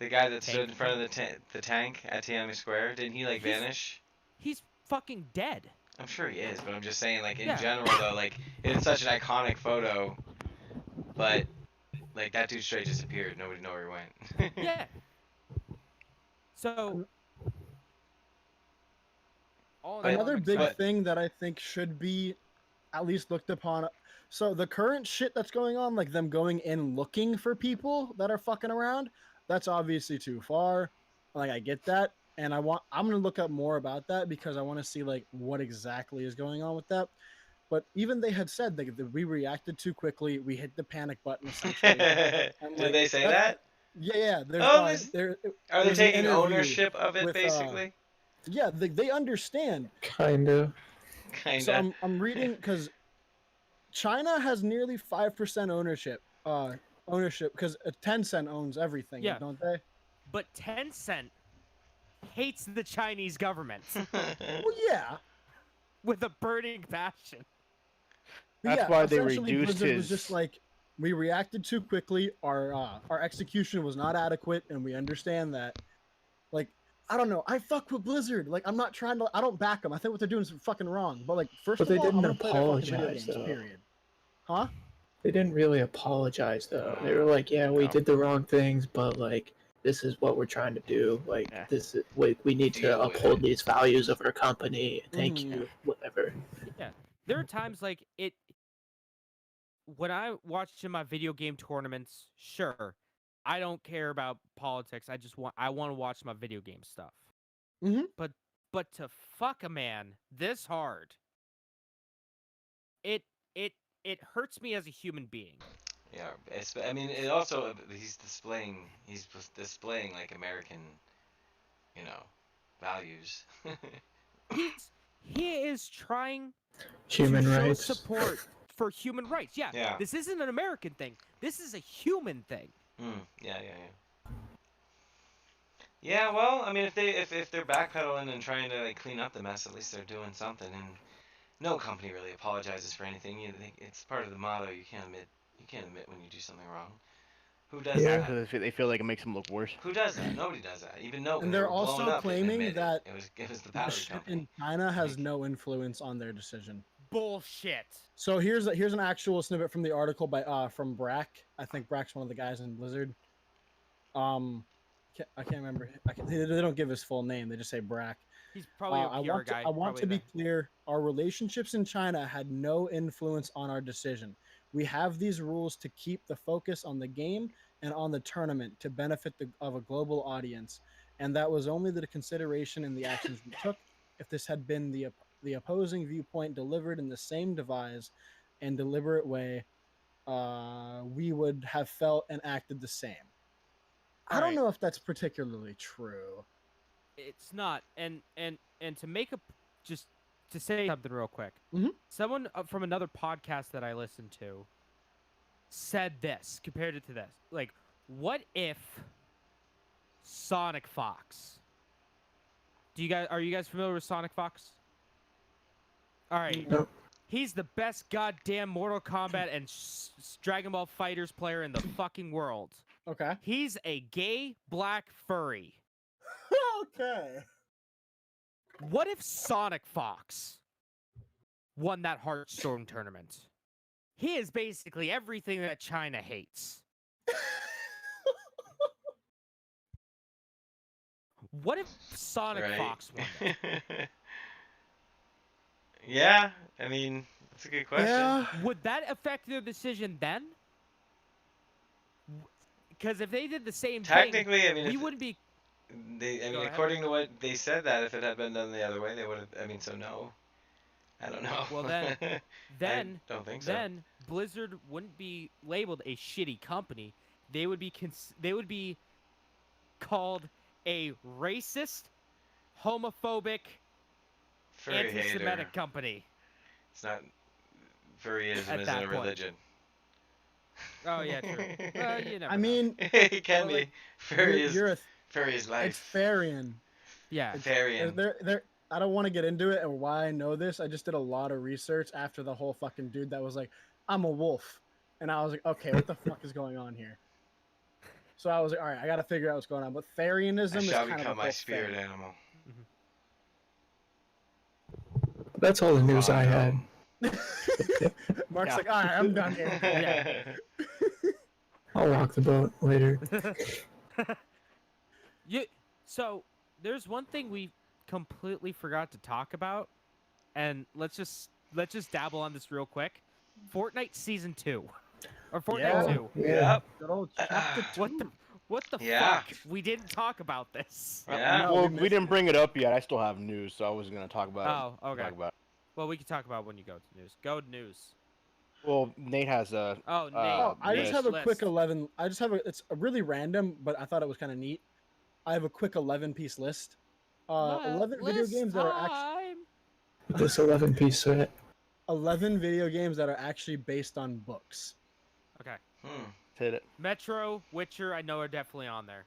The guy that stood in front of the tank at Tiananmen Square, didn't he vanish? He's fucking dead. I'm sure he is, but I'm just saying, in general though, it's such an iconic photo, but that dude straight disappeared. Nobody know where he went. Yeah. So. Another big thing that I think should be at least looked upon. So the current shit that's going on, like them going in looking for people that are fucking around, that's obviously too far. Like I get that, and I'm gonna look up more about that because I want to see like what exactly is going on with that. But even they had said that we reacted too quickly, we hit the panic button essentially, and Did like they say that. that? Yeah. There's Oh, this, are they there's an taking interview ownership of it with basically? yeah, they understand. Kinda. So Kinda. I'm reading because China has nearly 5% ownership because Tencent owns everything, Yeah. don't they? But Tencent hates the Chinese government Well, yeah. with a burning passion. But That's yeah, why they essentially reduced Blizzard was his. just like, we reacted too quickly. Our execution was not adequate, and we understand that. Like, I don't know. I fuck with Blizzard. Like, I'm not trying to. I don't back them. I think what they're doing is fucking wrong. But like, first But of they all, I'm didn't gonna play their fucking video apologize, games. though. Period. Huh? They didn't really apologize though. They were like, "Yeah, we No. did the wrong things, but like, this is what we're trying to do. Like, Yeah. this is we need to Deal with uphold it. these values of our company. Thank Mhm. you, whatever." Yeah. There are times like it when I watched in my video game tournaments, sure, I don't care about politics. I want to watch my video game stuff. Mhm. But to fuck a man this hard, it it it hurts me as a human being. Yeah, I mean, it also he's displaying like American, values. He is trying Human to show rights. support for human rights. Yeah, Yeah. this isn't an American thing. This is a human thing. Yeah. Yeah, well, I mean, if they're backpedaling and trying to like clean up the mess, at least they're doing something. And no company really apologizes for anything. It's part of the motto. You can't admit when you do something wrong. Who does Yeah. that? Because they feel like it makes them look worse. Who does that? Nobody does that. Even Note, when And they they're were blown also up, didn't claiming admit that it was the the battery shit company. in China has Like- no influence on their decision. Bullshit. So here's an actual snippet from the article by from Brack. I think Brack's one of the guys in Blizzard. I can't remember. They don't give his full name. They just say Brack. He's probably a I PR want guy. I want probably to be the- clear. Our relationships in China had no influence on our decision. We have these rules to keep the focus on the game and on the tournament to benefit of a global audience, and that was only the consideration in the actions we took. If this had been the opposing viewpoint delivered in the same devise and deliberate way, we would have felt and acted the same. I don't Alright. know if that's particularly true. It's not. And to make a just to say something real quick. Mhm. Someone from another podcast that I listened to said this, compared it to this. Like, what if Sonic Fox? Are you guys familiar with Sonic Fox? All right. Nope. He's the best goddamn Mortal Kombat and Dragon Ball Fighters player in the fucking world. Okay. He's a gay black furry. Okay. What if Sonic Fox won that Hearthstone tournament? He is basically everything that China hates. What if Sonic Right. Fox won it? Yeah, I mean, that's a good question. Yeah. Would that affect their decision then? Because if they did the same thing, Technically, I mean, we wouldn't be. Go ahead. according to what they said, that if it had been done the other way, they would have. I mean, so no. I don't know. Well, then I don't think so. then Blizzard wouldn't be labeled a shitty company. They would be called a racist, homophobic, Furry hater. anti-Semitic company. It's not. Furryism At isn't that a point. religion. Oh yeah, true. Well, you never I know. mean, It can Well, be. like, Furry is you're a, furry is it's life. Farian. Yeah. Farian. There. I don't want to get into it and why I know this. I just did a lot of research after the whole fucking dude that was like, "I'm a wolf," and I was like, "Okay, what the fuck is going on here?" So I was like, "All right, I got to figure out what's going on." But Therianism I is shall kind of become a my whole spirit thing. animal. That's all the news I had. Mark's Yeah. like, "All right, I'm done here." Yeah. I'll rock the boat later. So there's one thing we completely forgot to talk about, and let's just let's just dabble on this real quick. Fortnite Season 2. Or Fortnite Yeah. 2. Yep. Good old chapter What the Yeah. fuck? We didn't talk about this. Yeah. No, well, we we missed didn't it. bring it up yet. I still have news, so I wasn't gonna talk about it. Oh, okay. Talk about it. Well, we can talk about when you go to news. Go to news. Well, Nate has a. Oh, Nate. Oh, I just list. have a quick List. 11. I just have a. It's a really random, but I thought it was kind of neat. I have a quick 11-piece list. 11 video List games that are actually time. This 11-piece set. 11 video games that are actually based on books. Okay. Hit it. Metro, Witcher, I know are definitely on there.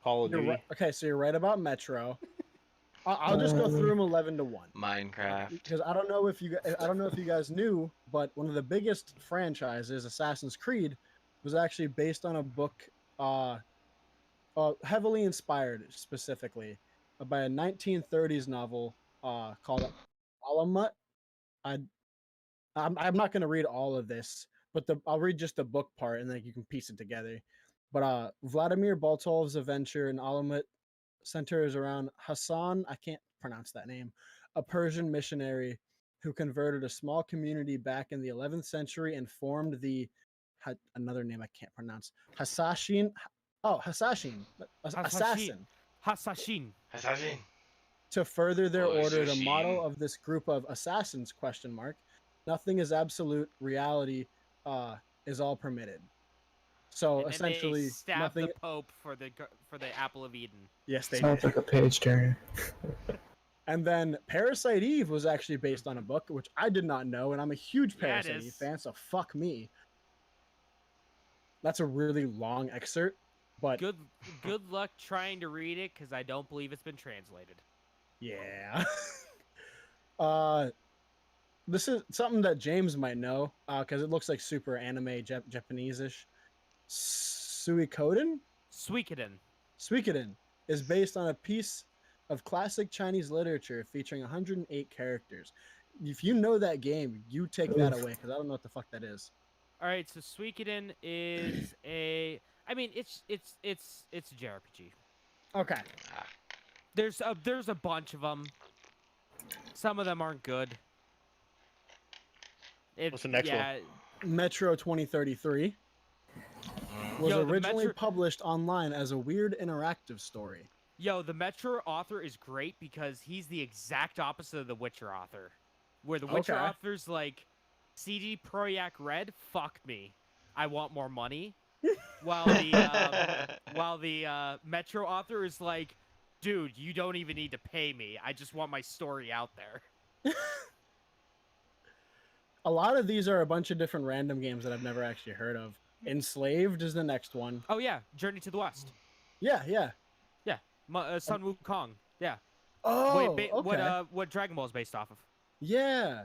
Call of You're Duty. right. Okay, so you're right about Metro. I'll just go through them 11 to 1. Minecraft. Because I don't know if you guys knew, but one of the biggest franchises, Assassin's Creed, was actually based on a book, heavily inspired specifically by a 1930s novel called Alamut. I'm not going to read all of this, but I'll read just the book part, and then you can piece it together. But Vladimir Boltov's adventure in Alamut centers around Hassan. I can't pronounce that name. A Persian missionary who converted a small community back in the 11th century and formed the another name I can't pronounce. Hasashin. Oh, Hasashin. Assassin. Hasashin. Assassin. To further their Oh, order, the Hasashin. motto of this group of assassins ? Nothing is absolute. Reality is all permitted. So And then essentially, they stabbed nothing. the Pope for the Apple of Eden. Yes, they Sounds did. like a page turner. And then Parasite Eve was actually based on a book, which I did not know, and I'm a huge Yeah, it Parasite Eve is. fan, so fuck me. That's a really long excerpt, but Good luck trying to read it, because I don't believe it's been translated. yeah. This is something that James might know, because it looks like super anime Japanese-ish. Suikoden? Suikoden is based on a piece of classic Chinese literature featuring 108 characters. If you know that game, you take that away, because I don't know what the fuck that is. All right, so Suikoden is a. I mean, it's a JRPG. Okay. There's a bunch of them. Some of them aren't good. What's the next one? Metro 2033 was Yo, the originally Metro- published online as a weird interactive story. Yo, the Metro author is great because he's the exact opposite of the Witcher author. Where the Witcher Okay. author's like, CD Projekt Red, fuck me. I want more money. While the Metro author is like, dude, you don't even need to pay me. I just want my story out there. A lot of these are a bunch of different random games that I've never actually heard of. Enslaved is the next one. Oh yeah, Journey to the West. Yeah. Sun Wukong. Yeah. Oh, Wait, okay. what Dragon Ball is based off of? Yeah.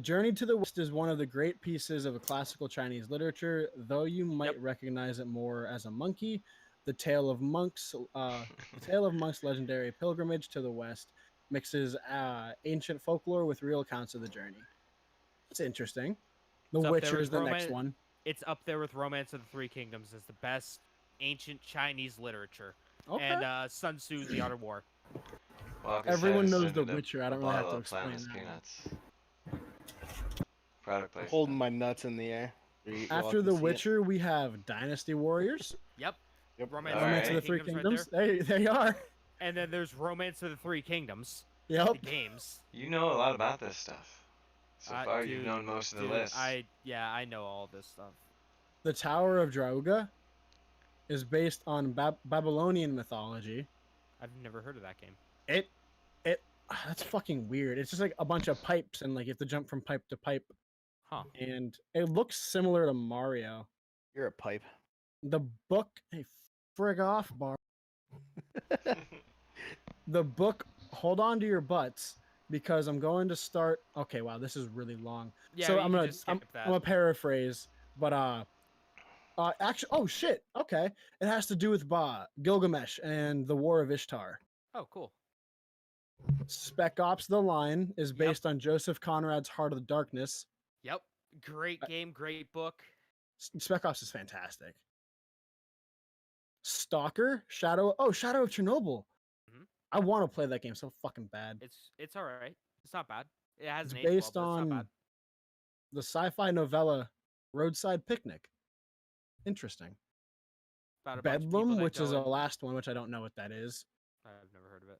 Journey to the West is one of the great pieces of a classical Chinese literature, though you might recognize it more as a monkey. The Tale of Monks' legendary pilgrimage to the West mixes ancient folklore with real accounts of the journey. It's interesting. The It's up there Witcher with is the next one. It's up there with Romance of the Three Kingdoms as the best ancient Chinese literature. Okay. And Sun Tzu, The Art of War. Well, Everyone knows The Witcher. I don't really have to bottle of explain Planet that. Peanuts. Product placement. Holding my nuts in the air. After The Witcher, we have Dynasty Warriors. Yep. Yep. Romance All of Romance right. of the Three Kingdoms Kingdoms. right There you are. And then there's Romance of the Three Kingdoms. Yep. The games. You know a lot about this stuff. So far, Dude, you've known most of the dude, list. I know all this stuff. The Tower of Drauga is based on Babylonian mythology. I've never heard of that game. That's fucking weird. It's just like a bunch of pipes, and like you have to jump from pipe to pipe, Huh. and it looks similar to Mario. You're a pipe. The book, hey, frig off, bar. The book, hold on to your butts, because I'm going to start. Okay, wow, this is really long. Yeah, So you I'm can gonna just skip that. I'm gonna paraphrase, but actually, oh shit, okay, it has to do with Gilgamesh and the War of Ishtar. Oh, cool. Spec Ops: The Line is based on Joseph Conrad's Heart of the Darkness. Yep. Great game, great book. Spec Ops is fantastic. Stalker, Shadow of Chernobyl. Mhm. I want to play that game so fucking bad. It's all right. It's not bad. It has It's an aged well, based but it's not bad. on the sci-fi novella Roadside Picnic. Interesting. About a bunch of people Bedlam, that which is go the in- last one, which I don't know what that is. I've never heard of it.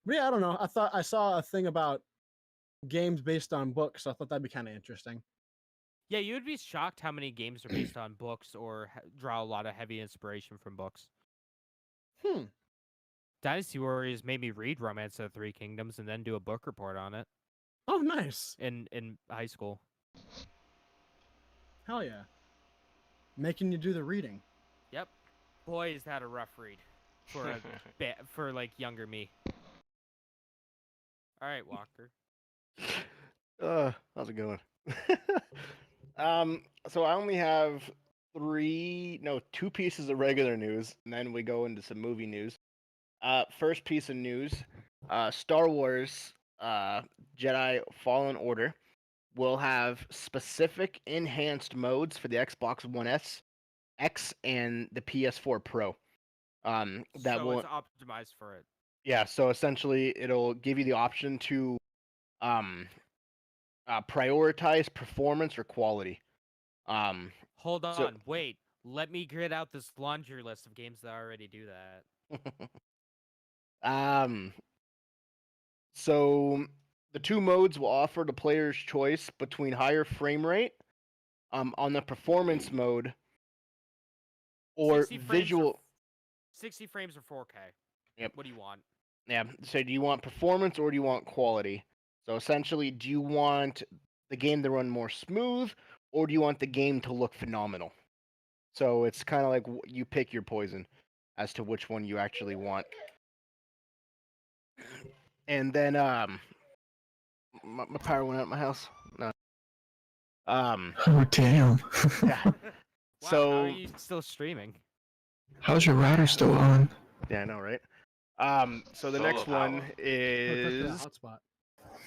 But yeah, I don't know. I thought I saw a thing about games based on books. So I thought that'd be kind of interesting. Yeah, you would be shocked how many games are based on books or draw a lot of heavy inspiration from books. Hmm. Dynasty Warriors made me read Romance of the Three Kingdoms and then do a book report on it Oh, nice. in high school. Hell yeah. Making you do the reading. Yep. Boy, is that a rough read for for like younger me. All right, Walker. How's it going? So I only have two pieces of regular news, and then we go into some movie news. First piece of news: Star Wars, Jedi Fallen Order will have specific enhanced modes for the Xbox One S, X, and the PS4 Pro. That so will it's optimized for it. Yeah, so essentially it'll give you the option to prioritize performance or quality. Hold on, so- wait. Let me grid out this laundry list of games that already do that. So the two modes will offer the player's choice between higher frame rate on the performance mode or 60 frames visual 60 frames or 4K. Yep. What do you want? Yeah, so do you want performance or do you want quality? So essentially, do you want the game to run more smooth or do you want the game to look phenomenal? So it's kind of like you pick your poison as to which one you actually want. And then my power went out of my house. No. Oh damn! Yeah. Wow, So how are you still streaming? How's your router still on? yeah, I know, right? So the Solar next power. one Hook up to the is hotspot.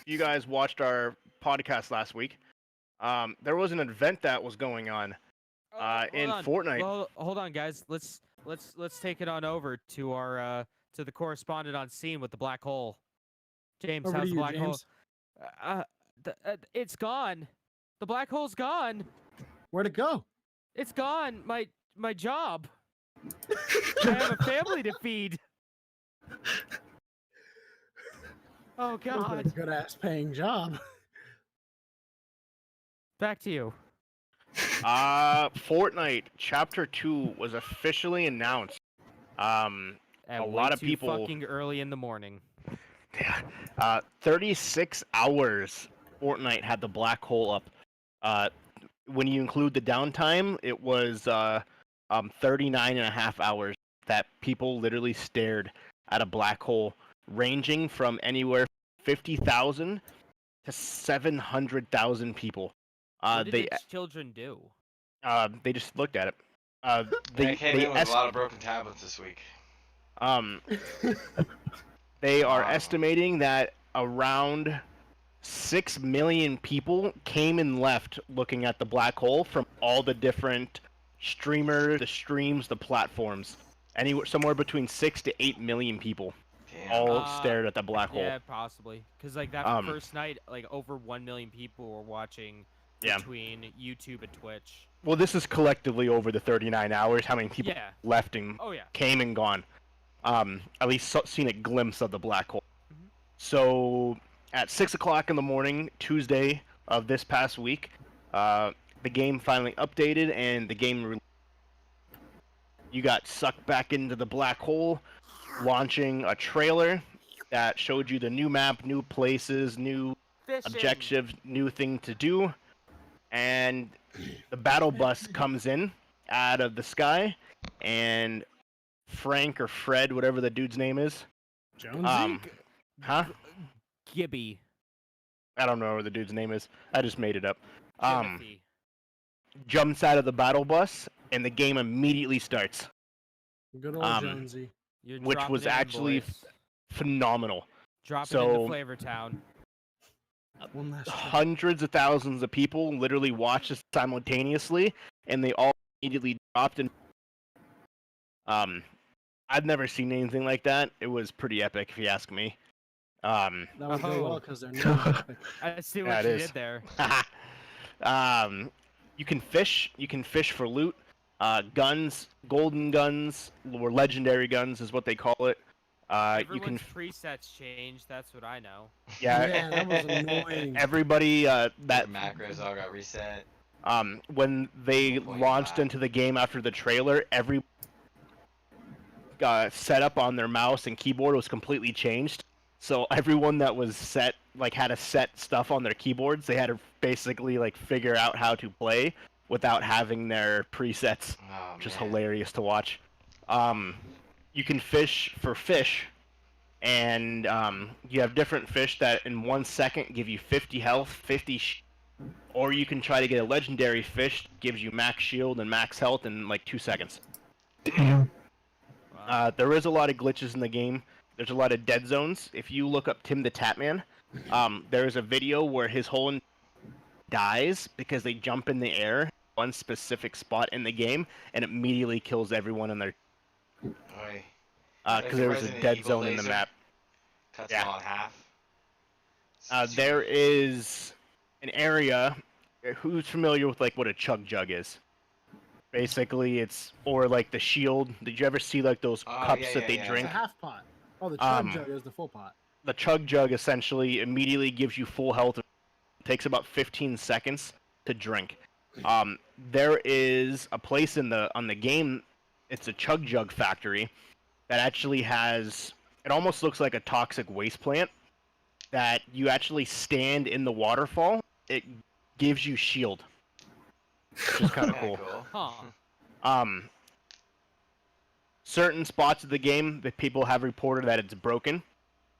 you guys watched our podcast last week. There was an event that was going on in Fortnite. Well, hold on, guys. Let's take it on over to our to the correspondent on scene with the black hole. James, Over how's to the you, black James. hole? It's gone. The black hole's gone. Where'd it go? It's gone. My job. I have a family to feed. Oh That was a God. good ass paying job. Back to you. Fortnite Chapter 2 was officially announced. At A way lot of too people- fucking early in the morning. 36 hours Fortnite had the black hole up. When you include the downtime, it was 39 and a half hours that people literally stared at a black hole, ranging from anywhere 50,000 to 700,000 people. What did its children do? They just looked at it. They came in with a lot of broken tablets this week. They are Wow. estimating that around 6 million people came and left looking at the black hole from all the different streamers, the streams, the platforms. Somewhere between 6 to 8 million people Damn. all stared at the black hole. Yeah, possibly. Because like that first night, like over 1 million people were watching Yeah. between YouTube and Twitch. Well, this is collectively over the 39 hours. How many people Yeah. left and Oh yeah. came and gone? At least seen a glimpse of the black hole. Mhm. So at 6 o'clock in the morning, Tuesday of this past week, the game finally updated and the game you got sucked back into the black hole, launching a trailer that showed you the new map, new places, new Fishing. objectives, new thing to do, and the battle bus comes in out of the sky, and Frank or Fred, whatever the dude's name is, Jonesy? huh? Gibby. I don't know what the dude's name is. I just made it up. Timothy. Jumps out of the battle bus, and the game immediately starts. Good old Jonesy. You're which dropping was it in, actually boys. Phenomenal. Dropping so- into Flavor Town. One last try. Hundreds of thousands of people literally watched this simultaneously, and they all immediately dropped in. I've never seen anything like that. It was pretty epic, if you ask me. That would go well Oh. because they're new and epic. I see Yeah, what it you is. did there. You can fish. You can fish for loot. Guns, golden guns, or legendary guns is what they call it. You can, Everyone's presets change. That's what I know. yeah. Yeah, that was annoying. Everybody Your that macros all got reset. when they Point launched five. into the game after the trailer, every setup on their mouse and keyboard was completely changed. So everyone that was set, like, had to set stuff on their keyboards, they had to basically like figure out how to play without having their presets, Oh, which is man. hilarious to watch. You can fish for fish, and you have different fish that in 1 second give you 50 health, 50 or you can try to get a legendary fish that gives you max shield and max health in like 2 seconds. Damn. Wow. There is a lot of glitches in the game. There's a lot of dead zones. If you look up Tim the Tatman, there is a video where his whole dies because they jump in the air one specific spot in the game and immediately kills everyone in there Oy. because there was a Resident dead Evil zone in the laser. map. Cuts Yeah. them all in half. There is an area. Who's familiar with like what a chug jug is? Basically, it's or like the shield. Did you ever see like those Oh, cups yeah, that yeah, they yeah. It's drink? a half pot. Oh, the chug Um, jug is the full pot. The chug jug essentially immediately gives you full health. It takes about 15 seconds to drink. There is a place on the game. It's a chug jug factory that actually has. It almost looks like a toxic waste plant. That you actually stand in the waterfall. It gives you shield, which is kind of Kinda cool. Huh. Certain spots of the game that people have reported that it's broken.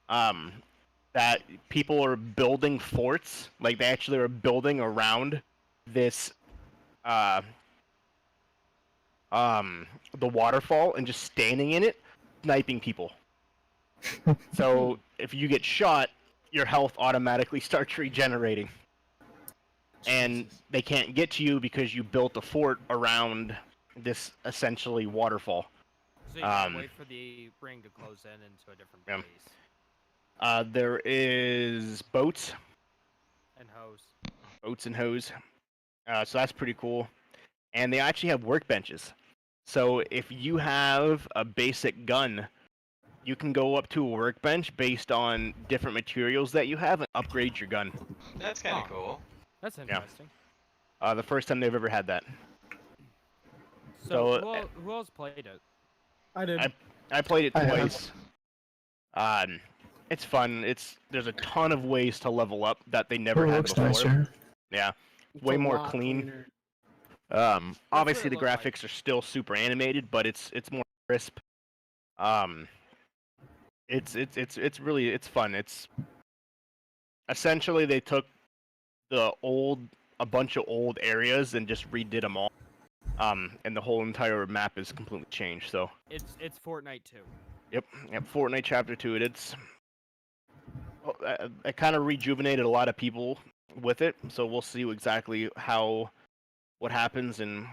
That people are building forts, like they actually are building around this, uh, the waterfall and just standing in it, sniping people. So if you get shot, your health automatically starts regenerating, and Jesus. they can't get to you because you built a fort around this essentially waterfall. So you gotta Um, wait for the ring to close in into a different Yeah. place. There is boats And hose. and hose. So that's pretty cool. And they actually have workbenches. So if you have a basic gun, you can go up to a workbench based on different materials that you have and upgrade your gun. That's kind of Huh. cool. That's interesting. The first time they've ever had that. So, So, who else played it? I did. I played it I have. twice. It's fun. There's a ton of ways to level up that they never Oh, it had looks before. nicer. Yeah, It's way a more lot clean. cleaner. Obviously it the looked like. graphics are still super animated, but it's more crisp. It's really it's fun. It's essentially they took a bunch of old areas and just redid them all. And the whole entire map is completely changed. So It's Fortnite 2. yep, Fortnite Chapter 2. It kind of rejuvenated a lot of people with it. So we'll see exactly what happens and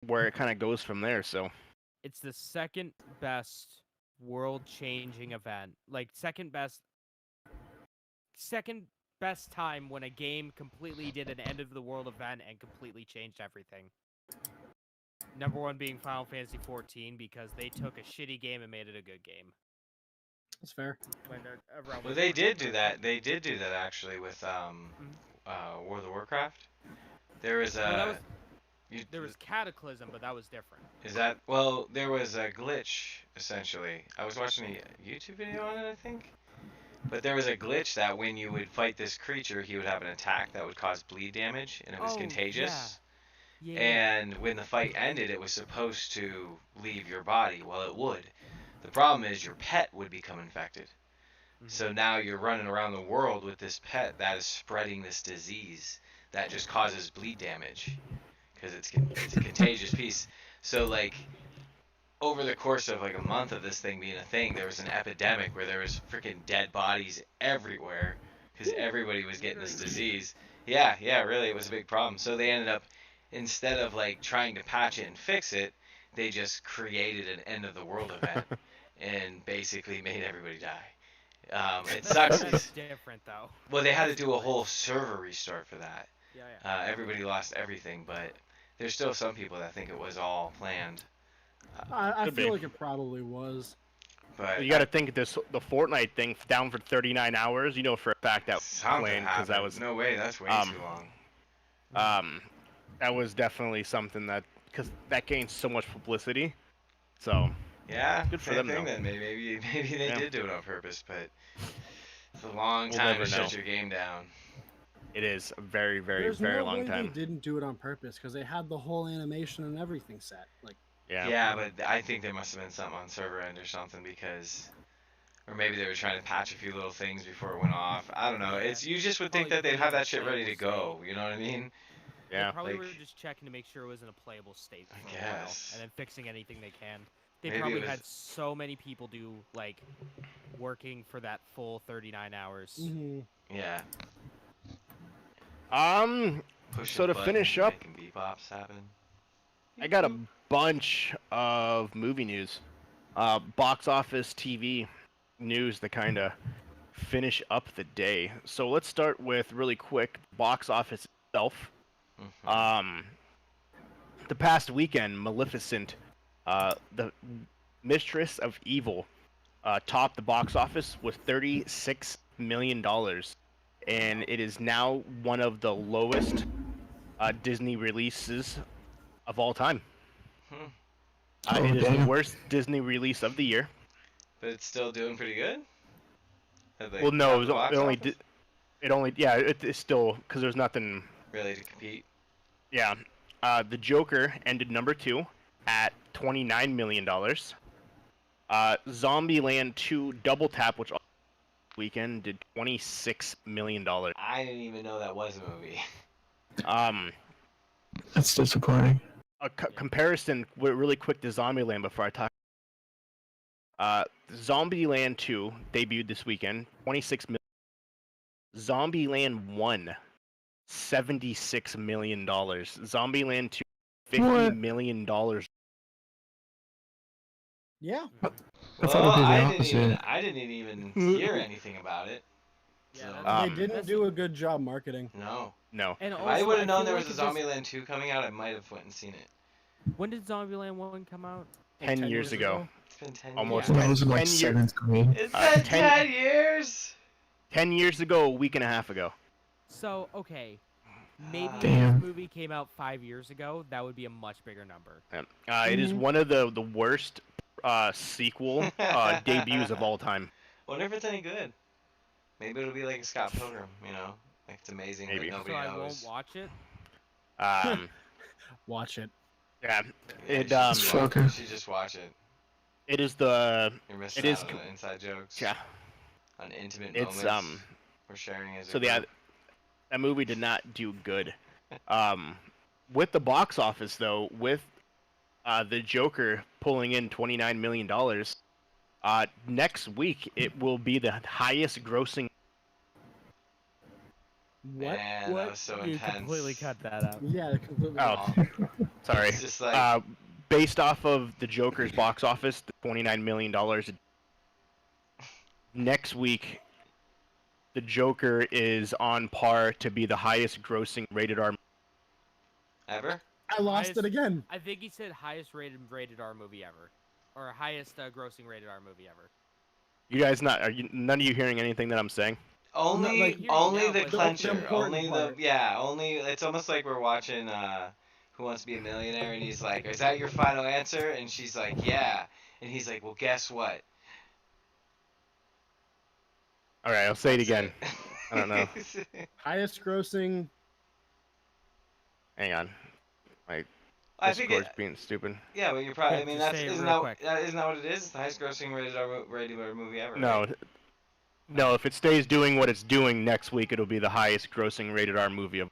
where it kind of goes from there. So It's the second best world-changing event. Like second best time when a game completely did an end of the world event and completely changed everything. Number one being Final Fantasy 14 because they took a shitty game and made it a good game. That's fair. Well, they did do that. They did do that actually with World of Warcraft. There was Well, that a. was- There was Cataclysm, but that was different. Is that well? There was a glitch essentially. I was watching a YouTube video on it, I think. But there was a glitch that when you would fight this creature, he would have an attack that would cause bleed damage, and it was Oh, contagious. Yeah. And when the fight ended, it was supposed to leave your body. Well, it would. The problem is your pet would become infected. So now you're running around the world with this pet that is spreading this disease that just causes bleed damage because it's a contagious piece. So like over the course of like a month of this thing being a thing, there was an epidemic where there was freaking dead bodies everywhere because everybody was getting this disease. Yeah, really, it was a big problem. So they ended up, instead of like trying to patch it and fix it, they just created an end of the world event and basically made everybody die. It sucks. That's different though. Well, they had to do a whole server restart for that. Yeah. Everybody lost everything, but there's still some people that think it was all planned. I Could feel be. like it probably was. But You got to think the Fortnite thing down for 39 hours. You know for a fact that was something planned happened. because that was No way, that's way too long. that was definitely something that because that gained so much publicity. So Yeah, good for same them thing though. then. Maybe they Yeah. did do it on purpose, but it's a long We'll time never to know. shut your game down. It is a very, very, There's very no long way time. they didn't do it on purpose because they had the whole animation and everything set. Like, Yeah. Yeah, but I think there must have been something on server end or something because, or maybe they were trying to patch a few little things before it went off. I don't know. Yeah. It's you just would think Probably that they'd put it have in a that shit ready to playable go. You know what I mean? Yeah. They probably like- were just checking to make sure it was in a playable state for I a while, guess. and then fixing anything they can. They Maybe it probably was- had so many people do like working for that full 39 hours. Yeah. Pushing So to buttons finish and up, making bebops happen. I got a bunch of movie news, box office, TV news to kind of finish up the day. So let's start with really quick box office itself. Mhm. The past weekend, Maleficent, the Mistress of Evil, topped the box office with $36 million, and it is now one of the lowest Disney releases of all time. Hmm. It is the damn. worst Disney release of the year. But it's still doing pretty good. Have they Well, no, topped the box office? it's still because there's nothing. Really to compete. Yeah, the Joker ended number 2 at $29 million. Zombieland 2 Double Tap, which weekend did $26 million. I didn't even know that was a movie. That's disappointing. A comparison really quick to Zombieland before I talk. Zombieland 2 debuted this weekend, 26 million. Zombieland 1, $76 million. Zombieland 2, $50 million. yeah. I thought it'd be the opposite. I didn't even hear anything about it. Yeah, So- that's- They Um, didn't do a good job marketing. No. No. And If also, I would have known feel there like was a it just- Zombieland 2 coming out, I might have went and seen it. When did Zombieland 1 come out? Like 10 years ago. It's been 10 Almost years. When I was in like 10 year- 7th grade. It's Uh, been 10 10 years! 10 years ago, a week and a half ago. So, okay. Maybe if Damn. this movie came out 5 years ago, that would be a much bigger number. It is one of the worst sequel debuts of all time. Wonder if it's any good. Maybe it'll be like a Scott Pilgrim, you know? Like it's amazing, Maybe. but nobody So I knows. won't watch it. Watch it. Yeah, Yeah, it you um, should watch- Fucker. you should just watch it. it is the You're missing It is out on the inside jokes. yeah. On intimate It's moments. We're sharing as a So group. that movie did not do good. With the box office though, with the Joker pulling in $29 million, next week it will be the highest grossing. What? Man, What? that was so You intense. completely cut that out. Yeah, completely. Oh, sorry. It's just like Based off of the Joker's box office, the $29 million. Next week, the Joker is on par to be the highest grossing rated R. ever. I lost Highest- it again. I think he said highest rated R movie ever, or highest grossing rated R movie ever. You guys none of you hearing anything that I'm saying? Only, like- only Yeah, the but the clencher. important Only part. only. It's almost like we're watching Who Wants to Be a Millionaire, and he's like, "Is that your final answer?" And she's like, "Yeah." And he's like, "Well, guess what?" All right, I'll say it That's again. I don't know. Highest grossing. Hang on. My I think Discord's it. being stupid. Yeah, but you're probably. I Yeah, mean, just that's say it isn't real that quick. isn't that what it is? It's the highest grossing rated R movie ever. No. Right? No, if it stays doing what it's doing next week, it'll be the highest grossing rated R movie of.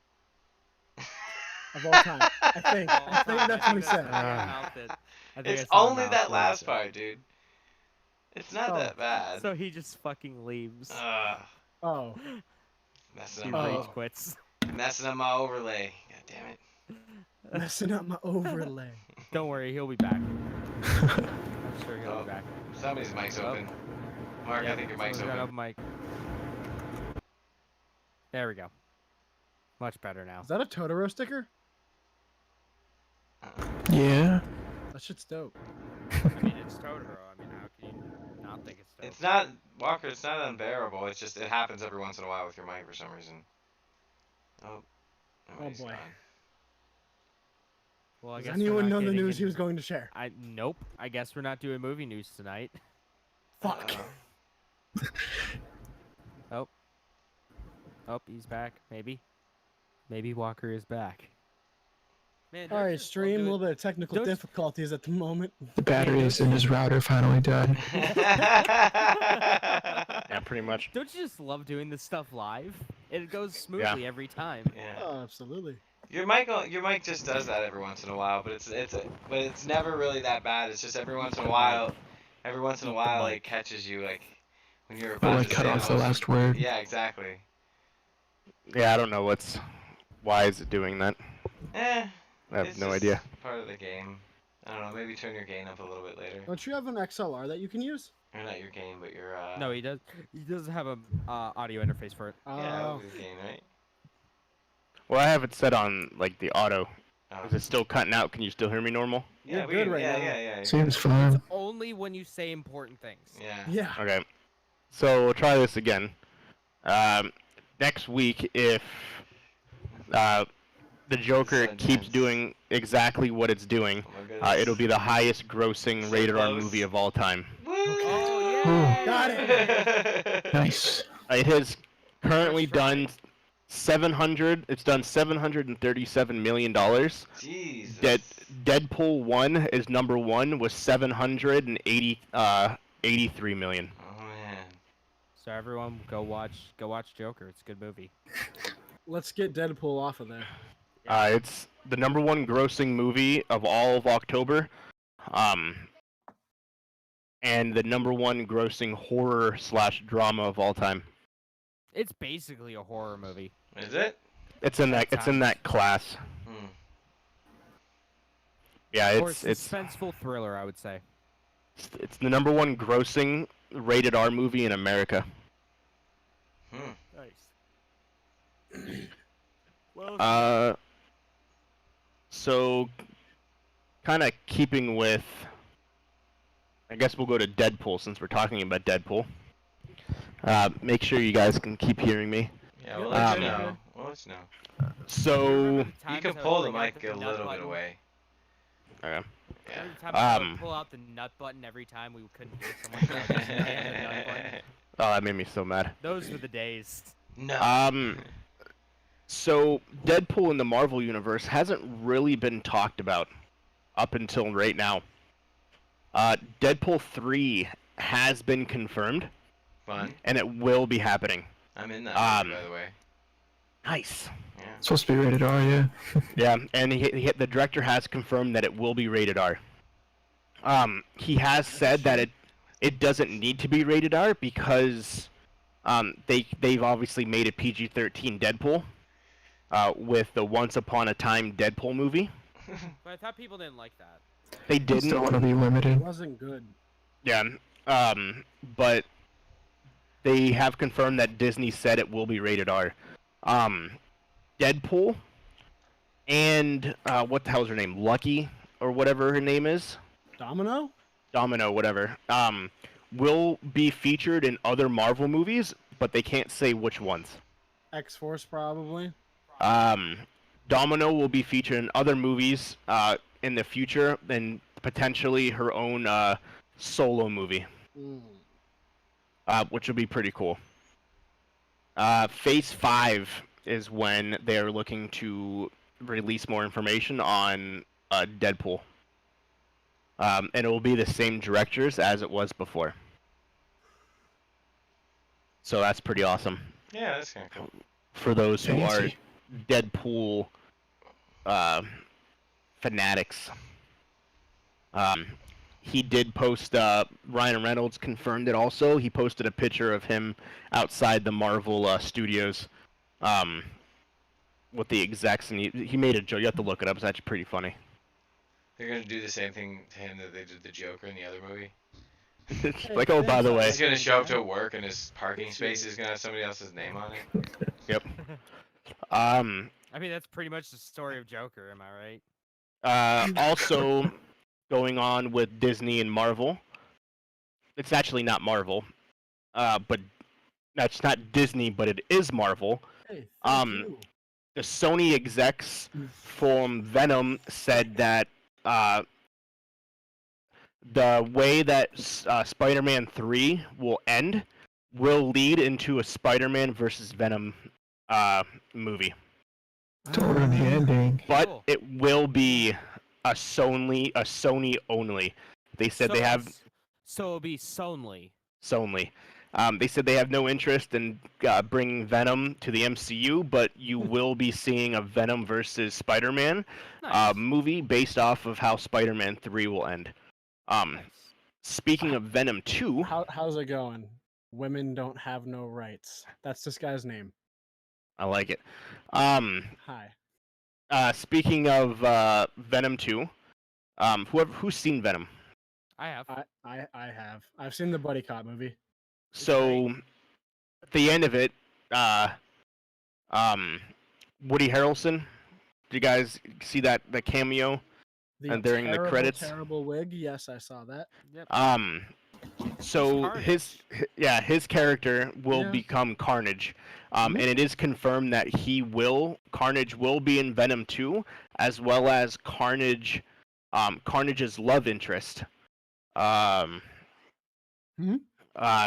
Of all time. I think that's what he said. It's only that last part, dude. It's not Oh. that bad. So he just fucking leaves. Oh. Messing He up, rage Oh. quits. messing up my overlay. God damn it. Messing up my overlay. Don't worry, he'll be back. I'm sure he'll Oh, be back. somebody's mic's Oh. open. Mark, I Yep, think your mic's someone's got open. mic. There we go. Much better now. Is that a Totoro sticker? Yeah. That shit's dope. I mean, it's Totoro. I mean, how can you not think it's dope? It's not, Walker, it's not unbearable. It's just, it happens every once in a while with your mic for some reason. Oh. Oh, he's boy. gone. Well, I Does guess we're anyone not know the getting news he in- was going to share? Nope. I guess we're not doing movie news tonight. Fuck. Uh-oh. Oh, he's back. Maybe. Maybe Walker is back. Man, All right, stream. A little bit of technical don't- difficulties at the moment. The batteries in his router finally died. Yeah, pretty much. Don't you just love doing this stuff live? It goes smoothly every time. Yeah. Oh, absolutely. Your mic just does that every once in a while, but it's never really that bad. It's just every once in a while, it catches you like when you're Or about like to cut say off the most- last word. Yeah, exactly. Yeah, I don't know why is it doing that? Eh. I have It's no just idea. Part of the game. I don't know. Maybe turn your gain up a little bit later. Don't you have an XLR that you can use? Or not your gain, but your No, he does. He doesn't have a audio interface for it. Yeah, Oh. your gain, right? Well, I have it set on like the auto. Oh. Is it still cutting out? Can you still hear me normal? Yeah, You're we good can, right yeah, now. yeah. Seems fine. Only when you say important things. Yeah. Yeah. Okay. So we'll try this again. Next week, if the Joker So keeps dense. doing exactly what it's doing, Oh my goodness. it'll be the highest grossing So rated R close. movie of all time. Woo! Oh, yeah! Got it. Nice. It has currently First try. done It's done $737 million. Jesus. Deadpool 1 is number 1 with 783 million. Oh man. So everyone, go watch Joker. It's a good movie. Let's get Deadpool off of there. It's the number 1 grossing movie of all of October, and the number 1 grossing horror / drama of all time. It's basically a horror movie. Is it? It's in that class. Hmm. Or Yeah, a it's suspenseful thriller, I would say. it's the number 1 grossing rated R movie in America. Hmm. Nice. So kind of keeping with, I guess we'll go to Deadpool since we're talking about Deadpool. Make sure you guys can keep hearing me. Yeah, we'll let you Um, know. We'll let you know. So, You can pull the mic a little bit away. okay. Yeah. Every time I would pull out the nut button every time we couldn't hear someone. So I just hit the nut button. Oh, that made me so mad. Those were the days. No. So Deadpool in the Marvel Universe hasn't really been talked about up until right now. Deadpool 3 has been confirmed, Fun. and it will be happening. I'm in that movie, by the way. Nice. Yeah. It's supposed to be rated R, yeah. Yeah, and the director has confirmed that it will be rated R. He has said that it doesn't need to be rated R because they've obviously made a PG-13 Deadpool with the Once Upon a Time Deadpool movie. But I thought people didn't like that. They Still didn't. want to be It limited. wasn't good. Yeah. But they have confirmed that Disney said it will be rated R. Deadpool and what the hell's her name? Lucky or whatever her name is. Domino? Domino, whatever. Will be featured in other Marvel movies, but they can't say which ones. X-Force, probably. Domino will be featured in other movies in the future, and potentially her own solo movie, Mm. which will be pretty cool. Phase 5 is when they're looking to release more information on Deadpool. And it will be the same directors as it was before. So that's pretty awesome Yeah, that's kind of cool. for those who are Fancy. Deadpool fanatics. He did post, Ryan Reynolds confirmed it also. He posted a picture of him outside the Marvel studios with the execs, and he made a joke. You have to look it up. It's actually pretty funny. They're gonna do the same thing to him that they did the Joker in the other movie. It's Hey, like, oh, by thanks, the way, He's gonna show up guy. to work and his parking space is gonna have somebody else's name on it. yep. I mean, that's pretty much the story of Joker. Am I right? Also going on with Disney and Marvel. It's actually not Marvel, but that's not Disney, but it is Marvel. Hey, thank Um, you. The Sony execs from Venom said that the way that Spider-Man 3 will end will lead into a Spider-Man versus Venom movie. Don't ruin the ending. But Cool. it will be a Sony only. They said they have So it'll be Sonly. Sony. They said they have no interest in bringing Venom to the MCU, but you will be seeing a Venom versus Spider-Man Nice. movie based off of how Spider-Man 3 will end. Nice. Speaking of Venom 2, How's it going? Women don't have no rights. That's this guy's name. I like it. Hi. Speaking of Venom 2, who's seen Venom? I have. I have. I've seen the buddy cop movie. So, at the end of it, Woody Harrelson. Did you guys see that the cameo? The And during the terrible, credits? terrible wig. Yes, I saw that. Yep. So Carnage. his character will Yeah. become Carnage, Mhm. and it is confirmed that Carnage will be in Venom 2, as well as Carnage's love interest,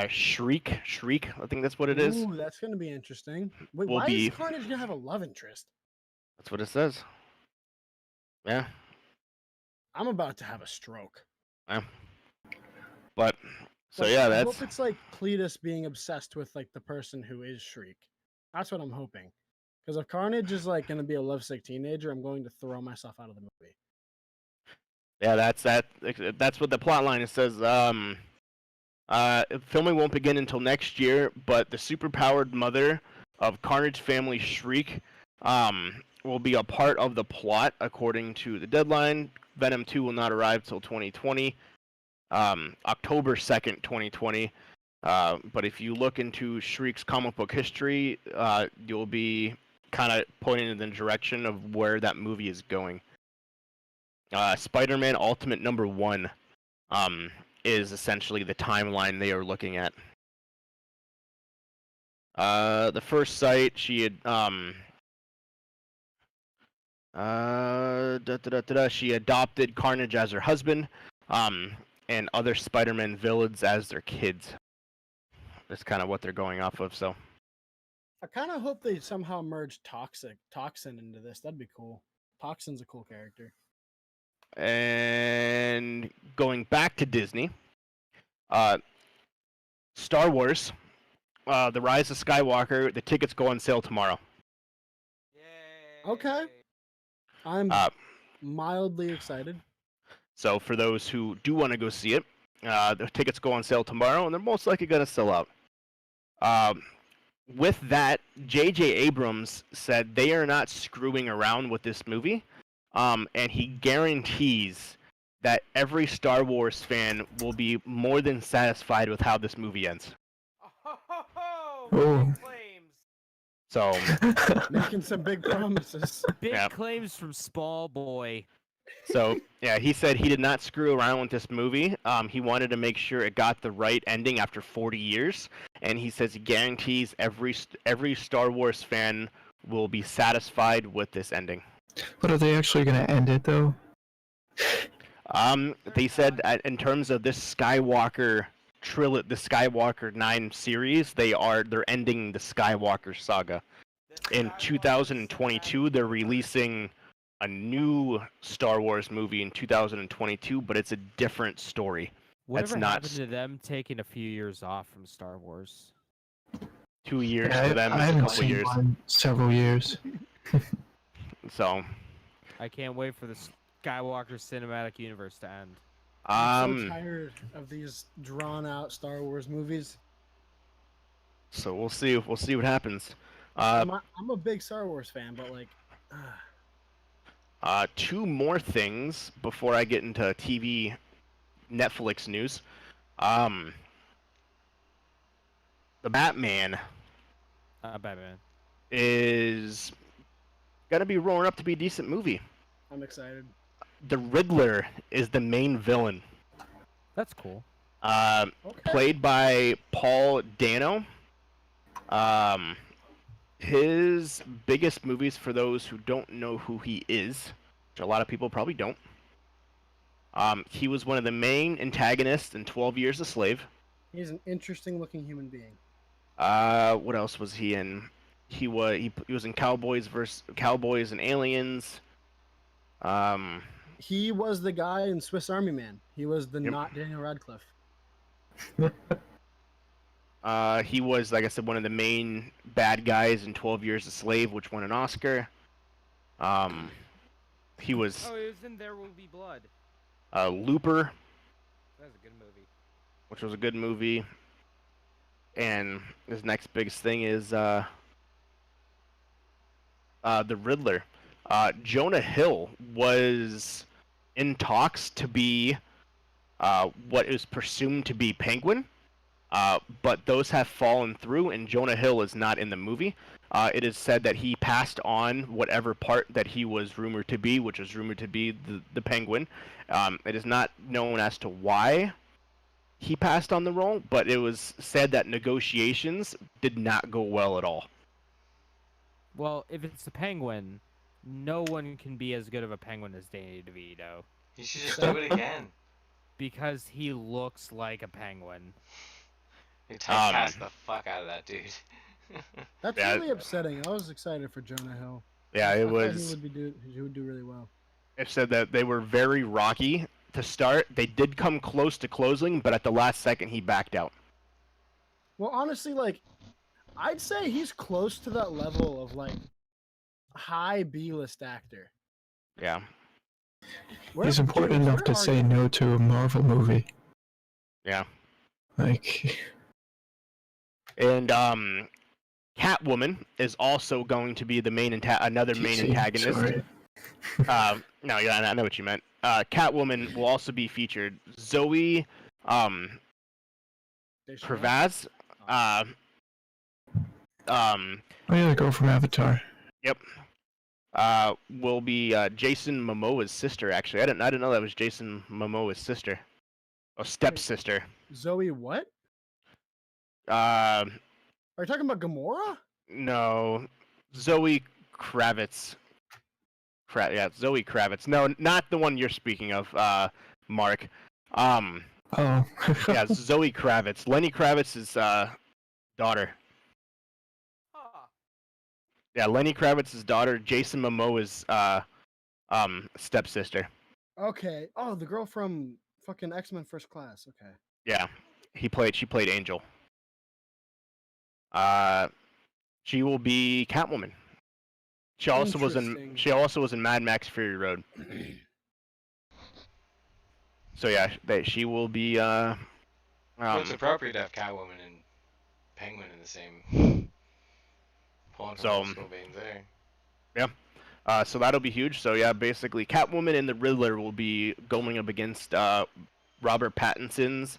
Shriek, I think that's what it is. Ooh, that's gonna be interesting. Wait, Will why be- is Carnage gonna have a love interest? That's what it says. Yeah, I'm about to have a stroke. but so Like, yeah, I that's hope it's like Cletus being obsessed with like the person who is Shriek. That's what I'm hoping. Because if Carnage is like gonna be a lovesick teenager, I'm going to throw myself out of the movie. yeah, that's what the plot line says. Filming won't begin until next year, but the superpowered mother of Carnage family Shriek will be a part of the plot, according to the deadline. Venom 2 will not arrive till 2020, October 2nd, 2020. But if you look into Shriek's comic book history, you'll be kind of pointing in the direction of where that movie is going. Spider-Man Ultimate number 1 is essentially the timeline they are looking at. The first site, she had she adopted Carnage as her husband, and other Spider-Man villains as their kids. That's kind of what they're going off of. So I kind of hope they somehow merge Toxin into this. That'd be cool. Toxin's a cool character. And going back to Disney, Star Wars, The Rise of Skywalker, the tickets go on sale tomorrow. Yay. Okay. I'm Uh, mildly excited. So for those who do want to go see it, the tickets go on sale tomorrow, and they're most likely going to sell out. With that, J.J. Abrams said they are not screwing around with this movie, and he guarantees that every Star Wars fan will be more than satisfied with how this movie ends. Oh, Ooh. big claims. So, Making some big promises. Big Yeah. claims from small boy. yeah, he said he did not screw around with this movie. He wanted to make sure it got the right ending after 40 years, and he says he guarantees every Star Wars fan will be satisfied with this ending. But are they actually gonna end it though? They said in terms of this Skywalker the Skywalker 9 series, they're ending the Skywalker saga. In 2022, they're releasing a new Star Wars movie in 2022, but it's a different story. Whatever not happened to them taking a few years off from Star Wars? 2 years Yeah, for them I is a haven't couple seen years. one in several years. So, I can't wait for the Skywalker cinematic universe to end. I'm so tired of these drawn out Star Wars movies. so we'll see what happens. I'm a big Star Wars fan, but like, Two more things before I get into TV Netflix news. The Batman Batman. is gonna be rolling up to be a decent movie. I'm excited. The Riddler is the main villain. That's cool. Okay. Played by Paul Dano. His biggest movies, for those who don't know who he is, which a lot of people probably don't. He was one of the main antagonists in 12 Years a Slave. He's an interesting looking human being. What else was he in? He was in Cowboys and Aliens. He was the guy in Swiss Army Man. He was the Yep. not Daniel Radcliffe. He was, like I said, one of the main bad guys in 12 Years a Slave, which won an Oscar. He was Oh, he was in There Will Be Blood. Looper, That was a good movie. which was a good movie. And his next biggest thing is the Riddler. Jonah Hill was in talks to be what is presumed to be Penguin, but those have fallen through, and Jonah Hill is not in the movie. It is said that he passed on whatever part that he was rumored to be, which was rumored to be the Penguin. It is not known as to why he passed on the role, but it was said that negotiations did not go well at all. Well, if it's the Penguin, no one can be as good of a Penguin as Danny DeVito You should just do it again. because he looks like a penguin. They typecast the fuck out of that dude. That's Yeah. really upsetting. I was excited for Jonah Hill. Yeah, I it thought was. he would do really well. It said that they were very rocky to start. They did come close to closing, but at the last second he backed out. Well, honestly, like, I'd say he's close to that level of like high B-list actor. Yeah. He's important enough to say no to a Marvel movie. Yeah. Like, And Catwoman is also going to be the main another main DC, antagonist. sorry. No, yeah, I know what you meant. Catwoman will also be featured. Zoe Kravitz. Oh yeah, the girl from Avatar. Yep. Will be Jason Momoa's sister. Actually, I didn't know that was Jason Momoa's sister, or stepsister. Zoe what? Uh, Are you talking about Gamora? no, Zoe Kravitz. Yeah, Zoe Kravitz. No, not the one you're speaking of, Mark. Oh. Yeah, Zoe Kravitz. Lenny Kravitz's daughter. Huh. Yeah, Lenny Kravitz's daughter. Jason Momoa's stepsister. Okay. Oh, the girl from fucking X-Men First Class. Okay. Yeah, she played Angel. She will be Catwoman. She also was in Mad Max Fury Road. So yeah, she will be. So it's appropriate to have Catwoman and Penguin in the same. Pulling from multiple veins there. Yeah. So that'll be huge. So yeah, basically, Catwoman and the Riddler will be going up against Robert Pattinson's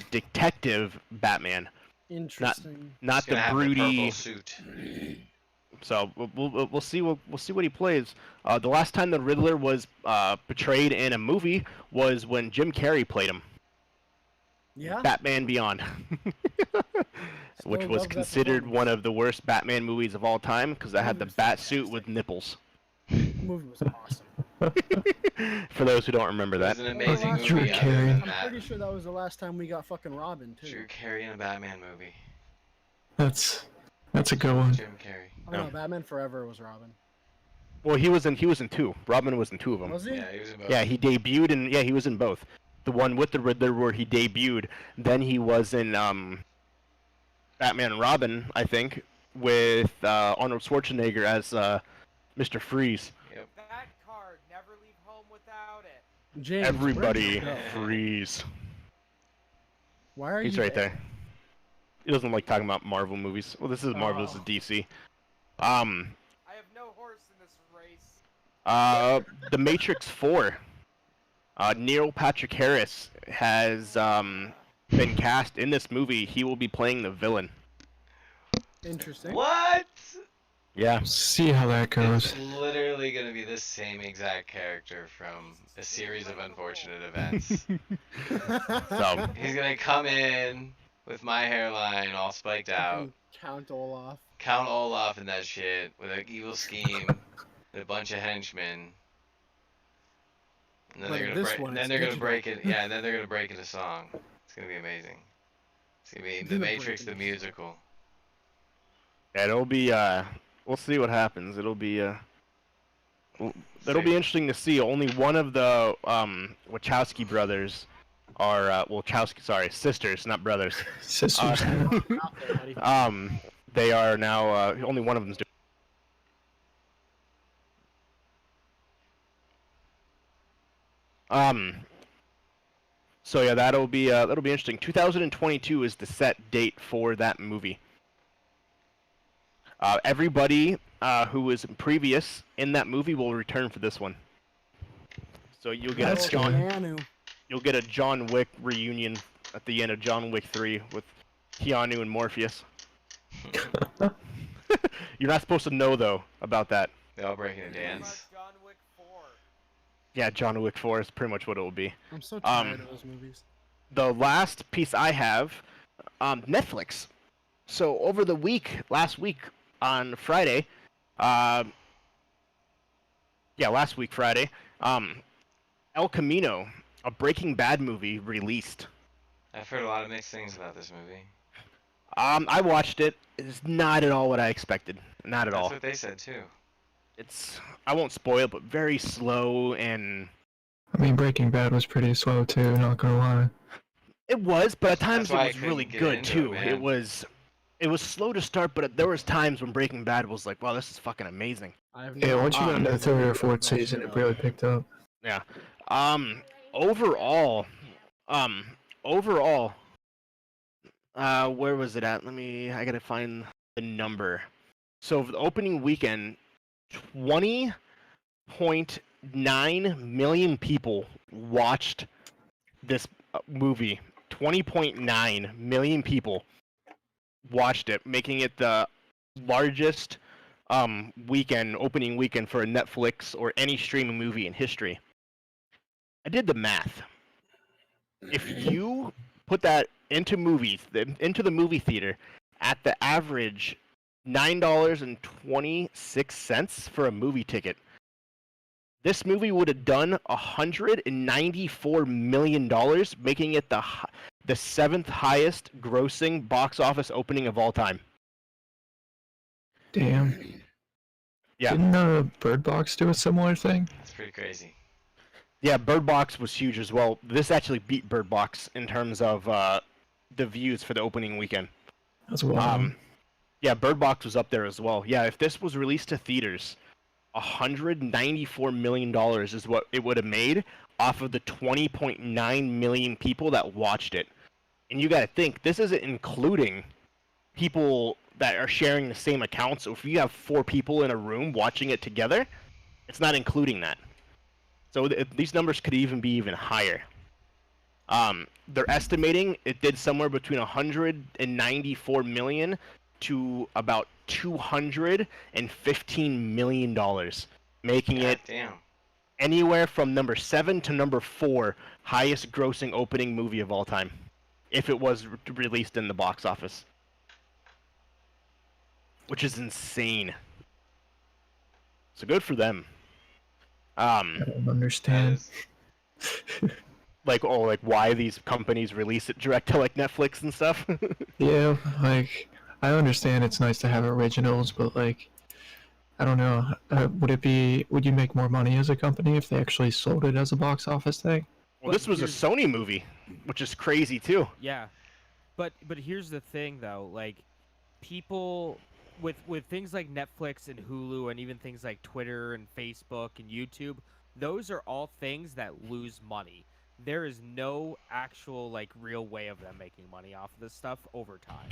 detective Batman. Interesting. Not He's the gonna have broody. purple suit. So we'll see what he plays. The last time the Riddler was portrayed in a movie was when Jim Carrey played him. Yeah. Batman Beyond, which Still was love that considered performance. one of the worst Batman movies of all time because I had the Movie was bat suit fantastic. with nipples. The movie was awesome. For those who don't remember It was that. an amazing Well, movie. Drew Other Carey. than I'm that, pretty sure that was the last time we got fucking Robin too. Drew Carey in a Batman movie. That's a good one. Jim Carrey. Oh no, Batman Forever was Robin. Well, he was in two. Robin was in two of them. Was he? Yeah, he was in both. Yeah, he debuted and he was in both. The one with the Riddler where he debuted, then he was in Batman and Robin, I think, with Arnold Schwarzenegger as Mr. Freeze. Yep. That card, never leave home without it. James. Everybody where'd you go? freeze. Why are He's you right there. He doesn't like talking about Marvel movies. Well, this is Marvel, this is Oh. DC. I have no horse in this race. The Matrix 4. Neil Patrick Harris has been cast in this movie. He will be playing the villain. Interesting. What? Yeah. See how that goes. It's literally gonna be the same exact character from a series of unfortunate events. So He's gonna come in with my hairline all spiked out, Count Olaf. Count Olaf and that shit with an evil scheme, with a bunch of henchmen. And then But they're in gonna this break. one, Then it's they're gonna digital. break it. Yeah, and then they're gonna break into song. It's gonna be amazing. It's gonna be The Gonna break Matrix the into musical. it'll be we'll see what happens. It'll be be interesting to see. Only one of the Wachowski brothers are sisters, not brothers. Sisters. Out there, buddy. They are now only one of them's doing. So yeah, that'll be interesting. 2022 is the set date for that movie. Everybody who was previous in that movie will return for this one. So you'll get That's a John, Keanu. you'll get a John Wick reunion at the end of John Wick 3 with Keanu and Morpheus. You're not supposed to know though about that. They all break into dance. John Wick 4. Yeah, John Wick 4 is pretty much what it will be. I'm so tired of those movies. The last piece I have, Netflix. So over the last week on Friday, last week Friday, El Camino, a Breaking Bad movie, released. I've heard a lot of mixed things about this movie. I watched it. It's not at all what I expected. Not at all. That's what they said too. I won't spoil it, but very slow and. I mean, Breaking Bad was pretty slow too. Not gonna lie. It was, but at times That's why I it was really couldn't get good into too. it, man. It was slow to start, but there was times when Breaking Bad was like, wow, this is fucking amazing. Yeah, once you got into the third or fourth season, it really picked up. Yeah. Overall, where was it at? I gotta find the number. So for the opening weekend, 20.9 million people watched this movie. 20.9 million people watched it, making it the largest opening weekend for a Netflix or any streaming movie in history. I did the math. If you put that into the movie theater at the average $9.26 for a movie ticket, this movie would have done $194 million, making it the 7th highest grossing box office opening of all time. Damn. Yeah. Didn't Bird Box do a similar thing? That's pretty crazy. Yeah, Bird Box was huge as well. This actually beat Bird Box in terms of the views for the opening weekend. That's wild. Yeah, Bird Box was up there as well. Yeah, if this was released to theaters, $194 million is what it would have made off of the 20.9 million people that watched it. And you got to think, this isn't including people that are sharing the same account. So if you have 4 people in a room watching it together, it's not including that. So these numbers could even be even higher. They're estimating it did somewhere between 194 million to about $215 million, making it anywhere from number 7 to number 4 highest grossing opening movie of all time, if it was released in the box office, which is insane. So good for them. I don't understand. Like why these companies release it direct to like Netflix and stuff. Yeah, like I understand it's nice to have originals, but like I don't know. Would you make more money as a company if they actually sold it as a box office thing? Well, this was a Sony movie, which is crazy too. Yeah, but here's the thing though, like people with things like Netflix and Hulu and even things like Twitter and Facebook and YouTube, those are all things that lose money. There is no actual like real way of them making money off of this stuff over time.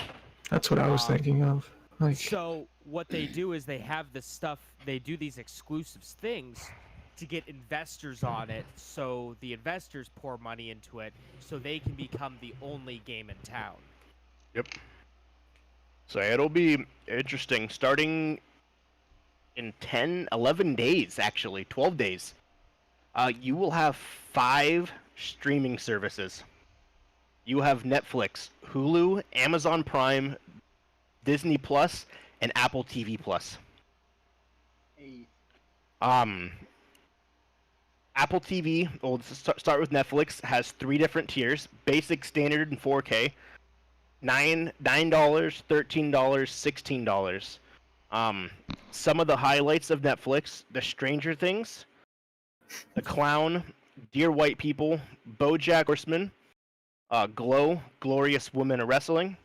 That's what I was thinking of. Like, So what they do is they have this stuff. They do these exclusive things to get investors on it. So the investors pour money into it, so they can become the only game in town. Yep. So it'll be interesting. Starting in 10, 11 days, actually, 12 days, you will have 5 streaming services. You have Netflix, Hulu, Amazon Prime, Disney Plus, and Apple TV Plus. Hey. Apple TV, well, let's start with Netflix, has 3 different tiers: basic, standard, and 4K. $9, $13, $16. Some of the highlights of Netflix: The Stranger Things, The Clown, Dear White People, BoJack Horseman, Glow, Glorious Women of Wrestling,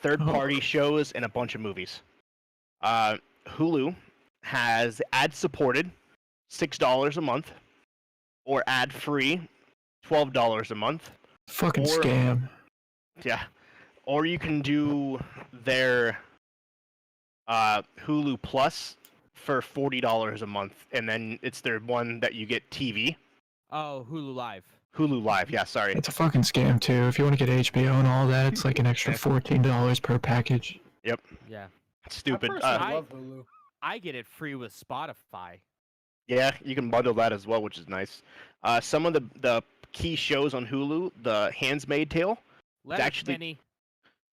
third-party shows, and a bunch of movies. Hulu has ad-supported, $6 a month, or ad-free, $12 a month. fucking Or- scam. Yeah. Or you can do their Hulu Plus for $40 a month, and then it's their one that you get TV. Oh, Hulu Live. Hulu Live, yeah, sorry. It's a fucking scam too. If you want to get HBO and all that, it's like an extra $14 per package. Yeah. Stupid. I personally I- love Hulu. I get it free with Spotify. Yeah, you can bundle that as well, which is nice. Some of the key shows on Hulu: The Handmaid's Tale. Letterkenny.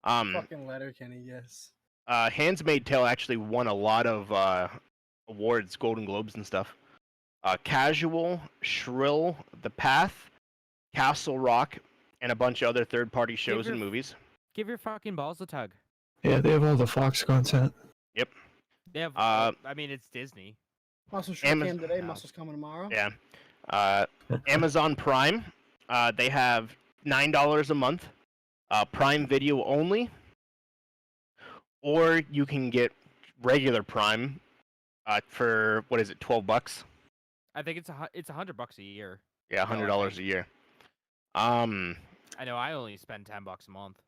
Fucking Letterkenny, yes. Handmaid's Tale actually won a lot of awards, Golden Globes and stuff. Casual, Shrill, The Path, Castle Rock, and a bunch of other third-party shows and your- movies. Give your fucking balls a tug. Yeah, they have all the Fox content. They have. Uh, I mean, it's Disney. Muscle Shoot Amaz- came today, no. Muscle's coming tomorrow. Yeah. Amazon Prime, they have $9 a month, Prime Video only, or you can get regular Prime for what is it, $12? I think it's $100 a year. Yeah, No, I $100 a think- year. I know I only spend $10 a month.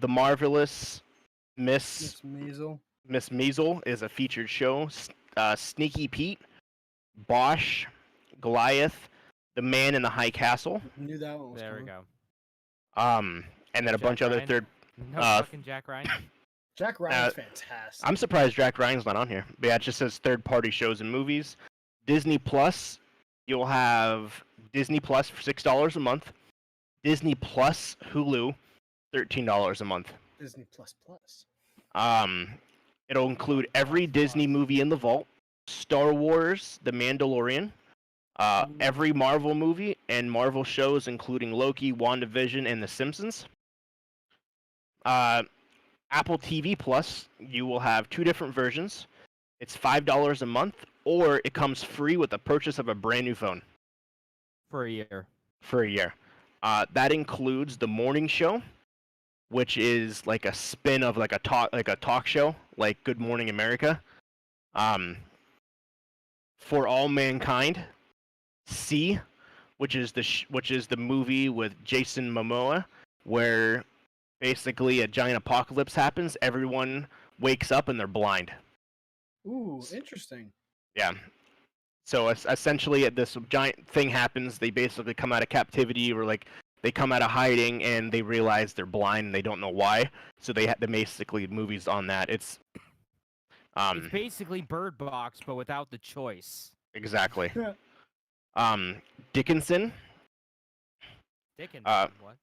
The Marvelous Miss Measle. Maisel is a featured show. Sneaky Pete, Bosch, Goliath, The Man in the High Castle, Knew that one was There we coming. go. and then a Jack bunch of other Ryan? third. No fucking Jack Ryan. Jack Ryan's fantastic. I'm surprised Jack Ryan's not on here. But yeah, it just says third-party shows and movies. Disney Plus, you'll have Disney Plus for $6 a month. Disney Plus Hulu, $13 a month. Disney Plus Plus. It'll include every Disney movie in the vault, Star Wars, The Mandalorian, every Marvel movie and Marvel shows, including Loki, WandaVision, and The Simpsons. Apple TV Plus, you will have 2 different versions. It's $5 a month, or it comes free with the purchase of a brand new phone For a year. for a year. That includes the morning show, which is like a spin of like a talk show, like Good Morning America. For All Mankind, C, which is the movie with Jason Momoa, where basically a giant apocalypse happens. Everyone wakes up and they're blind. Ooh, interesting. Yeah. So essentially, this giant thing happens. They basically come out of captivity, or like they come out of hiding, and they realize they're blind and they don't know why. So they basically movies on that. It's It's basically Bird Box, but without the choice. exactly. Dickinson. Dickens. What?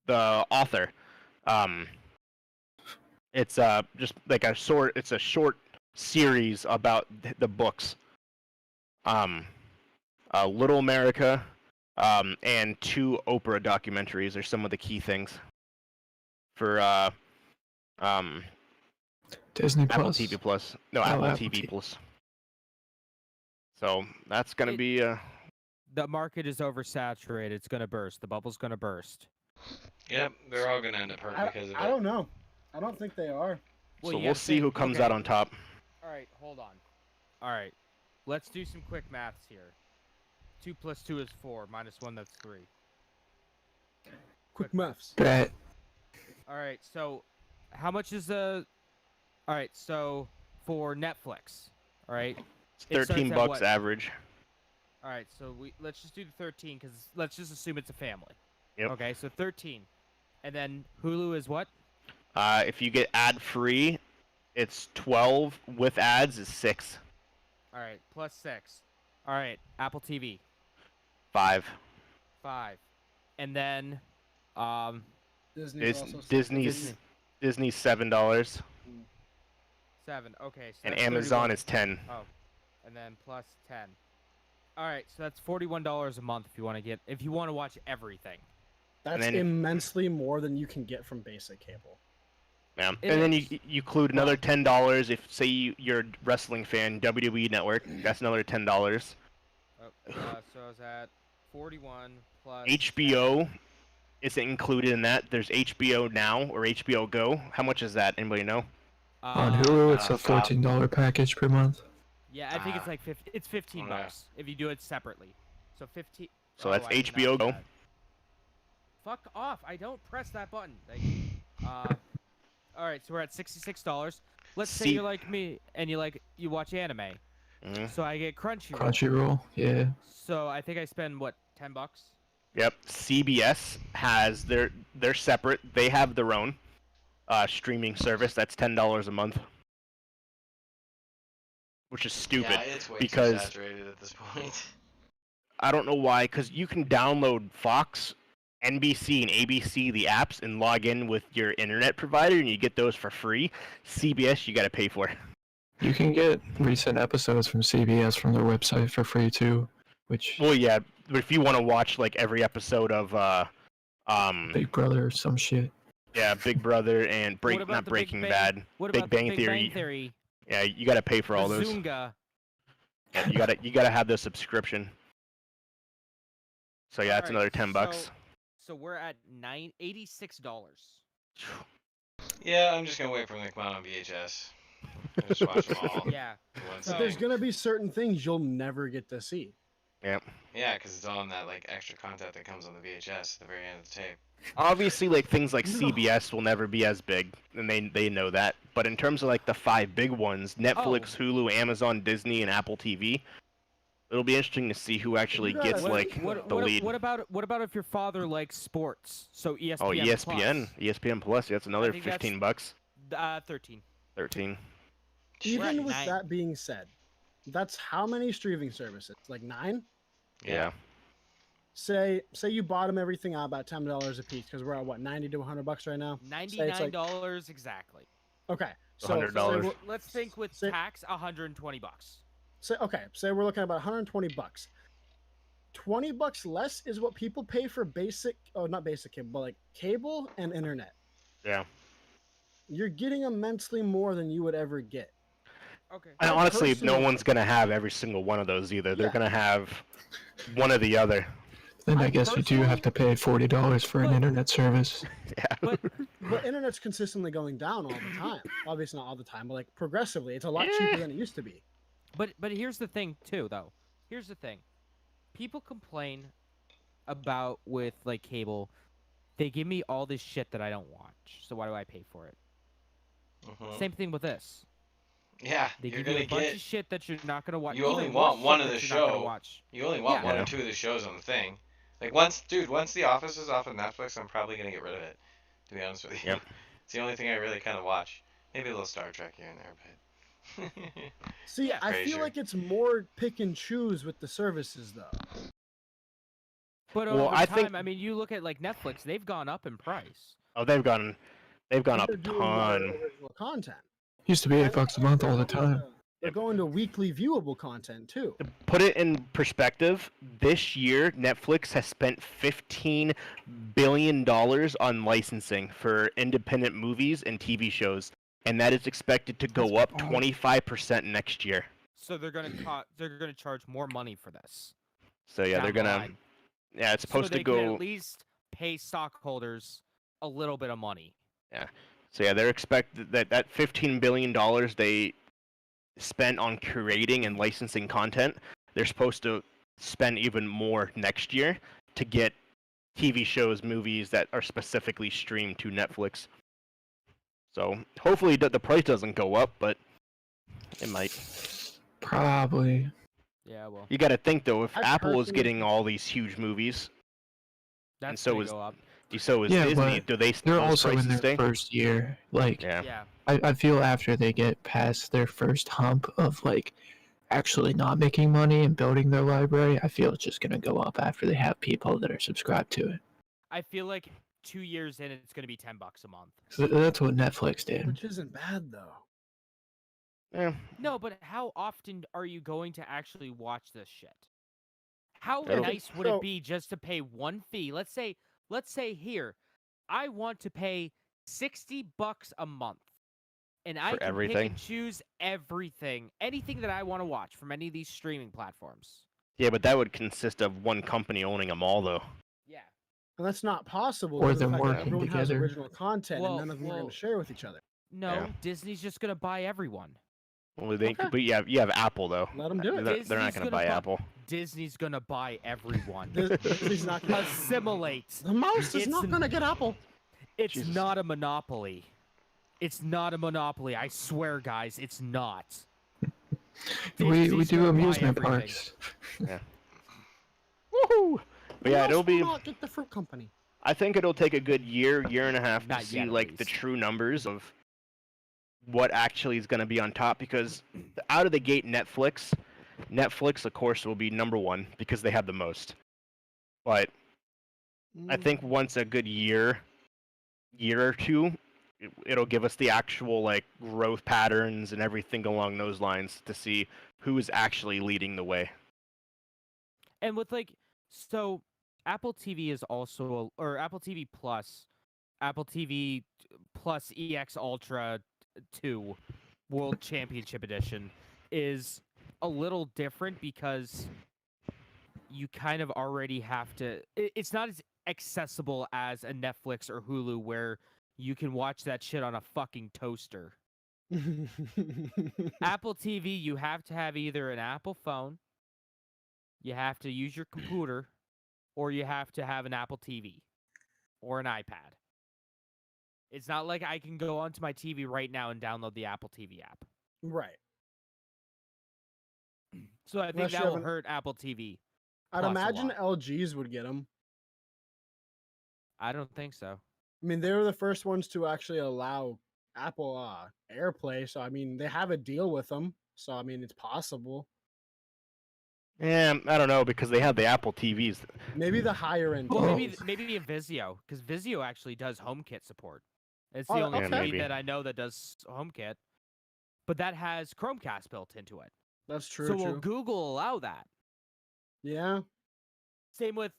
The author. It's just like it's a short series about the books. Little America, and 2 Oprah documentaries are some of the key things for Disney Apple Plus. TV Plus. No, Oh, Apple Apple TV TV. Plus. So that's gonna It- be The market is oversaturated. It's gonna burst. The bubble's gonna burst. Yep, they're all gonna end up hurt because of I it. don't know. I don't think they are. Well, so you we'll gotta see who think- comes okay. out on top. All right, hold on. All right, let's do some quick maths here. 2 + 2 is 4. -1, that's 3. Quick maths. Bet. All right, so how much is the? All right, so for Netflix, all right, It's it starts 13 at bucks what? average. All right, so let's just do the 13 because let's just assume it's a family. Yep. Okay, so 13, and then Hulu is what? If you get ad free, it's 12. With ads is 6. All right, plus 6. All right, Apple TV 5. 5, and then Disney's also Disney's $7, Mm. 7. Okay, so and that's Amazon 31. is 10. Oh, and then plus 10. All right, so that's $41 a month if you want to watch everything. That's then- immensely more than you can get from basic cable. Yeah. It And then is. you include another $10 if say you're a wrestling fan, WWE Network. That's another $10. So I was at 41 plus HBO isn't included in that. There's HBO Now or HBO Go. How much is that? Anybody know? 10. On Hulu, it's a stop. $14 package per month. Yeah, I think it's Ah. like 50. It's 15 Yeah. bucks if you do it separately. So 15. So oh, that's I did not HBO do Go. that. Fuck off! I don't press that button. Like, all right, so we're at $66. Let's say See- you're like me and you watch anime. Mhm. So I get Crunchyroll. Crunchyroll, yeah. So I think I spend what, $10? Yep. CBS has they're separate. They have their own streaming service. That's $10 a month, which is stupid. Yeah, it's way because- too saturated at this point. I don't know why, because you can download Fox, NBC, and ABC, the apps, and log in with your internet provider, and you get those for free. CBS, you got to pay for. You can get recent episodes from CBS from their website for free too, which Well, yeah, but if you want to watch like every episode of Big Brother or some shit. yeah, Big Brother and What about not the Big Breaking Bang- Bad, What Big about the Bang Big Theory. Bang Theory? Yeah, you got to pay for all those. Bazunga. Yeah, you gotta have the subscription. So yeah, that's Alright, another $10. So we're at $86. Yeah, I'm just gonna wait for them to come out on VHS. Just watch them all. Yeah. in one So- But sitting. there's gonna be certain things you'll never get to see. Yeah, because it's all in that like extra content that comes on the VHS at the very end of the tape. Obviously, like things like No. CBS will never be as big, and they know that. But in terms of like the 5 big ones, Netflix, Hulu, Amazon, Disney, and Apple TV, it'll be interesting to see who actually You gets gotta- like the lead. What about if your father likes sports? So ESPN. Oh, ESPN, ESPN Plus. That's another think that's- $15. 13. 13. Even Right, with 9. that being said, that's how many streaming services? Like 9? Yeah. Say you bottom everything out about $10 a piece because we're at what, 90 to $100 right now. $99 exactly. Okay, so $100. Let's think with Say- tax, $120. Say we're looking at about 120 bucks. 20 bucks less is what people pay for basic, oh not basic cable, but like cable and internet. Yeah. You're getting immensely more than you would ever get. Okay. And I honestly, no personally- one's gonna have every single one of those either. They're Yeah. gonna have one or the other. Then I I guess you do personally- have to pay $40 for an But- internet service. Yeah. But internet's consistently going down all the time. Obviously not all the time, but like progressively, it's a lot cheaper than it used to be. But here's the thing too, though. Here's the thing. People complain about with like cable. They give me all this shit that I don't watch. So why do I pay for it? Mhm. Same thing with this. Yeah, They you're give you gonna a bunch get. of shit that you're not gonna watch. You only even want worse one shit of that the you're not gonna show. watch. You only want Yeah. one Yeah. or two of the shows on the thing. Like once The Office is off of Netflix, I'm probably gonna get rid of it. To be honest with you, Yep. it's the only thing I really kind of watch. Maybe a little Star Trek here and there, but. See, Yeah. I feel Frasier. like it's more pick and choose with the services though. But Well, over I time, think- I mean, you look at like Netflix; they've gone up in price. Oh, they've gone up They're a doing more ton. original content. Used to be $8 a month all the time. They're going to weekly viewable content too. To put it in perspective, this year Netflix has spent $15 billion on licensing for independent movies and TV shows, and that is expected to go up 25% next year. So they're gonna they're gonna charge more money for this. So yeah, down they're the gonna. line. Yeah, it's So supposed they to can go. at least pay stockholders a little bit of money. So yeah, they're expected that $15 billion they spent on curating and licensing content. They're supposed to spend even more next year to get TV shows, movies that are specifically streamed to Netflix. So hopefully the price doesn't go up, but it might. Probably. Yeah, well, You got to think though, if I Apple is personally getting think- all these huge movies, that's so gonna is- go up. so is Yeah, Disney. but Do they? They're those also in prices their stay? first year. Like, Yeah. Yeah. I feel after they get past their first hump of like actually not making money and building their library, I feel it's just gonna go up after they have people that are subscribed to it. I feel like 2 years in, it's gonna be $10 a month. So that's what Netflix did. Which isn't bad though. Yeah. No, but how often are you going to actually watch this shit? How That'll- nice would So- it be just to pay one fee? Let's say here, I want to pay $60 a month, and I For can pick everything? and choose everything, anything that I want to watch from any of these streaming platforms. Yeah, but that would consist of one company owning them all, though. Yeah. And that's not possible. Or due to the them fact that working everyone has together. original content Well- and none of them are going well- to share with each other. No, Yeah. Disney's just gonna buy everyone. Well, they, Okay. but you have Apple though. Let them do it. They're not Disney's going to gonna buy buy- Apple. Disney's gonna buy everyone. Disney's not going to. Assimilate. The mouse is It's not an- going to get Apple. It's Jesus. not a monopoly. It's not a monopoly. I swear, guys, it's not. We Disney's do gonna buy amusement everything. parks. Woohoo! But yeah, Who it'll else be. will not get the fruit company. I think it'll take a good year and a half to Not see yet, at like the least. true numbers of what actually is going to be on top. Because out of the gate, Netflix, of course, will be number one because they have the most. But I think once a good year or two, it'll give us the actual like growth patterns and everything along those lines to see who is actually leading the way. And with so Apple TV is also, or Apple TV Plus, Apple TV Plus EX Ultra 2 World Championship Edition is a little different because you kind of already have to. It's not as accessible as a Netflix or Hulu where you can watch that shit on a fucking toaster. Apple TV, you have to have either an Apple phone, you have to use your computer, or you have to have an Apple TV or an iPad. It's not like I can go onto my TV right now and download the Apple TV app. Right. So I think Unless you that have will an- hurt Apple TV. I'd Plus a imagine lot. LGs would get them. I don't think so. I mean, they were the first ones to actually allow Apple AirPlay. So, I mean, they have a deal with them. So, I mean, it's possible. Yeah, I don't know because they have the Apple TVs. Maybe the higher end. Well, Oh. maybe a Vizio, because Vizio actually does HomeKit support. It's the Oh, only yeah, TV maybe. that I know that does HomeKit, but that has Chromecast built into it. That's true. So true. will Google allow that? Yeah. Same with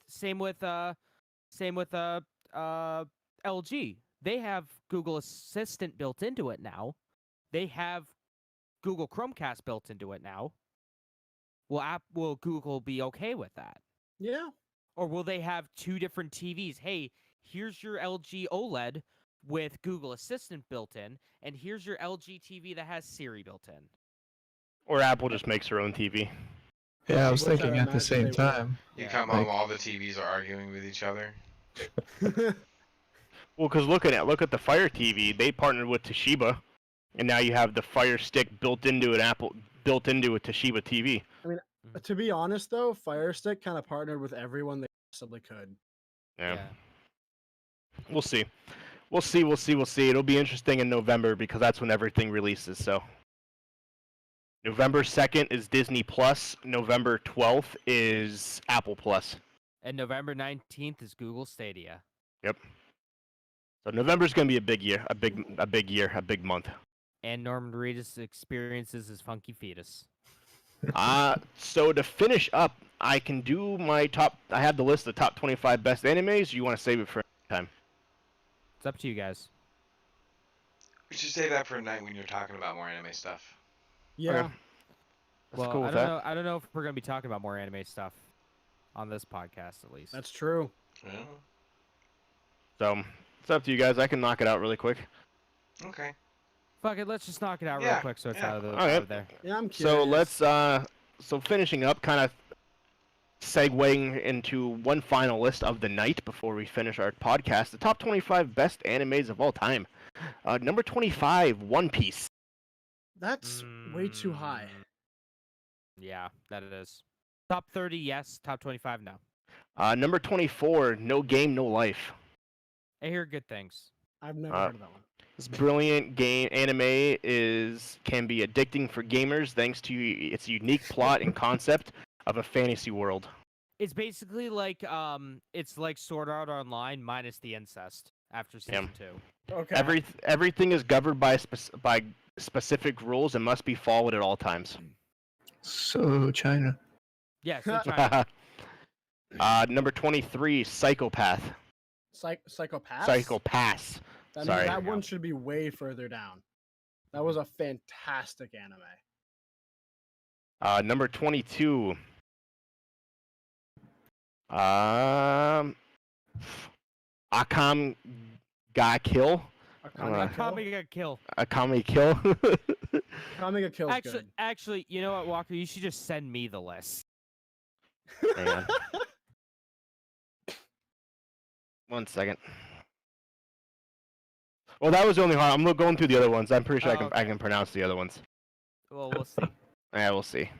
LG. They have Google Assistant built into it now. They have Google Chromecast built into it now. Will Google be okay with that? Yeah. Or will they have two different TVs? Hey, here's your LG OLED with Google Assistant built in, and here's your LG TV that has Siri built in. Or Apple just makes their own TV. Yeah, I was Which I thinking at the imagine same they will. time. You Yeah. come Like- home, all the TVs are arguing with each other. Well, because look at the Fire TV, they partnered with Toshiba, and now you have the Fire Stick built into a Toshiba TV. To be honest, though, Fire Stick kind of partnered with everyone they possibly could. Yeah. We'll see. We'll see. It'll be interesting in November because that's when everything releases. So November 2nd is Disney Plus. November 12th is Apple Plus. And November 19th is Google Stadia. So November's gonna be a big year, a big month. And Norman Reedus experiences his funky fetus. So to finish up, I can do my top. I have the list of the top 25 best animes. You want to save it for time? It's up to you guys. We should save that for a night when you're talking about more anime stuff. Yeah. That's Well, cool I with don't that. know. I don't know if we're gonna be talking about more anime stuff on this podcast, at least. That's true. Yeah. So it's up to you guys. I can knock it out really quick. Okay. Fuck it. Let's just knock it out real Yeah, quick so it's yeah. out of Okay. out of there. Yeah, I'm curious. So let's. So finishing up, kind of segueing into one final list of the night before we finish our podcast, the top 25 best animes of all time. Number 25, One Piece. That's way too high. Yeah, that it is. Top 30, yes. Top 25, no. Number 24, No Game, No Life. I hear good things. I've never heard of that one. This brilliant game anime can be addicting for gamers thanks to its unique plot and concept of a fantasy world. It's basically like it's like Sword Art Online minus the incest after season 2. Okay. Everything is governed by specific rules and must be followed at all times. So China. Yeah, so China. Number 23, Psychopath. Psychopaths? Psychopaths. That, Sorry. that one should be way further down. That was a fantastic anime. Number 22. Akam Ga Kill. Akame got killed. Akame Kill. Akame Kill's good. Actually, you know what, Walker? You should just send me the list. Hang on. One second. Well, that was the only one. I'm going through the other ones. I'm pretty sure I can pronounce the other ones. Well, we'll see. Yeah, we'll see.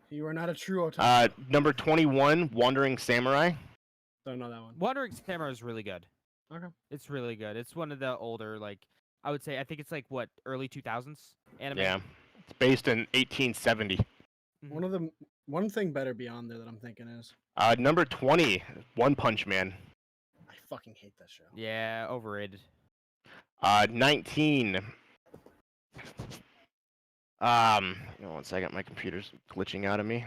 You are not a true otaku. Number 21, Wandering Samurai. Don't know that one. Wandering Samurai is really good. Okay. It's really good. It's one of the older, like, I would say, I think it's like, what, early 2000s anime? Yeah. It's based in 1870. One thing better beyond there that I'm thinking is Number 20, One Punch Man. I fucking hate that show. Yeah, overrated. 19. One second, my computer's glitching out of me.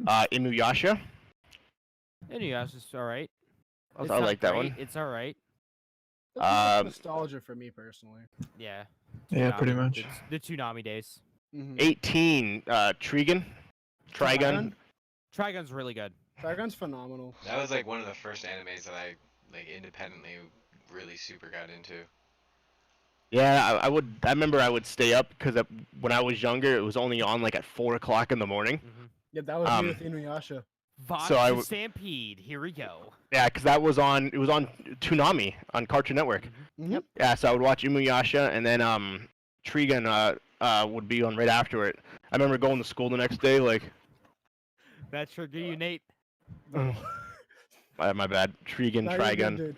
Inuyasha. Inuyasha's alright. I like that one. It's alright. That's nostalgia for me personally. Yeah. Yeah, pretty Toonami. much. It's the Toonami days. 18, Trigun. Trigun. Trigun's really good. Trigun's phenomenal. That was like one of the first animes that I like independently really super got into. Yeah, I remember I would stay up because when I was younger, it was only on like at 4 o'clock in the morning. Yeah, that was me with Inuyasha. Vodka Stampede. Here we go. Yeah, because that was on. It was on Toonami on Cartoon Network. Yep. Yeah, so I would watch Inuyasha, and then Trigun would be on right after it. I remember going to school the next day, like. That sure do you, Nate. My bad. Trigun, No, you're good, Trigun. dude.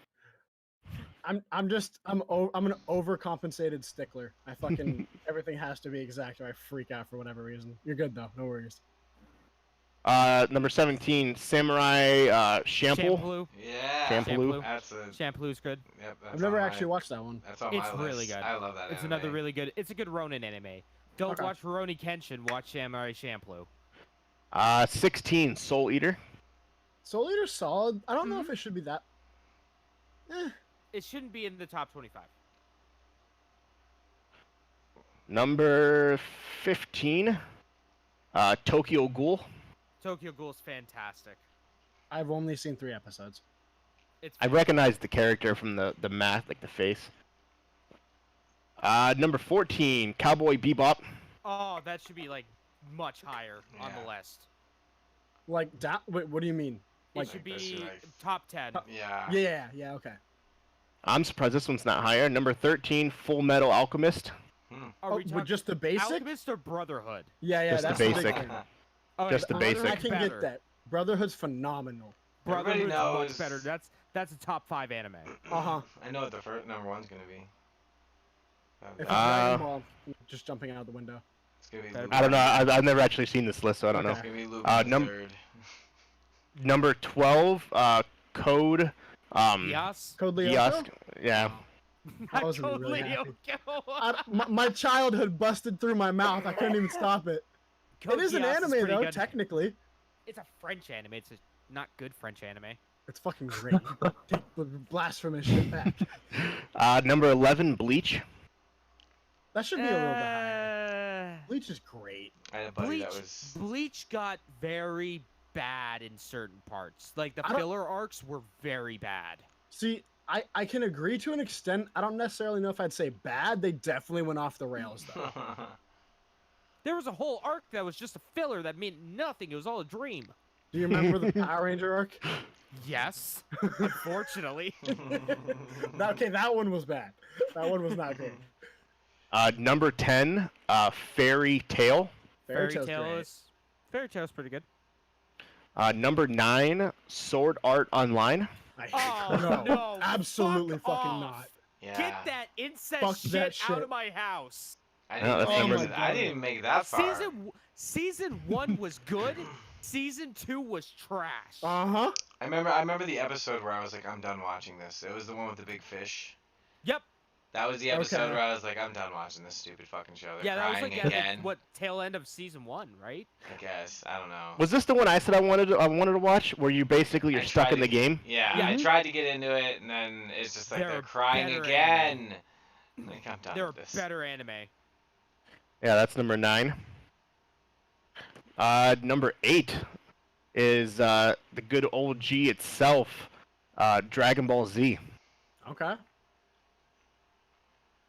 I'm an overcompensated stickler. I fucking everything has to be exact or I freak out for whatever reason. You're good though, no worries. Number 17, Samurai Champloo. Yeah. Champloo. That's a. Champloo's good. Yep, that's I've never on my- actually watched that one. That's on It's my list. really good. I love that. It's anime. another really good. It's a good Ronin anime. Don't Okay. watch Rurouni Kenshin. Watch Samurai Champloo. 16, Soul Eater. Soul Eater's solid. I don't know if it should be that. It shouldn't be in the top 25. Number 15, Tokyo Ghoul. Tokyo Ghoul's fantastic. I've only seen 3 episodes. It's I recognize the character from the math, like the face. Number 14, Cowboy Bebop. Oh, that should be like much higher on the list. Like wait, what do you mean? Like It should That should, be like- top 10. Yeah. Yeah, okay. I'm surprised this one's not higher. Number 13, Full Metal Alchemist. Are we with talking just the basic? Alchemist or Brotherhood? Yeah, Just the that's the big basic. thing. Oh, Just the Brotherhood's basic. I can better. get that. Brotherhood's phenomenal. Everybody Brotherhood's knows- much better. That's a top 5 anime. Uh-huh. I know what the first number one's gonna be. If it's Uh, Dragon Ball, just jumping out the window. It's gonna be. I I don't know. I've never actually seen this list, so I don't It's Okay. gonna be Lupin the third. know. Number 12, Code. Yas? Code Lyoko? Yasuke. Yeah. I wasn't really Lyoko. my childhood busted through my mouth. I couldn't even stop it. Code It is an Geass anime pretty though, good. technically. It's a French anime. It's a not good French anime. It's fucking great. Take the blasphemous shit back. Number 11, Bleach. That should be a little bit higher. Bleach is great. I had a buddy Bleach, that was. Bleach got very bad in certain parts. Like the I don't- filler arcs were very bad. See, I can agree to an extent. I don't necessarily know if I'd say bad. They definitely went off the rails though. There was a whole arc that was just a filler that meant nothing. It was all a dream. Do you remember the Power Ranger arc? Yes, unfortunately. Okay, that one was bad. That one was not good. Number 10, Fairy Tale. Fairy Tale's Tale great. is Fairy Tale's pretty good. Number 9, Sword Art Online. I Oh no, no! absolutely fuck fucking off. not. Yeah. Get that incest Fuck shit, that out shit. of my house. I No, didn't, that's even number- make it, I didn't even make it that far. Season 1 was good. Season 2 was trash. Uh-huh. I remember the episode where I was like, I'm done watching this. It was the one with the big fish. Yep. That was the episode Okay. where I was like, I'm done watching this stupid fucking show. They're Yeah, that was crying like again. what tail end of season 1, right? I guess. I don't know. Was this the one I said I wanted to watch, where you basically I are stuck tried in the to- game? Yeah, Yeah. I tried to get into it, and then it's just like They're they're crying better again. Like, I'm done They're with this. better anime. Yeah, that's number 9. Number 8 is the good old G itself, Dragon Ball Z. Okay.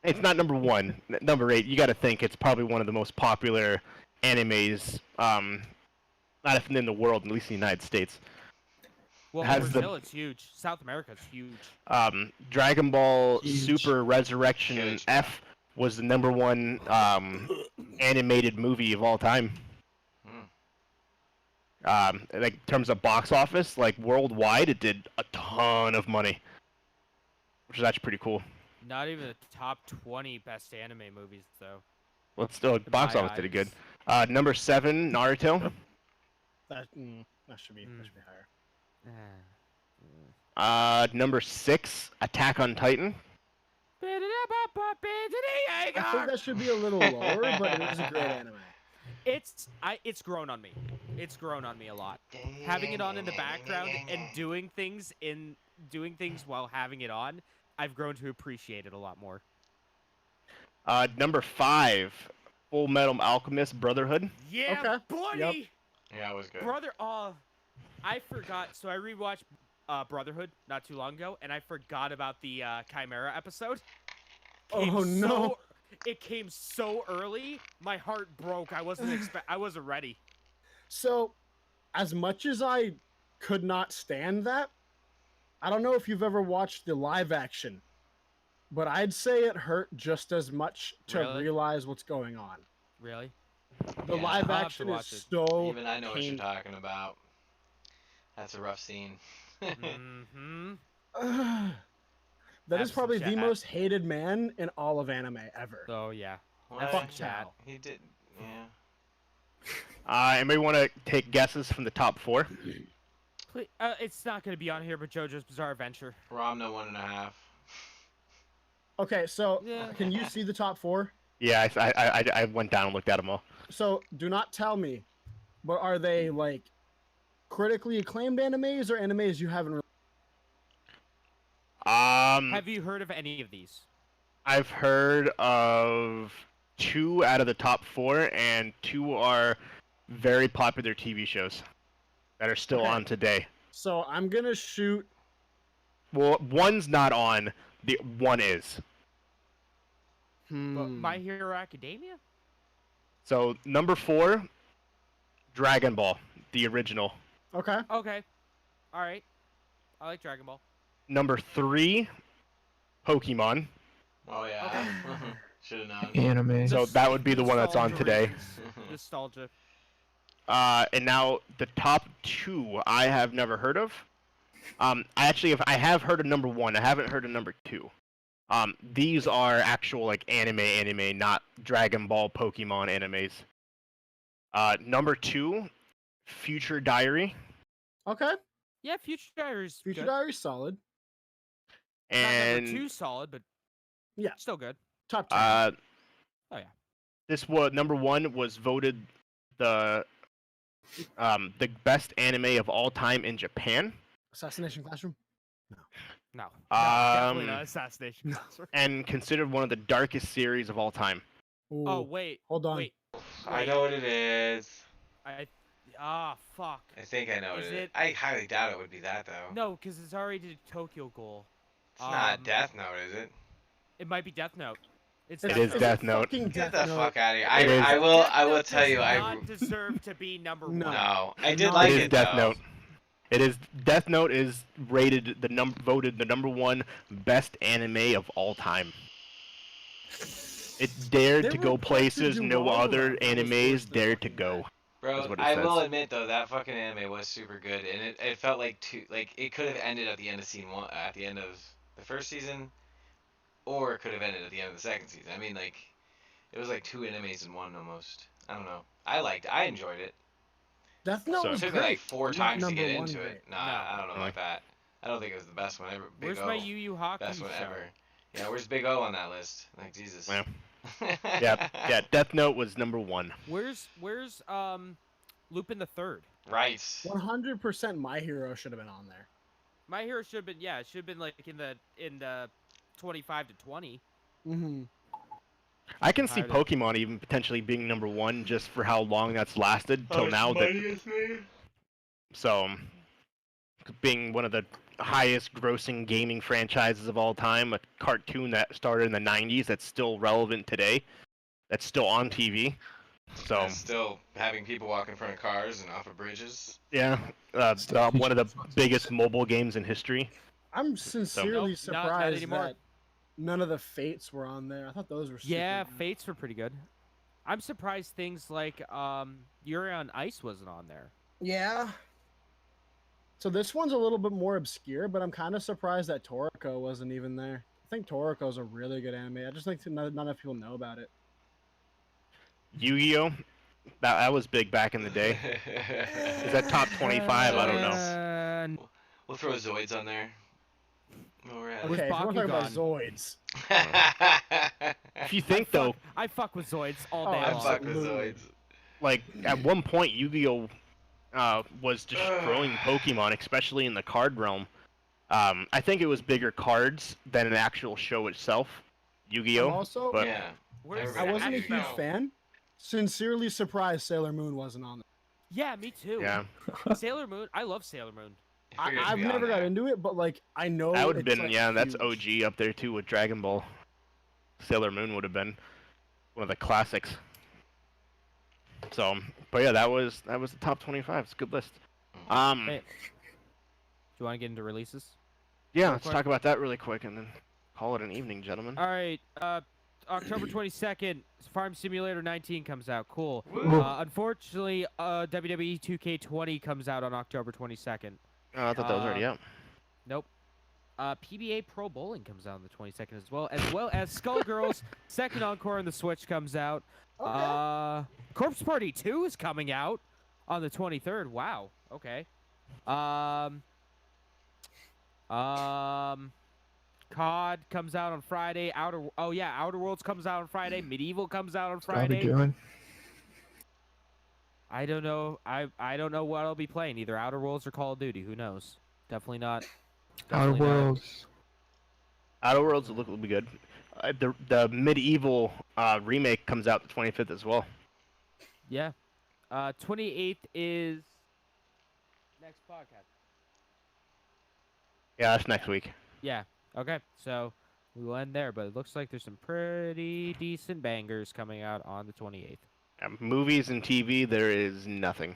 It's not number 1. Number 8, you got to think it's probably one of the most popular animes, not even in the world, at least in the United States. Well, Has the- Brazil, it's huge. South America's huge. Dragon Ball Huge. Super Resurrection Huge. F was the number 1 animated movie of all time. Like in terms of box office, like worldwide, it did a ton of money, which is actually pretty cool. Not even the top 20 best anime movies, though. Well, it's still box my office did it good. eyes. Number 7, Naruto. That should be higher. Number 6, Attack on Titan. I think that should be a little lower, but it is a great anime. It's grown on me. It's grown on me a lot. Having it on in the background and doing things while having it on, I've grown to appreciate it a lot more. Number 5, Full Metal Alchemist Brotherhood. Yeah, Okay. buddy. Yep. Yeah, it was good. Brother, I forgot. So I rewatched Brotherhood not too long ago, and I forgot about the Chimera episode. Oh, no. It came so early, my heart broke. I wasn't ready. So, as much as I could not stand that, I don't know if you've ever watched the live action, but I'd say it hurt just as much to Really? realize what's going on. Really? The Yeah. live I'll have to action watch is it. so Even I know what you're painful. talking about. That's a rough scene. Mm-hmm. That is probably the Chat. most hated man in all of anime ever. Oh yeah. What? Fuck chat. Chao. He did. Yeah. Anybody want to take guesses from the top 4? Please, it's not gonna be on here, but JoJo's Bizarre Adventure. Ramna 1.5. Okay, so Yeah. can you see the top 4? Yeah, I went down and looked at them all. So do not tell me, but are they like critically acclaimed animes or animes you haven't? Have you heard of any of these? I've heard of 2 out of the top 4, and 2 are very popular TV shows that are still Okay. on today. So I'm gonna shoot. Well, 1's not on. The 1 is. But Hmm. My Hero Academia? So number 4, Dragon Ball, the original. Okay. Okay. All right. I like Dragon Ball. Number 3, Pokemon. Oh yeah. Should have known. Anime. So that would be the one that's on Nostalgia today. Nostalgia. And now the top 2 I have never heard of. I have heard of number 1. I haven't heard of number 2. These are actual like anime, not Dragon Ball, Pokemon animes. Number 2, Future Diary, Okay. Yeah, Future Diary's Future good. Diary's solid. Not and number 2 solid, but Yeah. still good. Top 10. Oh, yeah. this was number 1 was voted the best anime of all time in Japan, Assassination Classroom. No. Definitely Um, not Assassination Classroom. and considered one of the darkest series of all time. Oh, Ooh, wait. hold on. Wait. I know what it is. Fuck. I think I know what Is it is. it- I highly doubt it would be that though. No, because it's already did Tokyo Ghoul. It's not Death Note, is it? It might be Death Note. It is Death Note. fucking Get Death the Note. fuck out of here. It is. I will tell you. Does I not deserve to be number No. one. no. I did It like It is it Death though. Note. It is Death Note is rated voted the number one best anime of all time. It dared They to go requested places you no all other around. That was animes worse than dared to fucking go. that. Bro, That's what it I will says. admit though that fucking anime was super good, and it felt like it could have ended at the end of season one, at the end of the first season, or it could have ended at the end of the second season. I mean, like, it was like two animes in one almost. I don't know. I enjoyed it. Death Note So- It was took great. me like 4 Not times to number get one into great. it. Nah, No. I don't know about that. I don't think it was the best one ever. Big Where's O. my Yu Yu Hakusho? Best one ever. Yeah, where's Big O on that list? Like Jesus. Yeah. Yeah, Death Note was number one. Where's Lupin the Third? Right. 100% My Hero should have been on there. My Hero should have been it should have been like in the 25 to 20. Mm-hmm. I can see Higher than- Pokemon even potentially being number one just for how long that's lasted till now. So, being one of the highest grossing gaming franchises of all time, a cartoon that started in the 90s that's still relevant today, that's still on TV. So, And still having people walk in front of cars and off of bridges. yeah, one of the biggest mobile games in history. I'm sincerely Nope, not surprised anymore. that none of the Fates were on there. I thought those were super Yeah, good. Fates were pretty good. I'm surprised things like Yuri on Ice wasn't on there. Yeah. So this one's a little bit more obscure, but I'm kind of surprised that Toriko wasn't even there. I think Toriko's a really good anime. I just think not enough people know about it. Yu-Gi-Oh! That was big back in the day. Is that top 25? I don't know. We'll throw Zoids on there. While we're at Was Okay, if you want to talk about Bakugan. Zoids, it. If you think though, I fuck with Zoids all Oh, day I long. fuck with Absolutely. Zoids. like at one point Yu-Gi-Oh! Was destroying Pokemon, especially in the card realm. I think it was bigger cards than an actual show itself, I'm Yu-Gi-Oh! also but- Yeah. Where's I the wasn't a Ash huge Bell? fan. Sincerely surprised Sailor Moon wasn't on there. Yeah, me too. Yeah, Sailor Moon. I love Sailor Moon. I figured it'd I've be on never got there. into it, but like I know that would have it's, been like, that's huge. OG up there too with Dragon Ball. Sailor Moon would have been one of the classics. So, but yeah, that was the top 25. It's a good list. Hey, do you want to get into releases? Yeah, real let's quick? talk about that really quick and then call it an evening, gentlemen. All right. October 22nd, Farm Simulator 19 comes out. Cool. Woo. Unfortunately, WWE 2K20 comes out on October 22nd. Oh, I thought that was already out. Nope. PBA Pro Bowling comes out on the 22nd as well as Skullgirls Second Encore on the Switch comes out. Okay. Corpse Party 2 is coming out on the 23rd. Wow. Okay. COD comes out on Friday. Outer Worlds comes out on Friday. Medieval comes out on I'll be Friday. doing. I don't know. I don't know what I'll be playing. Either Outer Worlds or Call of Duty. Who knows? Definitely not. Outer definitely not- Worlds. Outer Worlds will be good. The Medieval remake comes out the 25th as well. Yeah. 28th is next podcast. Yeah, that's next week. Yeah. Okay. So we will end there, but it looks like there's some pretty decent bangers coming out on the 28th. Movies and TV, there is nothing.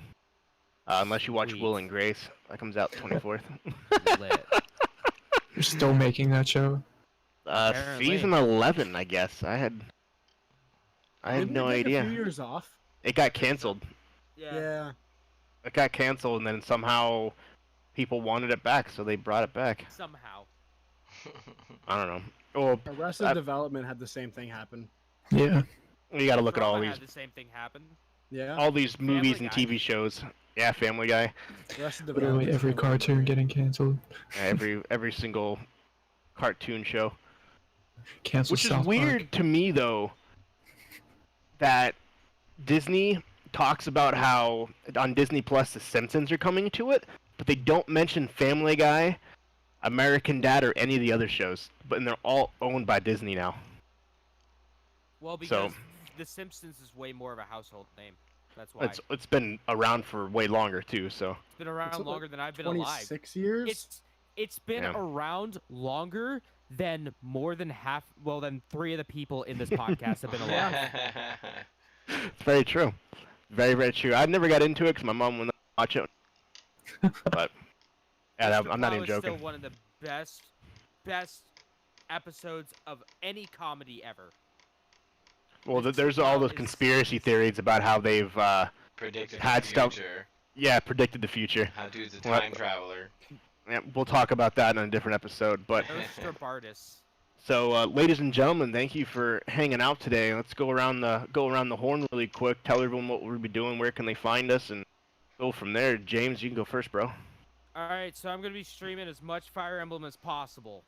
Unless you watch Sweet. Will and Grace. That comes out the 24th. Lit. You're still making that show? Apparently. Season 11, I guess. I had Didn't no they take idea. A few years off. It got canceled. Yeah. It got canceled, and then somehow people wanted it back, so they brought it back. Somehow. I don't know. Well, Arrested Development had the same thing happen. Yeah. you got to look at all Trauma these, had the same thing happen. Yeah. all these movies Family and Guy. TV shows. Yeah, Family Guy. Arrested Literally Development. every cartoon getting canceled. Every single cartoon show. Canceled Which is South weird to me, though, that Disney talks about how on Disney Plus The Simpsons are coming to it, but they don't mention Family Guy, American Dad, or any of the other shows. But they're all owned by Disney now. Well, So- because The Simpsons is way more of a household name. That's why. It's been around for way longer too. So It's been around It's like longer than I've been alive. 26 years. It's been Yeah. around longer then more than half, well, then 3 of the people in this podcast have been alive. It's very true. Very, very true. I never got into it because my mom wouldn't watch it. But yeah, Mr. I'm not Plow even is joking. still one of the best episodes of any comedy ever. Well, Mr. there's all Plow those is- conspiracy theories about how they've Predicted had the stuff- future. yeah, predicted the future. How dude's a What? time traveler. Yeah, we'll talk about that in a different episode. But Nostrabardus. so, ladies and gentlemen, thank you for hanging out today. Let's go around the horn really quick. Tell everyone what we'll be doing. Where can they find us, and go from there. James, you can go first, bro. Alright, so I'm going to be streaming as much Fire Emblem as possible.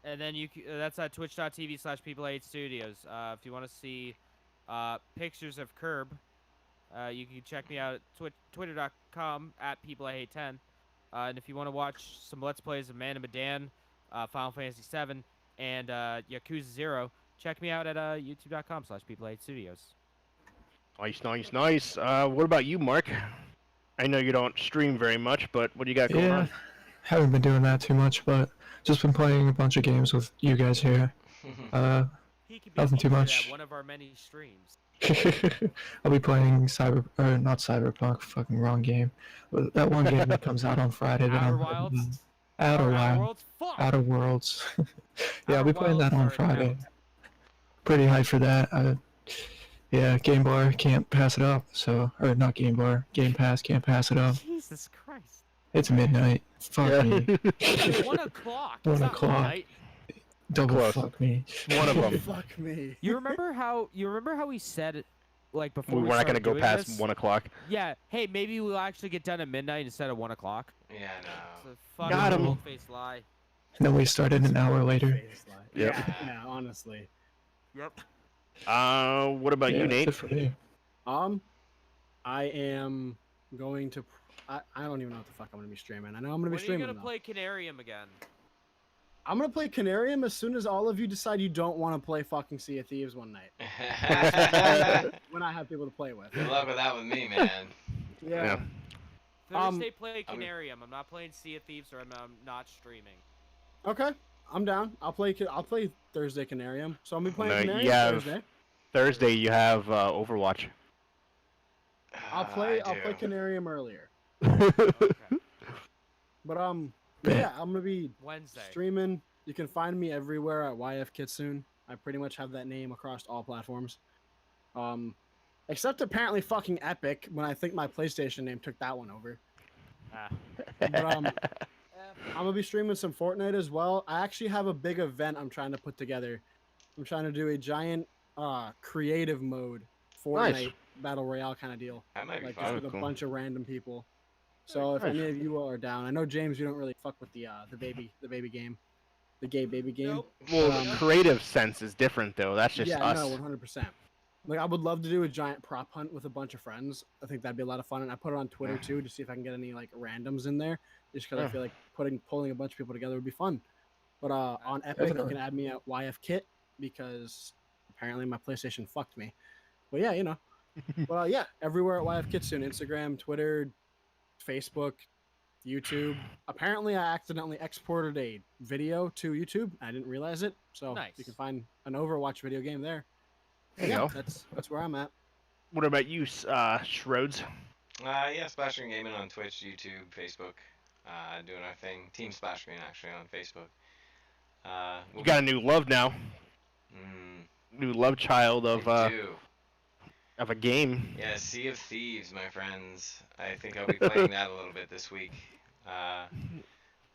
And then that's at twitch.tv/people8studios. If you want to see pictures of Curb, you can check me out at twitter.com @peopleihate10. And if you want to watch some Let's Plays of Man and Medan, Final Fantasy VII, and Yakuza 0, check me out at youtube.com/people8studios. Nice. What about you, Mark? I know you don't stream very much, but what do you got going Yeah, on? haven't been doing that too much, but just been playing a bunch of games with you guys here. He could be Nothing too featured much. at one of our many streams. I'll be playing not Cyberpunk, fucking wrong game. But that one game that comes out on Friday that Outer I'm Wilds? Outer Or Wilds. Worlds? Fuck! Outer Worlds. Yeah, I'll be Outer playing that on Wilds already Friday. out. Pretty hyped for that. Yeah, Game Bar can't pass it up. Or not Game Bar, Game Pass can't pass it up. Jesus Christ. It's midnight. Fuck me. It's 1 o'clock. It's 1 not o'clock. midnight. Double Close. fuck me. One of them. Fuck me. You remember how we said it, like before We're not going to go past this? 1 o'clock. Yeah. Hey, maybe we'll actually get done at midnight instead of 1 o'clock. Yeah, It's no. a fucking Got 'em. bold-faced lie. And then we started an hour later. Yep. Yeah, honestly. Yep. What about Yeah, you, that's Nate? it for me. I am going to. I don't even know what the fuck I'm gonna be streaming. I know I'm gonna be When are you streaming. gonna though. play Canarium again? I'm gonna play Canarium as soon as all of you decide you don't want to play fucking Sea of Thieves one night. When I have people to play with. Good luck with that with me, man. Yeah. Thursday, play I mean- Canarium. I'm not playing Sea of Thieves, or I'm not streaming. Okay, I'm down. I'll play Thursday Canarium. So I'll be playing No, Canarium you have- Thursday. Thursday, you have Overwatch. I'll play I do. Canarium earlier. Okay. But yeah, I'm gonna be Wednesday. streaming. You can find me everywhere at YF Kitsune. I pretty much have that name across all platforms. Except apparently fucking Epic, when I think my PlayStation name took that one over. Ah. But I'm gonna be streaming some Fortnite as well. I actually have a big event I'm trying to put together. I'm trying to do a giant creative mode Fortnite Nice. battle royale kind of deal, That might be like just fun. with a Cool. bunch of random people. So if Nice. any of you are down, I know James, you don't really fuck with the baby game, the gay baby game. Nope. Well, Um, the creative sense is different, though. That's just yeah, us. no, 100%. Like I would love to do a giant prop hunt with a bunch of friends. I think that'd be a lot of fun, and I put it on Twitter too to see if I can get any like randoms in there, just because Yeah. I feel like pulling a bunch of people together would be fun. But on Epic, you Definitely. can add me at YF Kit because apparently my PlayStation fucked me. But yeah, you know. But yeah, everywhere at YF Kitsune, Instagram, Twitter, Facebook, YouTube. Apparently, I accidentally exported a video to YouTube. I didn't realize it, so Nice. you can find an Overwatch video game there. There you Yeah, go. that's where I'm at. What about you, Shrodes? Yeah, Splashing Gaming on Twitch, YouTube, Facebook. Doing our thing. Team Splash Screen, actually, on Facebook. You got a new love now. New love child I of do. a game. Yeah, Sea of Thieves, my friends. I think I'll be playing that a little bit this week.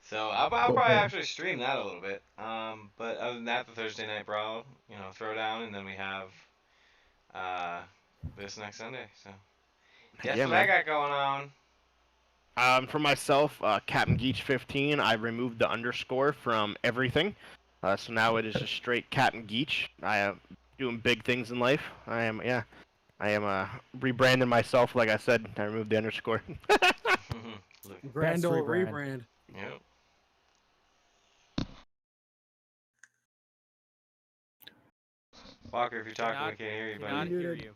So I'll probably actually stream that a little bit. But other than that, the Thursday Night Brawl, throwdown, and then we have this next Sunday. So that's Yeah, what I man. got going on. For myself, Captain Geach 15. I removed the underscore from everything, so now it is just straight Captain Geach. I am doing big things in life. I am rebranding myself. Like I said, I removed the underscore. Grand old rebrand. rebrand. Yep. Walker, if you're talking, we can't hear you, Cannot buddy. hear Muted. you.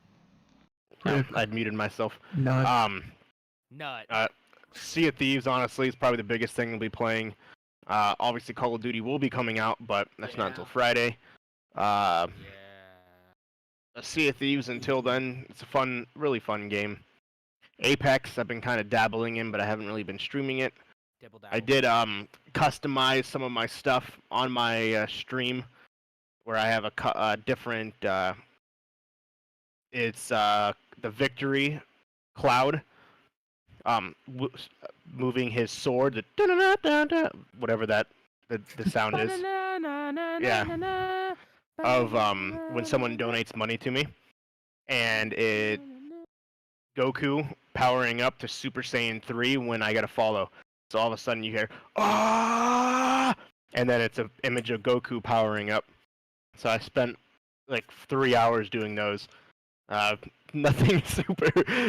Yeah, I'd muted myself. Not Nut. Sea of Thieves, honestly, is probably the biggest thing I'll be playing Obviously, Call of Duty will be coming out, but that's not until Yeah. Friday. Yeah. Sea of Thieves until then. It's a fun, really fun game. Apex, I've been kind of dabbling in, but I haven't really been streaming it. Dibble I dabble. did customize some of my stuff on my stream, where I have a different. It's the Victory Cloud. Moving his sword, whatever that the sound is. Yeah. Of when someone donates money to me, and it Goku powering up to Super Saiyan 3 when I get a follow. So all of a sudden you hear ah, and then it's an image of Goku powering up. So I spent like 3 hours doing those. Nothing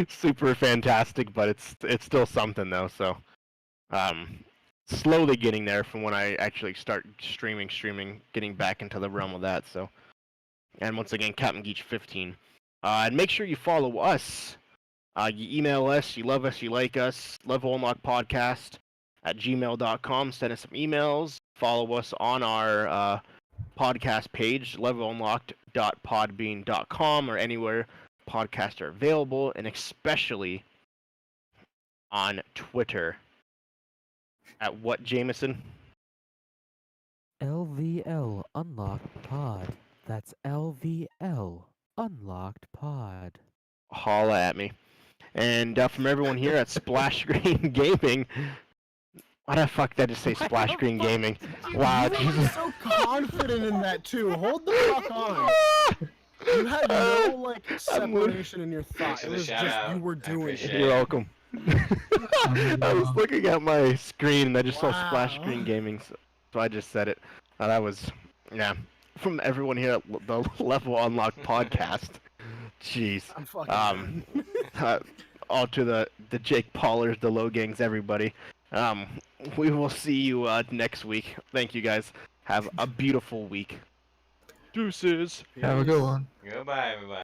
super fantastic, but it's still something though. So slowly getting there from when I actually start streaming, getting back into the realm of that. So, and once again, Captain Geach 15. And make sure you follow us. You email us, you love us, you like us, Level Unlock Podcast at gmail.com. Send us some emails. Follow us on our podcast page, levelunlocked.podbean.com, or anywhere podcasts are available, and especially on Twitter. At what, Jameson? LVL Unlocked Pod. That's LVL Unlocked Pod. Holla at me. And from everyone here at Splash Screen Gaming, why the fuck did I just say Why Splash the Screen fuck Gaming? did you Wow, You were Jesus. so confident in that too. Hold the fuck on. You had no like separation in your thought. Thanks for It the was shout just out. you were I doing appreciate it. You're welcome. I was looking at my screen and I just saw Splash Wow. Screen Gaming, so I just said it. That was, yeah, from everyone here at the Level Unlock Podcast. Jeez. I'm fucking Um, done. all to the Jake Paulers, the Low Gangs, everybody. We will see you next week. Thank you guys. Have a beautiful week. Deuces. Have a good Peace. one. Goodbye, everybody.